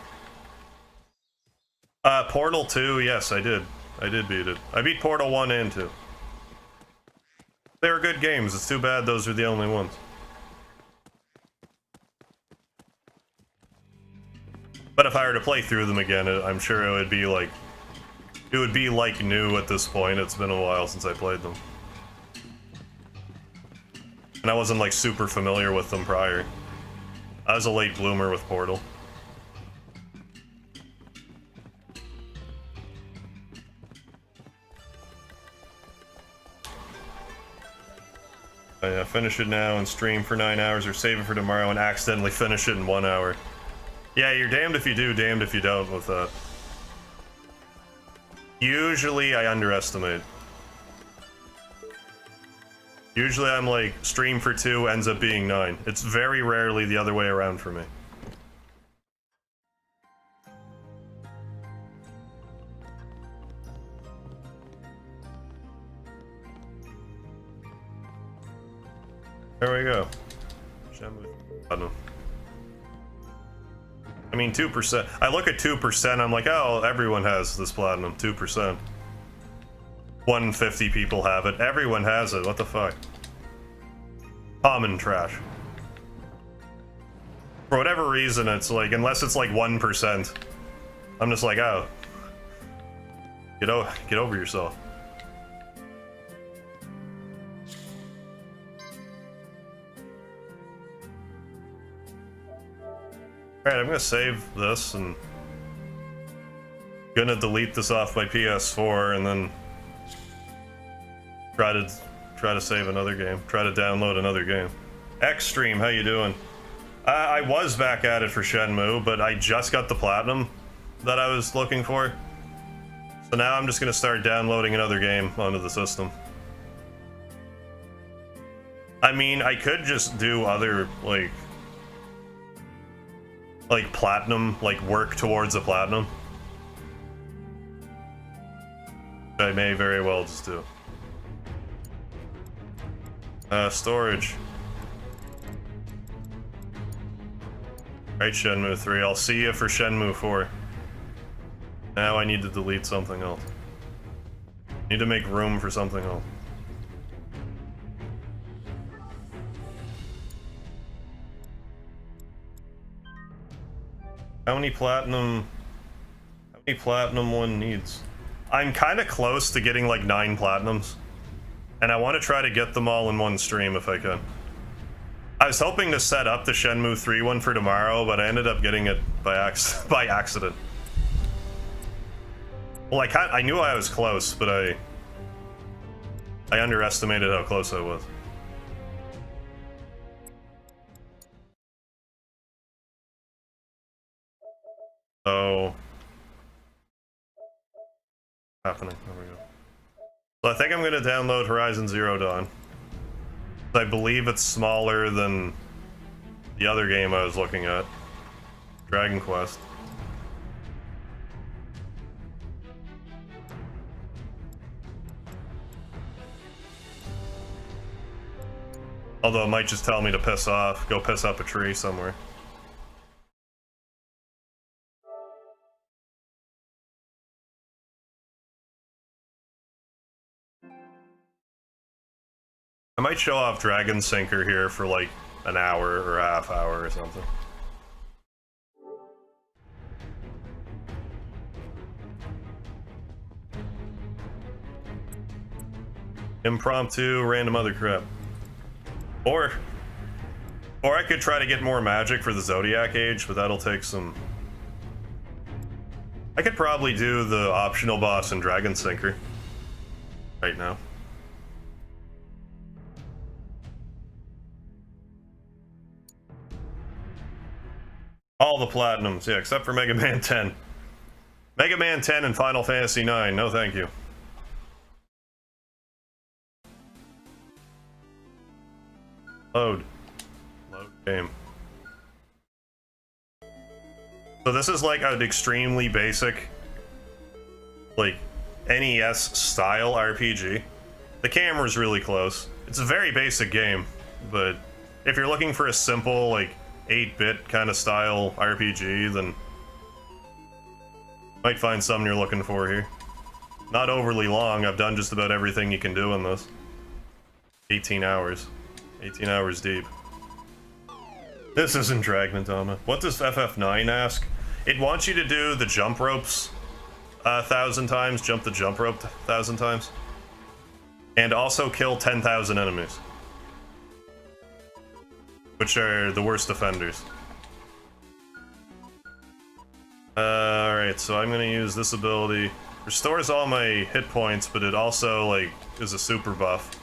Portal 2, yes, I did. I did beat it. I beat Portal 1 and 2. They were good games, it's too bad those are the only ones. But if I were to play through them again, I'm sure it would be like new at this point. It's been a while since I played them. And I wasn't like super familiar with them prior. I was a late bloomer with Portal. Yeah, finish it now and stream for 9 hours, or save it for tomorrow and accidentally finish it in 1 hour. Yeah, you're damned if you do, damned if you don't with that. Usually I underestimate. Usually I'm like, stream for 2 ends up being 9. It's very rarely the other way around for me. There we go. Shenmue. I mean, 2%. I look at 2%, I'm like, oh, everyone has this platinum. 2%. 150 people have it. Everyone has it. What the fuck? common trash. For whatever reason, it's like, unless it's like 1%, I'm just like, oh, get over yourself. Alright, I'm gonna save this and gonna delete this off my PS4 and then try to save another game. Try to download another game. Xstream, how you doing? I was back at it for Shenmue, but I just got the platinum that I was looking for. So now I'm just gonna start downloading another game onto the system. I mean, I could just do other, like platinum, like work towards a platinum. I may very well just do. Storage. Right, Shenmue 3. I'll see you for Shenmue 4. Now I need to delete something else. Need to make room for something else. How many platinum one needs? I'm kind of close to getting like 9 platinums. And I want to try to get them all in one stream if I can. I was hoping to set up the Shenmue 3 one for tomorrow, but I ended up getting it by accident. Well, I knew I was close, but I underestimated how close I was. So, happening. There we go. So I think I'm gonna download Horizon Zero Dawn. I believe it's smaller than the other game I was looking at, Dragon Quest. Although it might just tell me to piss off, go piss up a tree somewhere. I might show off Dragon Sinker here for like an hour or a half hour or something. Impromptu, random other crap. Or I could try to get more magic for the Zodiac Age, but that'll take some... I could probably do the optional boss in Dragon Sinker right now. All the platinums, yeah, except for Mega Man 10. Mega Man 10 and Final Fantasy 9, no thank you. Load game. So this is like an extremely basic, like, NES style RPG. The camera's really close. It's a very basic game, but if you're looking for a simple, like, 8-bit kind of style RPG, then you might find something you're looking for here. Not overly long. I've done just about everything you can do in this. 18 hours. 18 hours deep. This isn't Dragmentama. What does FF9 ask? It wants you to do the jump ropes 1,000 times, jump the jump rope 1,000 times, and also kill 10,000 enemies, which are the worst offenders. Alright, so I'm gonna use this ability. Restores all my hit points, but it also, like, is a super buff.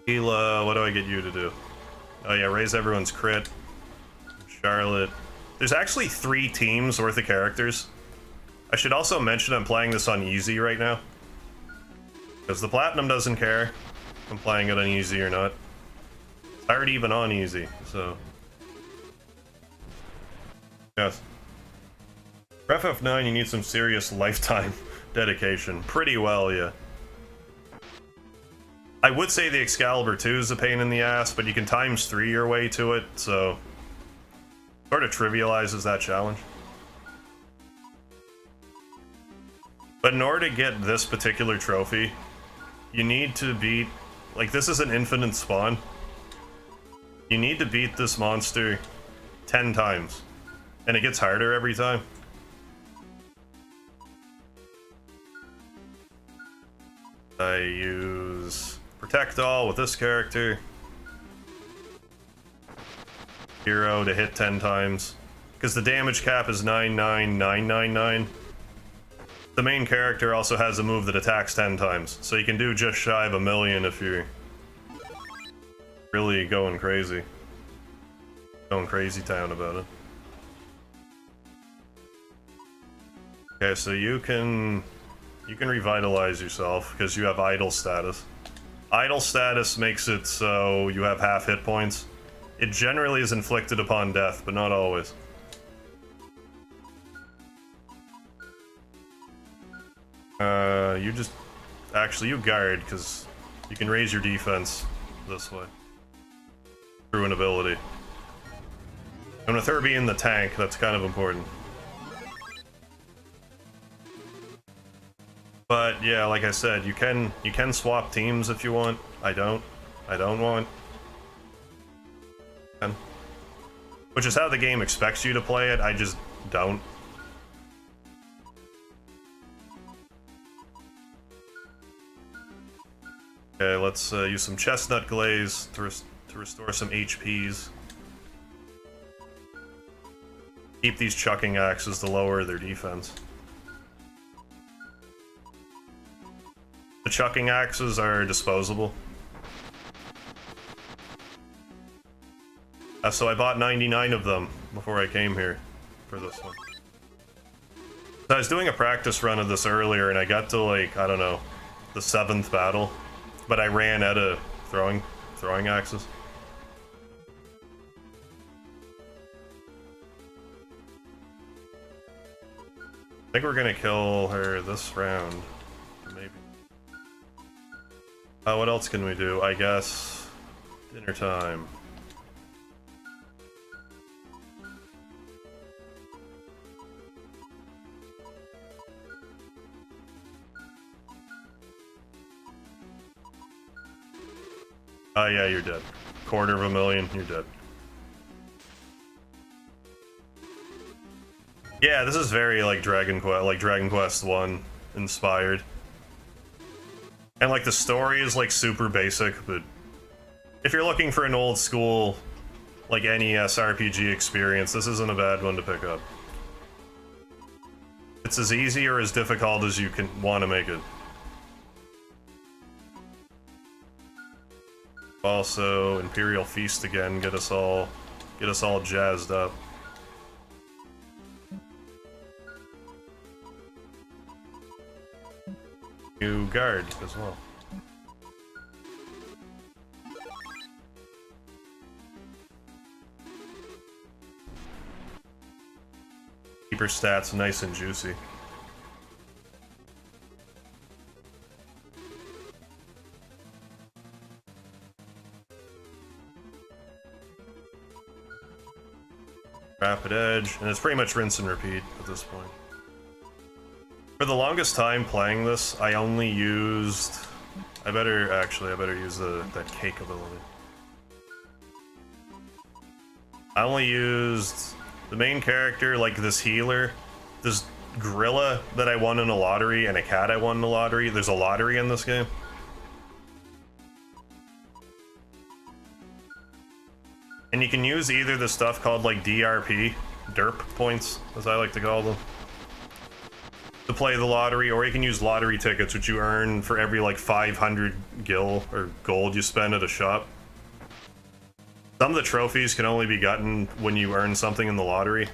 Hila, what do I get you to do? Oh yeah, raise everyone's crit. Charlotte. There's actually 3 teams worth of characters. I should also mention I'm playing this on easy right now, because the Platinum doesn't care if I'm playing it on easy or not. It's hard even on easy, so... Yes. For FF9, you need some serious lifetime dedication. Pretty well, yeah. I would say the Excalibur 2 is a pain in the ass, but you can ×3 your way to it, so... sort of trivializes that challenge. But in order to get this particular trophy, you need to beat Like, this is an infinite spawn. You need to beat this monster 10 times. And it gets harder every time. I use Protect All with this character. Hero to hit 10 times. Because the damage cap is 99999. The main character also has a move that attacks 10 times. So you can do just shy of 1,000,000 if you're really going crazy. Going crazy town about it. Okay, so you can revitalize yourself because you have idle status. Idle status makes it so you have half hit points. It generally is inflicted upon death, but not always. You just... Actually, you guard, because you can raise your defense this way. Through an ability. And with her being the tank, that's kind of important. But yeah, like I said, you can swap teams if you want. I don't want. Which is how the game expects you to play it, I just don't. Okay, let's use some chestnut glaze to restore some HPs. Keep these chucking axes to lower their defense. The chucking axes are disposable. So I bought 99 of them before I came here for this one. So I was doing a practice run of this earlier and I got to, like, I don't know, the 7th battle, but I ran out of throwing axes. I think we're gonna kill her this round, maybe. What else can we do? I guess dinner time. Oh yeah, you're dead. 250,000, you're dead. Yeah, this is very like Dragon Quest 1 inspired. And like the story is like super basic, but if you're looking for an old school like NES RPG experience, this isn't a bad one to pick up. It's as easy or as difficult as you can want to make it. Also, Imperial Feast again, get us all jazzed up. You guard as well. Keep her stats nice and juicy. Rapid Edge, and it's pretty much rinse and repeat at this point. For the longest time playing this, I only used... I better use that cake ability. I only used the main character, like this healer, this gorilla that I won in a lottery, and a cat I won in a lottery. There's a lottery in this game. And you can use either the stuff called like DRP, derp points, as I like to call them, to play the lottery, or you can use lottery tickets, which you earn for every like 500 gil or gold you spend at a shop. Some of the trophies can only be gotten when you earn something in the lottery.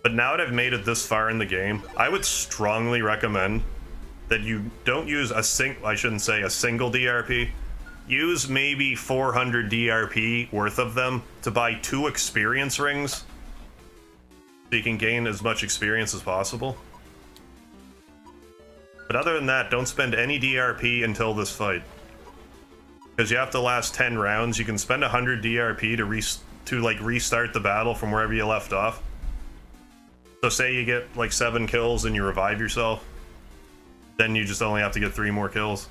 But now that I've made it this far in the game, I would strongly recommend that you don't use a single DRP. Use maybe 400 DRP worth of them to buy 2 experience rings so you can gain as much experience as possible. But other than that, don't spend any DRP until this fight. Because you have to last 10 rounds. You can spend 100 DRP to restart the battle from wherever you left off. So say you get like 7 kills and you revive yourself, then you just only have to get 3 more kills.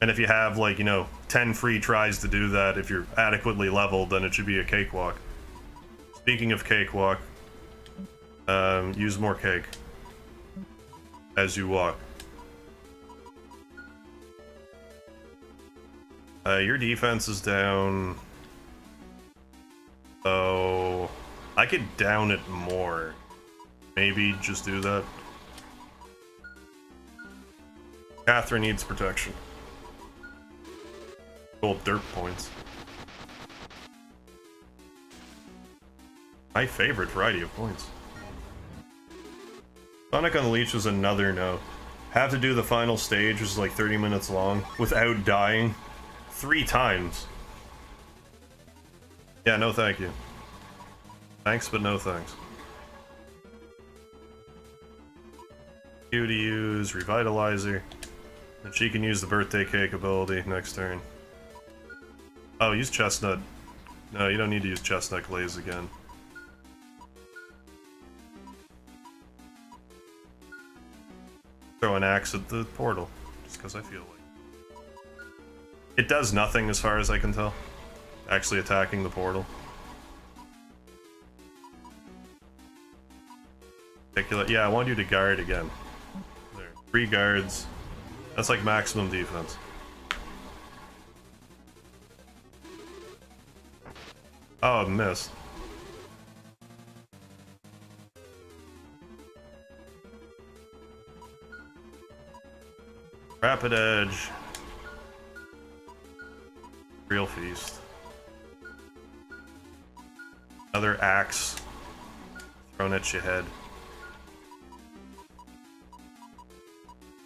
And if you have, like, you know, 10 free tries to do that, if you're adequately leveled, then it should be a cakewalk. Speaking of cakewalk, use more cake as you walk. Your defense is down, so I could down it more. Maybe just do that. Catherine needs protection. Gold dirt points. My favorite variety of points. Sonic Unleashed was another no. Have to do the final stage, which is like 30 minutes long, without dying 3 times. Yeah, no thank you. Thanks, but no thanks. Q to use Revitalizer. And she can use the birthday cake ability next turn. Oh, use Chestnut. No, you don't need to use Chestnut Glaze again. Throw an axe at the portal, just because I feel like. It does nothing as far as I can tell. Actually attacking the portal. Yeah, I want you to guard again. There, 3 guards. That's like maximum defense. Oh, missed. Rapid Edge. Real Feast. Another axe thrown at your head.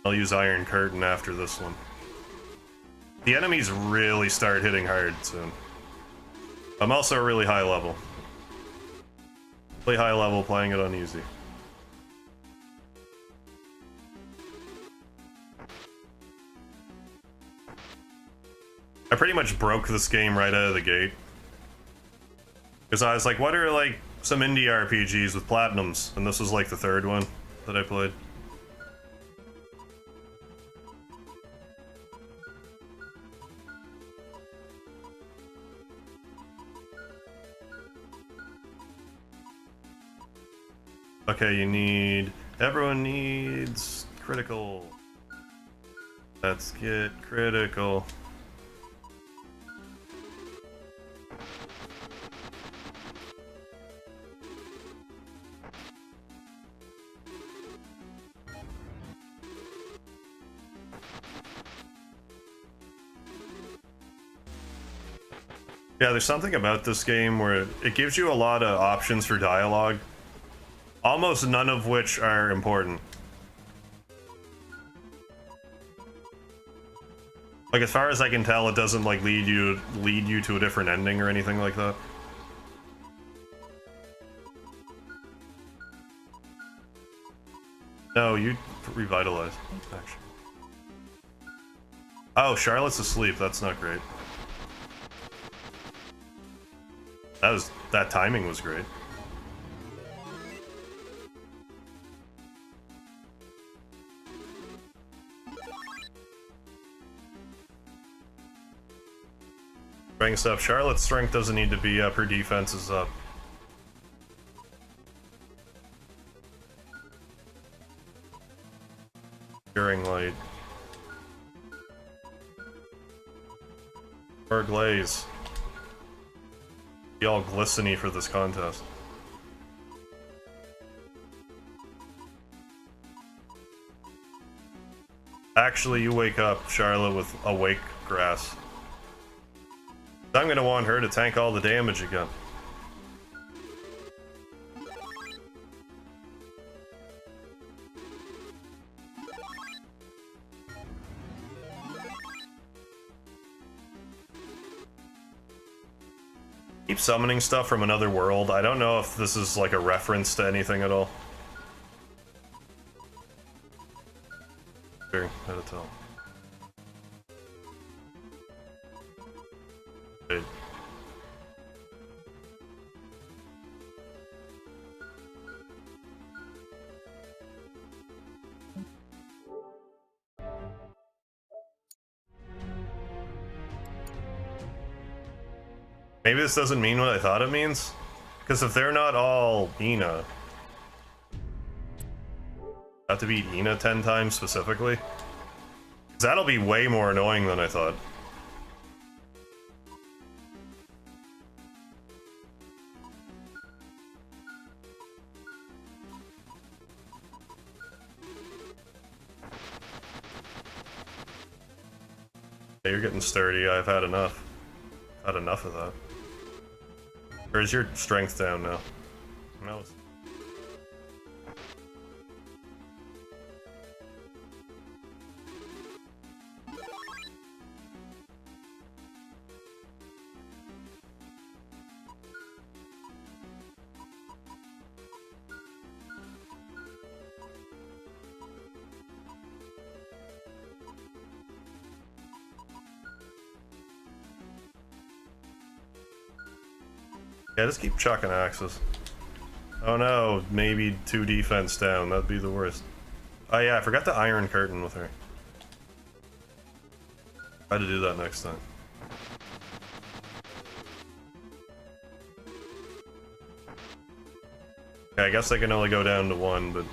I'll use Iron Curtain after this one. The enemies really start hitting hard soon. I'm also really high level. Really high level playing it on easy. I pretty much broke this game right out of the gate. Because I was like, what are like some indie RPGs with platinums? And this was like the 3rd one that I played. Okay, you need... Everyone needs critical. Let's get critical. Yeah, there's something about this game where it gives you a lot of options for dialogue. Almost none of which are important. Like, as far as I can tell, it doesn't like lead you to a different ending or anything like that. No, you revitalize, actually. Oh, Charlotte's asleep. That's not great. That timing was great. Strength's up. Charlotte's strength doesn't need to be up. Her defense is up. Curing Light. Or Glaze. Be all glisteny for this contest. Actually, you wake up, Charlotte, with Awake Grass. I'm gonna want her to tank all the damage again. Keep summoning stuff from another world. I don't know if this is like a reference to anything at all. Sure, how to tell. Wait. Maybe this doesn't mean what I thought it means? Because if they're not all Ina, have to beat Ina 10 times specifically? 'Cause that'll be way more annoying than I thought. Hey, you're getting sturdy. I've had enough. Had enough of that. Or is your strength down now? No. Yeah, just keep chucking axes. Oh no, maybe 2 defense down. That'd be the worst. Oh yeah, I forgot the Iron Curtain with her. Try to do that next time. Okay, I guess I can only go down to 1, but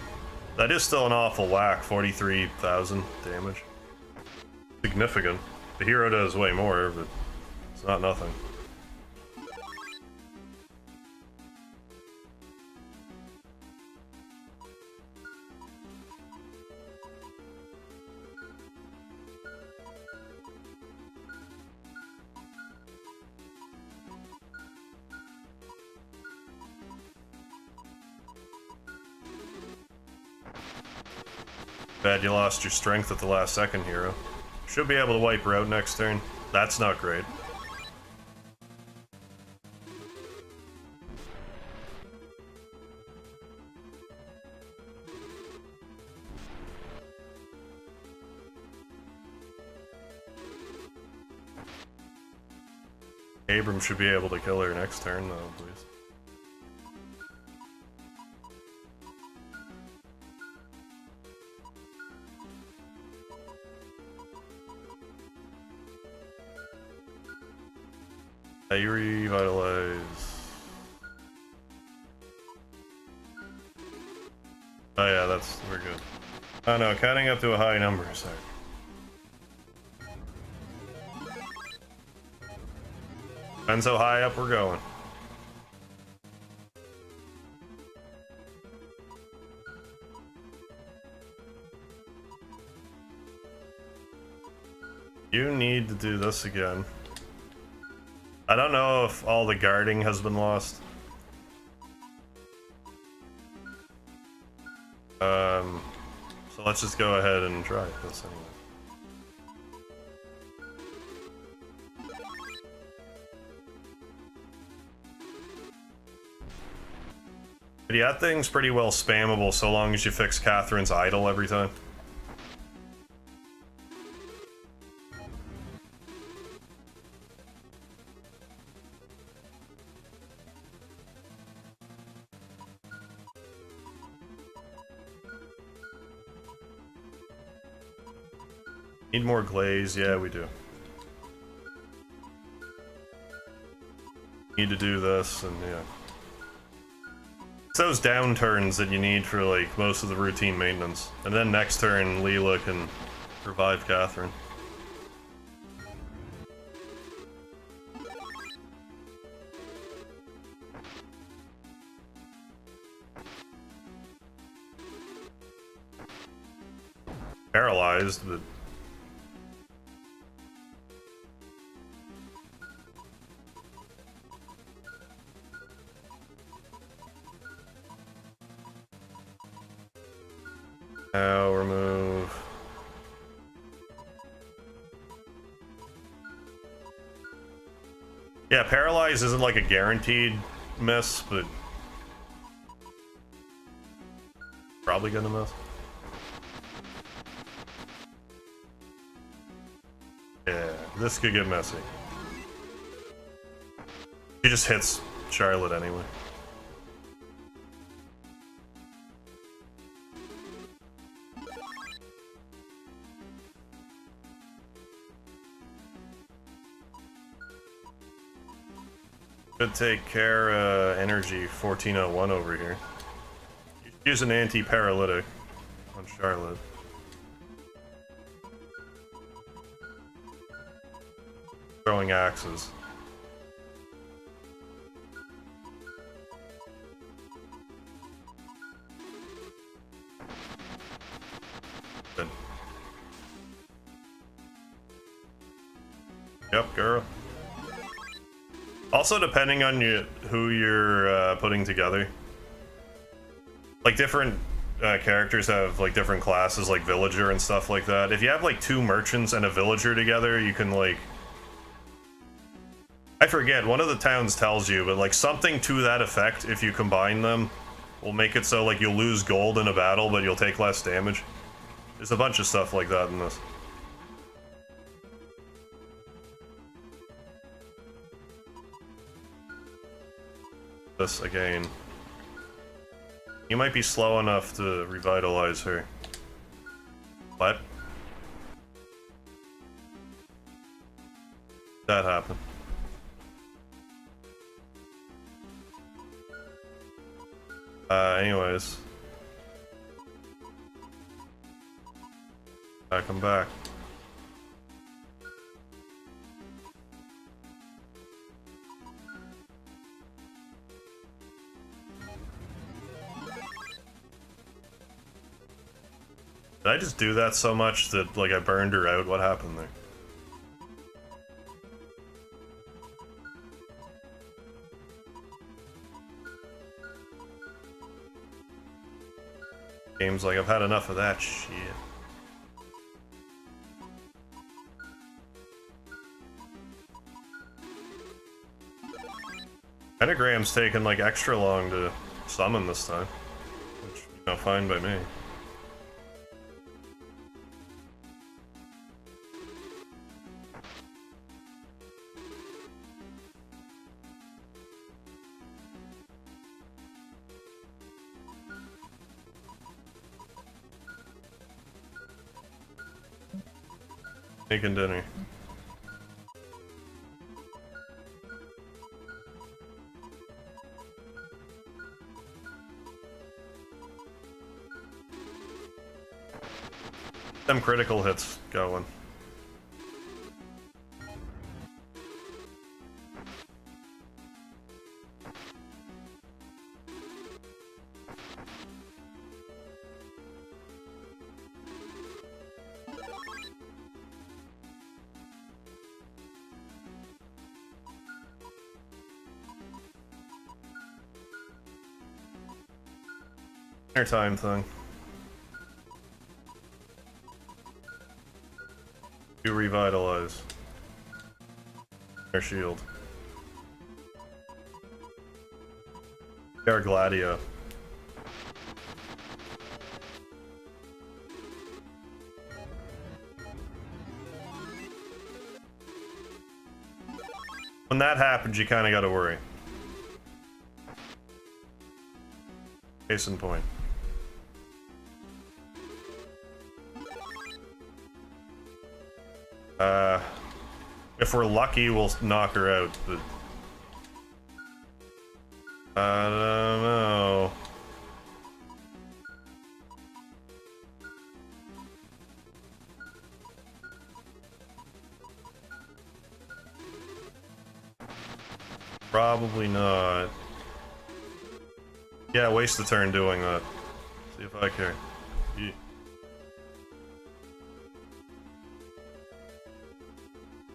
that is still an awful whack. 43,000 damage. Significant. The hero does way more, but it's not nothing. Bad you lost your strength at the last second, hero. Should be able to wipe her out next turn. That's not great. Abram should be able to kill her next turn, though, please. I revitalize. Oh yeah, we're good. Oh no, counting up to a high number, sorry. Depends how high up we're going. You need to do this again. I don't know if all the guarding has been lost. So let's just go ahead and try this anyway. But yeah, that thing's pretty well spammable so long as you fix Catherine's idol every time. Need more glaze, yeah we do. Need to do this, and yeah. It's those down turns that you need for like most of the routine maintenance. And then next turn, Leela can revive Catherine. Paralyzed, but now remove. Yeah, paralyze isn't like a guaranteed miss, but probably gonna miss. Yeah, this could get messy. He just hits Charlotte anyway. Should take care energy 1401 over here. You should use an anti-paralytic on Charlotte. Throwing axes. Good. Yep, girl. Also, depending on who you're putting together, like different characters have like different classes, like villager and stuff like that. If you have like 2 merchants and a villager together, you can like, I forget, one of the towns tells you, but like something to that effect, if you combine them, will make it so like you'll lose gold in a battle, but you'll take less damage. There's a bunch of stuff like that in this. This again. You might be slow enough to revitalize her. What? That happened. Anyways. Come back. Did I just do that so much that, like, I burned her out? What happened there? Game's like, I've had enough of that shit. Pentagram's taking, like, extra long to summon this time. Which, you know, fine by me. Making dinner. Them critical hits going. Time thing. You revitalize. Their shield. Our Gladio. When that happens, you kind of got to worry. Case in point. If we're lucky, we'll knock her out, but I don't know. Probably not. Yeah, waste the turn doing that. See if I care. Yeah.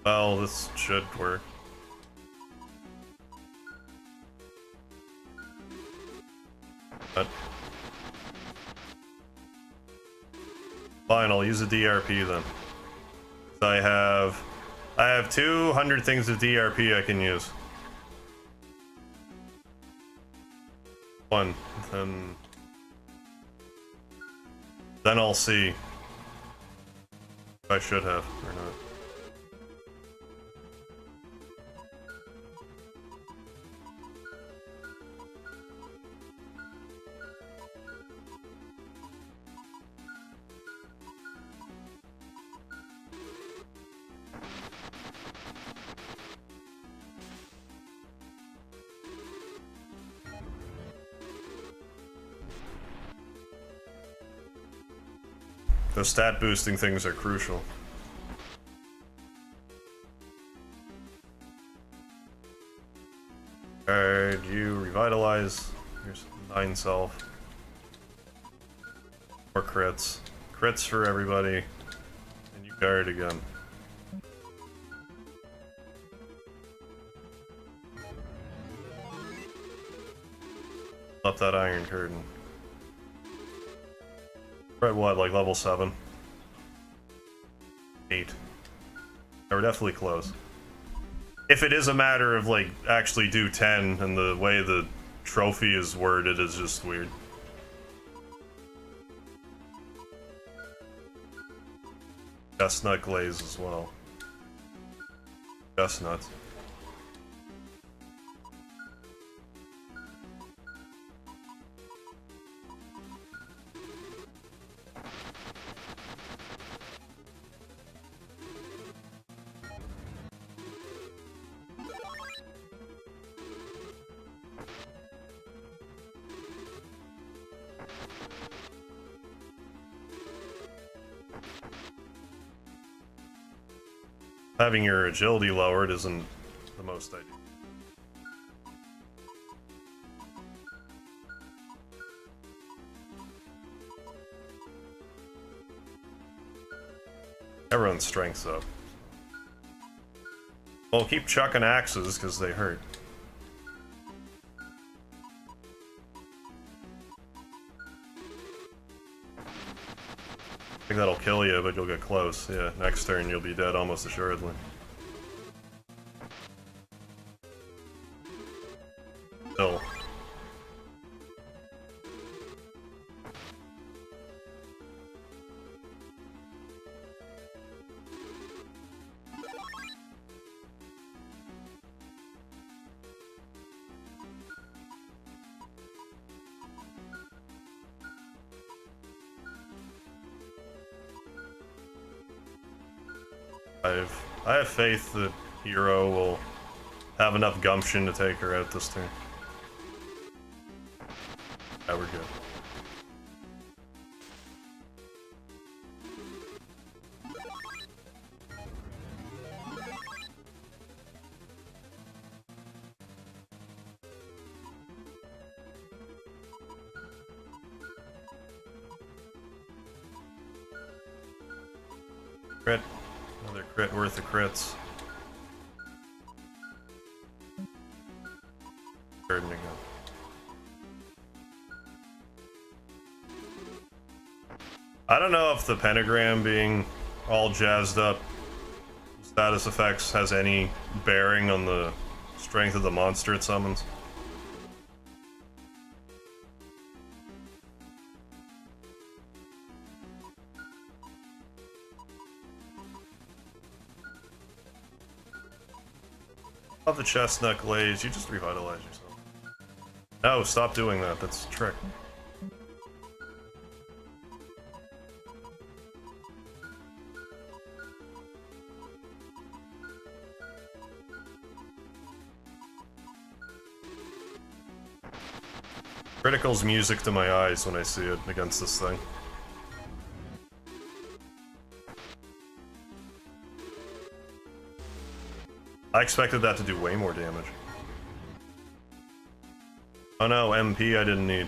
Well, this should work. But fine, I'll use a DRP then. I have 200 things of DRP I can use. One, then I'll see if I should have or not. Those stat boosting things are crucial. Alright, you revitalize. Here's 9 self. More crits. Crits for everybody. And you guard again. Up that Iron Curtain. We're at what, like level 7? 8. We're definitely close. If it is a matter of, like, actually do 10, and the way the trophy is worded is just weird. Chestnut glaze as well. Chestnuts. Having your agility lowered isn't the most ideal. Everyone's strength's up. Well, keep chucking axes because they hurt. I think that'll kill you, but you'll get close. Yeah, next turn you'll be dead almost assuredly. Still. I have faith that Hero will have enough gumption to take her out this turn. Yeah, we're good. Crit. Another crit worth of crits. Burden again. I don't know if the pentagram being all jazzed up status effects has any bearing on the strength of the monster it summons. Love the chestnut glaze, you just revitalize yourself. No, stop doing that, that's a trick. Critical's music to my eyes when I see it against this thing. I expected that to do way more damage. Oh no, MP I didn't need.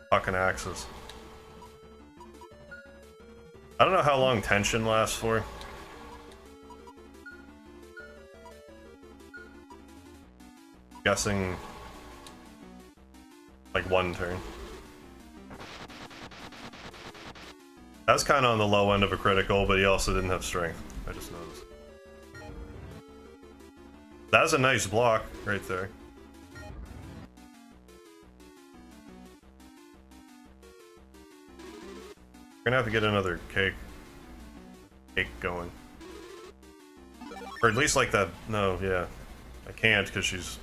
Fucking axes. I don't know how long tension lasts for. Guessing like 1 turn. That was kind of on the low end of a critical, but he also didn't have strength. I just noticed. That was a nice block right there. We're gonna have to get another cake going. Or at least like that. No, yeah. I can't because she's...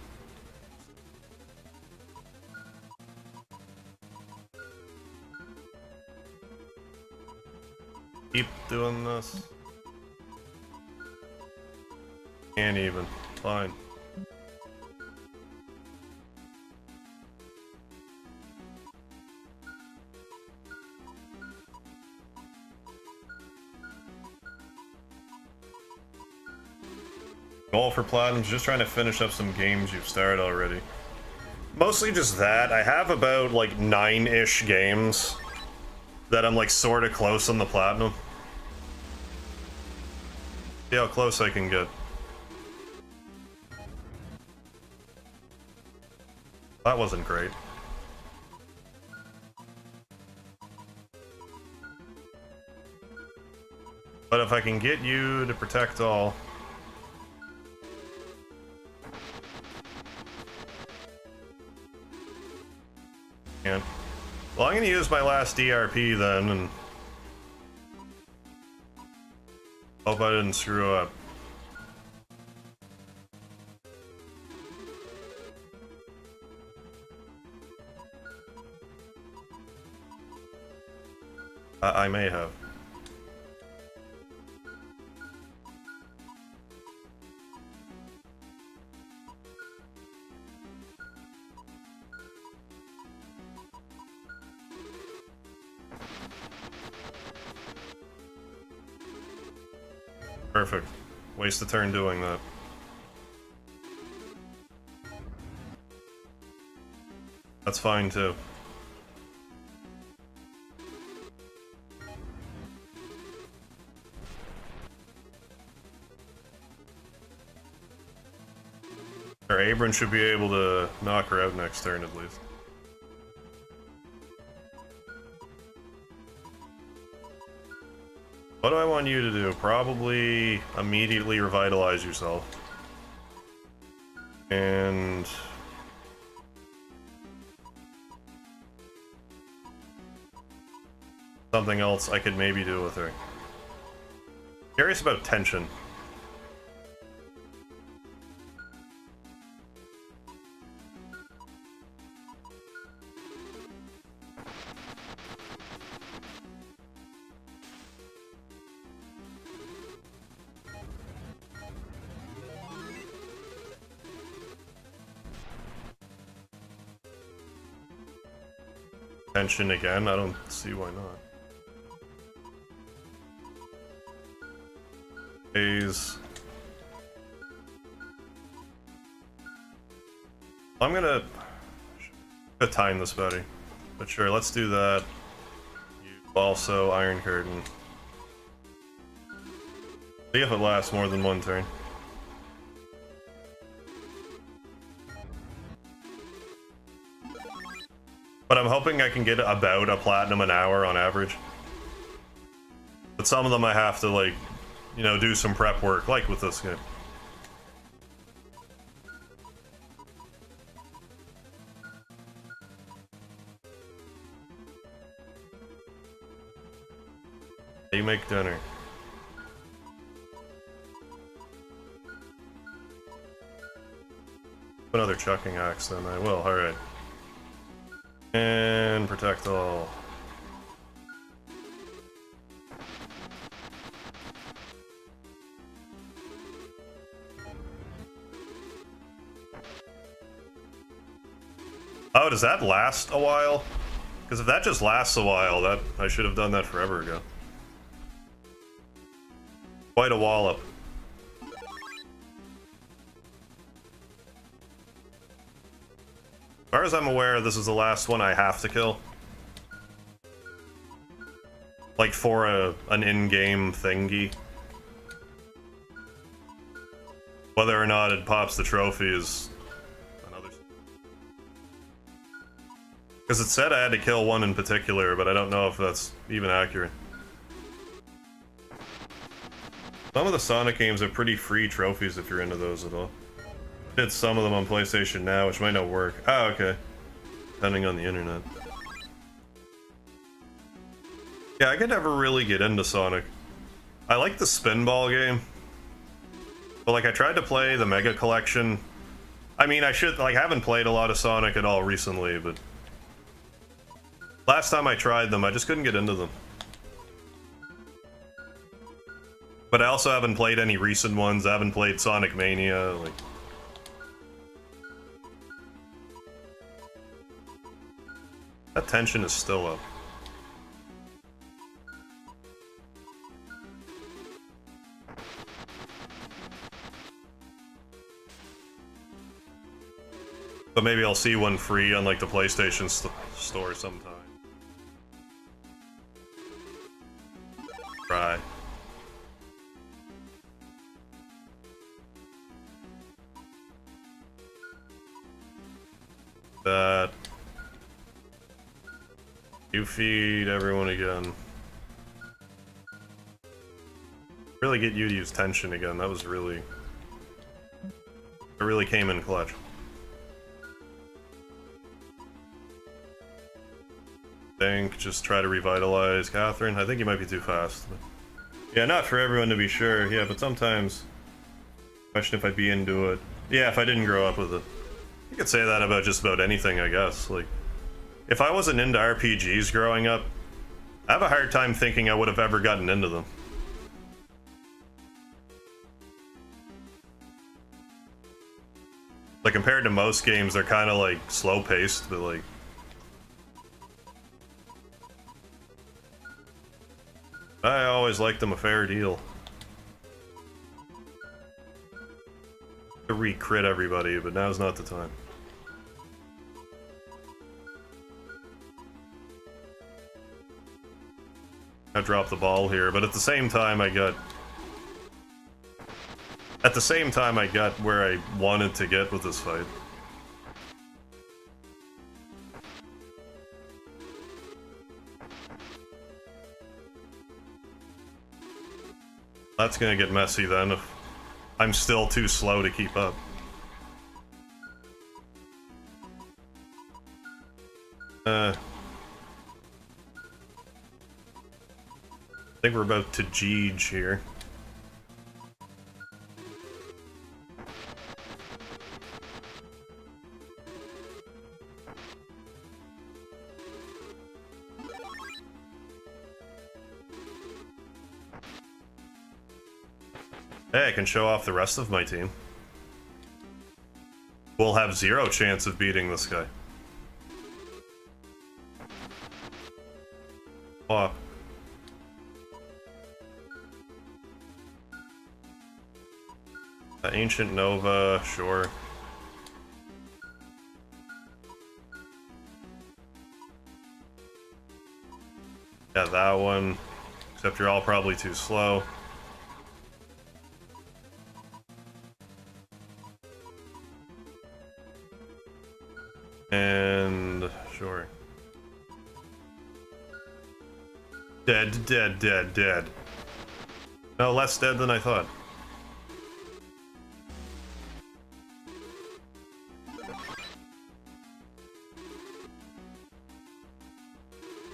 keep doing this. Can't even. Fine. Goal for Platinum's just trying to finish up some games you've started already. Mostly just that. I have about like 9-ish games that I'm like sort of close on the Platinum. See how close I can get. That wasn't great. But if I can get you to protect all... Can't. Well, I'm gonna use my last DRP then, and... hope I didn't screw up. I may have. Perfect. Waste a turn doing that. That's fine too. Or Abram should be able to knock her out next turn at least. What do I want you to do? Probably immediately revitalize yourself. And... something else I could maybe do with her. Curious about tension. Tension again? I don't see why not. Phase. I'm gonna time this, buddy. But sure, let's do that. You also Iron Curtain. See if it lasts more than one turn. But I'm hoping I can get about a platinum an hour on average. But some of them I have to, like, you know, do some prep work, like with this game. You make dinner. Another chucking axe then, I will, alright. And protect all. Oh, does that last a while? Because if that just lasts a while, that I should have done that forever ago. Quite a wallop. As far as I'm aware, this is the last one I have to kill. Like for an in-game thingy. Whether or not it pops the trophy is another... Because it said I had to kill one in particular, but I don't know if that's even accurate. Some of the Sonic games are pretty free trophies if you're into those at all. Did some of them on PlayStation Now, which might not work. Oh, okay. Depending on the internet. Yeah, I could never really get into Sonic. I like the Spinball game. But, like, I tried to play the Mega Collection. I mean, I haven't played a lot of Sonic at all recently, but... last time I tried them, I just couldn't get into them. But I also haven't played any recent ones. I haven't played Sonic Mania, like... That tension is still up. But maybe I'll see one free on like the PlayStation store sometime. Right. That. You feed everyone again. Really get you to use tension again. That was really... It really came in clutch. Think, just try to revitalize Catherine. I think you might be too fast. But... Yeah, not for everyone to be sure. Yeah, but sometimes... Question if I'd be into it. Yeah, if I didn't grow up with it. You could say that about just about anything, I guess. Like, if I wasn't into RPGs growing up, I have a hard time thinking I would have ever gotten into them. Like, compared to most games, they're kind of like slow-paced, but like... I always liked them a fair deal. To re-crit everybody, but now's not the time. I dropped the ball here, but at the same time I got... At the same time I got where I wanted to get with this fight. That's gonna get messy then if I'm still too slow to keep up. I think we're about to Jeege here. Hey, I can show off the rest of my team. We'll have 0 chance of beating this guy. Oh. Ancient Nova, sure. Yeah, that one. Except you're all probably too slow. And... sure. Dead, dead, dead, dead. No, less dead than I thought.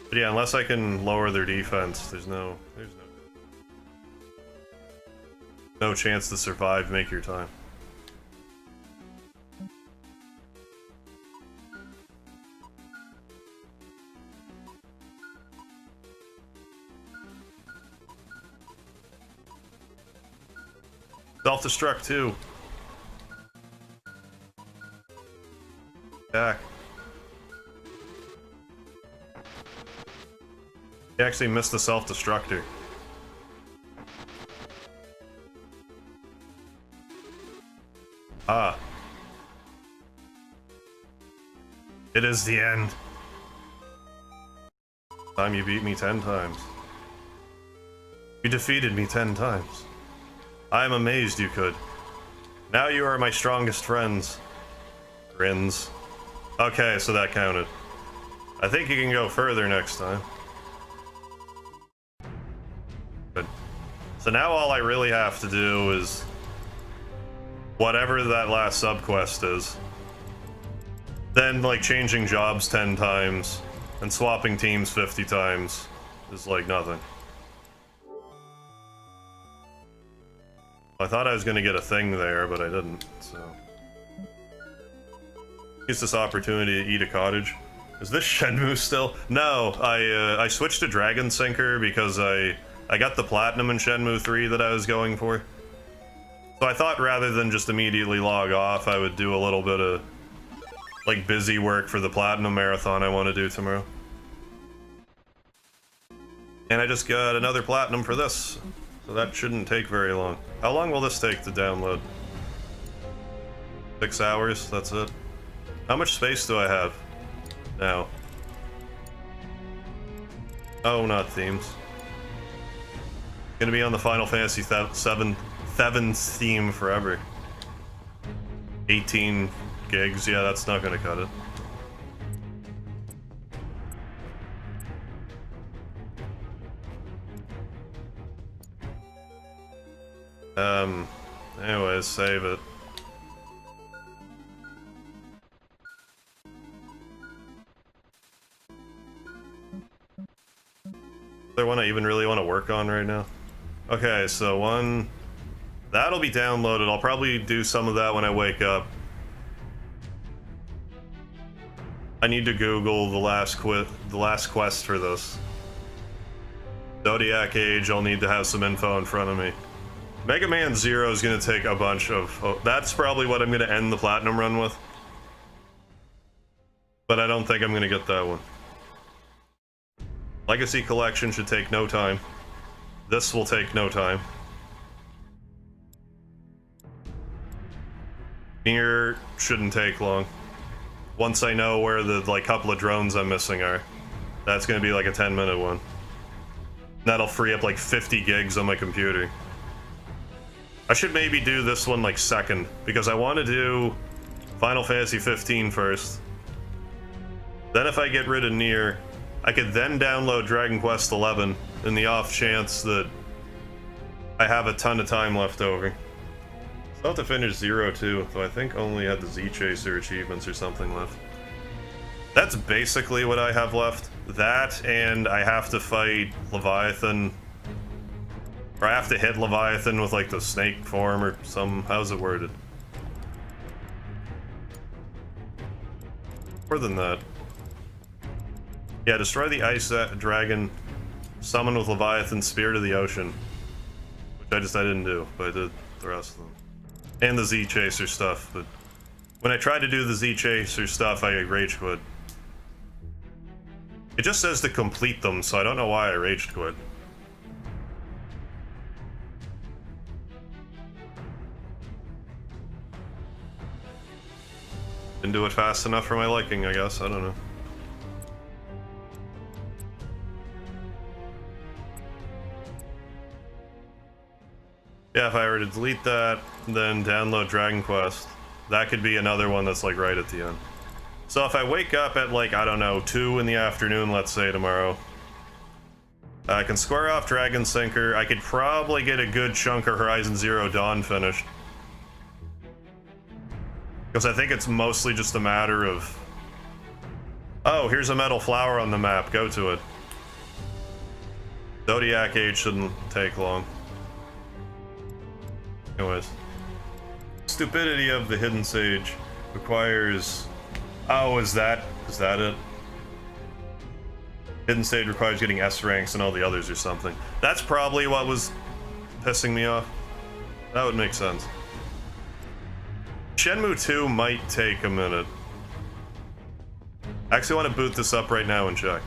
But yeah, unless I can lower their defense, there's no chance to survive, make your time. Self-destruct too. Back. He actually missed the self-destructor. Ah. It is the end. Time you beat me 10 times. You defeated me 10 times. I am amazed you could. Now you are my strongest friends. Grins. Okay, so that counted. I think you can go further next time. Good. So now all I really have to do is... whatever that last subquest is. Then, like, changing jobs 10 times and swapping teams 50 times is like nothing. I thought I was gonna get a thing there, but I didn't, so... Use this opportunity to eat a cottage. Is this Shenmue still? No, I switched to Dragon Sinker because I I got the platinum in Shenmue 3 that I was going for. So I thought rather than just immediately log off, I would do a little bit of, like, busy work for the platinum marathon I want to do tomorrow. And I just got another platinum for this, so that shouldn't take very long. How long will this take to download? 6 hours, that's it. How much space do I have now? Oh, not themes. Gonna be on the Final Fantasy VII theme forever. 18 gigs, yeah, that's not gonna cut it. Anyways, save it. Is there one I even really want to work on right now? Okay, so one... That'll be downloaded. I'll probably do some of that when I wake up. I need to Google the last quest for this. Zodiac Age, I'll need to have some info in front of me. Mega Man Zero is going to take a bunch of... Oh, that's probably what I'm going to end the Platinum run with. But I don't think I'm going to get that one. Legacy Collection should take no time. This will take no time. Nier shouldn't take long. Once I know where the, like, couple of drones I'm missing are. That's going to be like a 10-minute one. That'll free up like 50 gigs on my computer. I should maybe do this one like second, because I want to do Final Fantasy 15 first. Then if I get rid of Nier, I could then download Dragon Quest 11 in the off chance that I have a ton of time left over. Still have to finish Zero too, though I think only had the Z Chaser achievements or something left. That's basically what I have left. That, and I have to fight Leviathan. Or I have to hit Leviathan with like the snake form or some... how's it worded? More than that. Yeah, destroy the ice dragon, summon with Leviathan, Spirit of the Ocean. Which I didn't do, but I did the rest of them. And the Z Chaser stuff, but when I tried to do the Z Chaser stuff, I rage quit. It just says to complete them, so I don't know why I rage quit. Didn't do it fast enough for my liking, I guess. I don't know. Yeah, if I were to delete that, then download Dragon Quest, that could be another one that's like right at the end. So if I wake up at like, I don't know, 2 in the afternoon, let's say tomorrow, I can square off Dragon Sinker. I could probably get a good chunk of Horizon Zero Dawn finished. Because I think it's mostly just a matter of... Oh, here's a metal flower on the map, go to it. Zodiac Age shouldn't take long. Anyways. Stupidity of the Hidden Sage requires... Oh, is that it? Hidden Sage requires getting S ranks and all the others or something. That's probably what was pissing me off. That would make sense. Shenmue 2 might take a minute. I actually want to boot this up right now and check.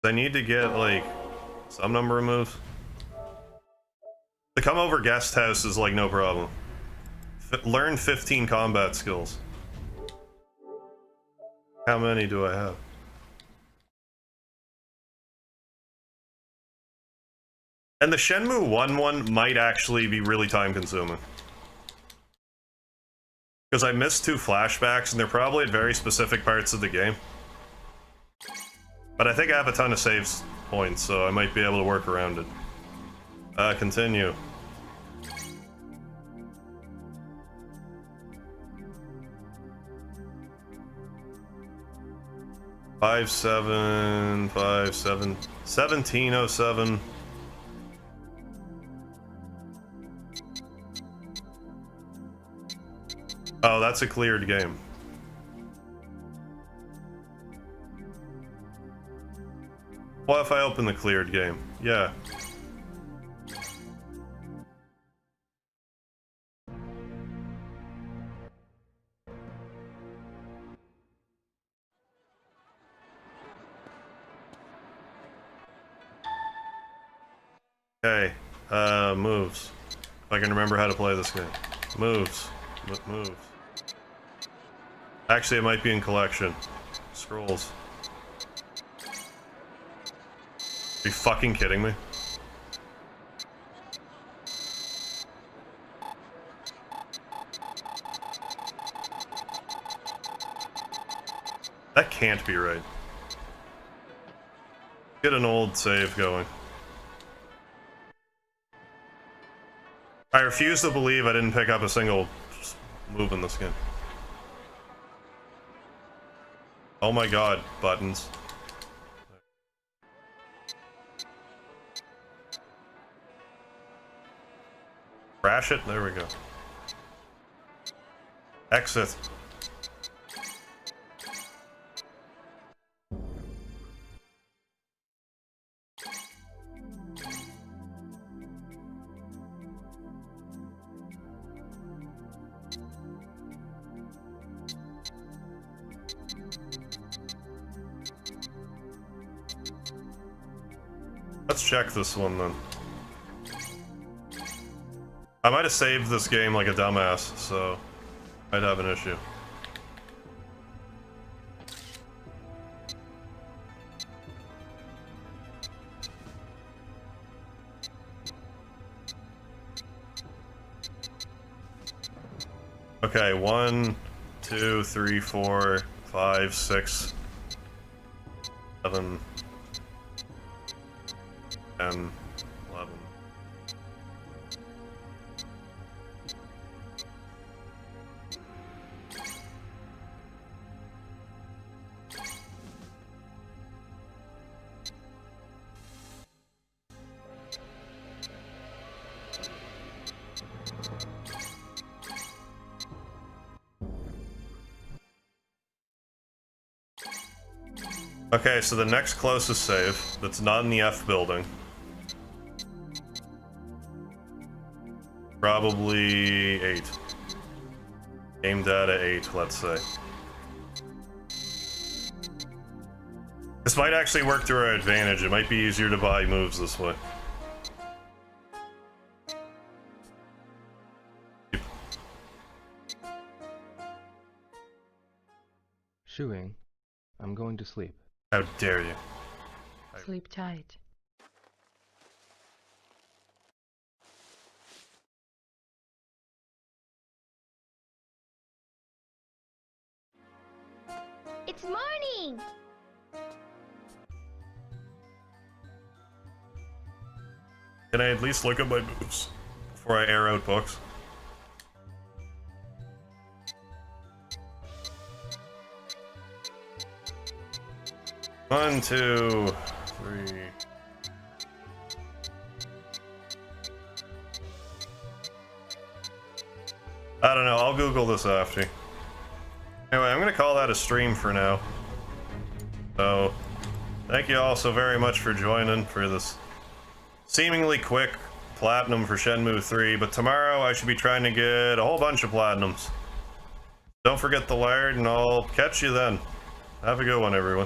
I need to get, like, some number of moves. The come over guest house is, like, no problem. Learn 15 combat skills. How many do I have? And the Shenmue 1 one might actually be really time-consuming. Because I missed 2 flashbacks, and they're probably at very specific parts of the game. But I think I have a ton of saves points, so I might be able to work around it. Continue. Five, 7, 5, 7, 1707. No, that's a cleared game. What if I open the cleared game? Yeah. Okay, moves. If I can remember how to play this game. Moves. Moves. Actually, it might be in collection. Scrolls. Are you fucking kidding me? That can't be right. Get an old save going. I refuse to believe I didn't pick up a single move in this game. Oh my god, buttons. Crash it? There we go. Exit. Let's check this one then. I might have saved this game like a dumbass, so I'd have an issue. Okay, 1, 2, 3, 4, 5, 6, 7, 10, 11. Okay, so the next closest save that's not in the F building. Probably 8. Game data 8, let's say. This might actually work to our advantage. It might be easier to buy moves this way. Shuing, I'm going to sleep. How dare you? Sleep tight. It's morning! Can I at least look at my moves before I air out books? One, 2, 3. I don't know, I'll Google this after. Anyway, I'm gonna call that a stream for now. So, thank you all so very much for joining for this seemingly quick platinum for Shenmue 3, but tomorrow I should be trying to get a whole bunch of platinums. Don't forget the lard, and I'll catch you then. Have a good one, everyone.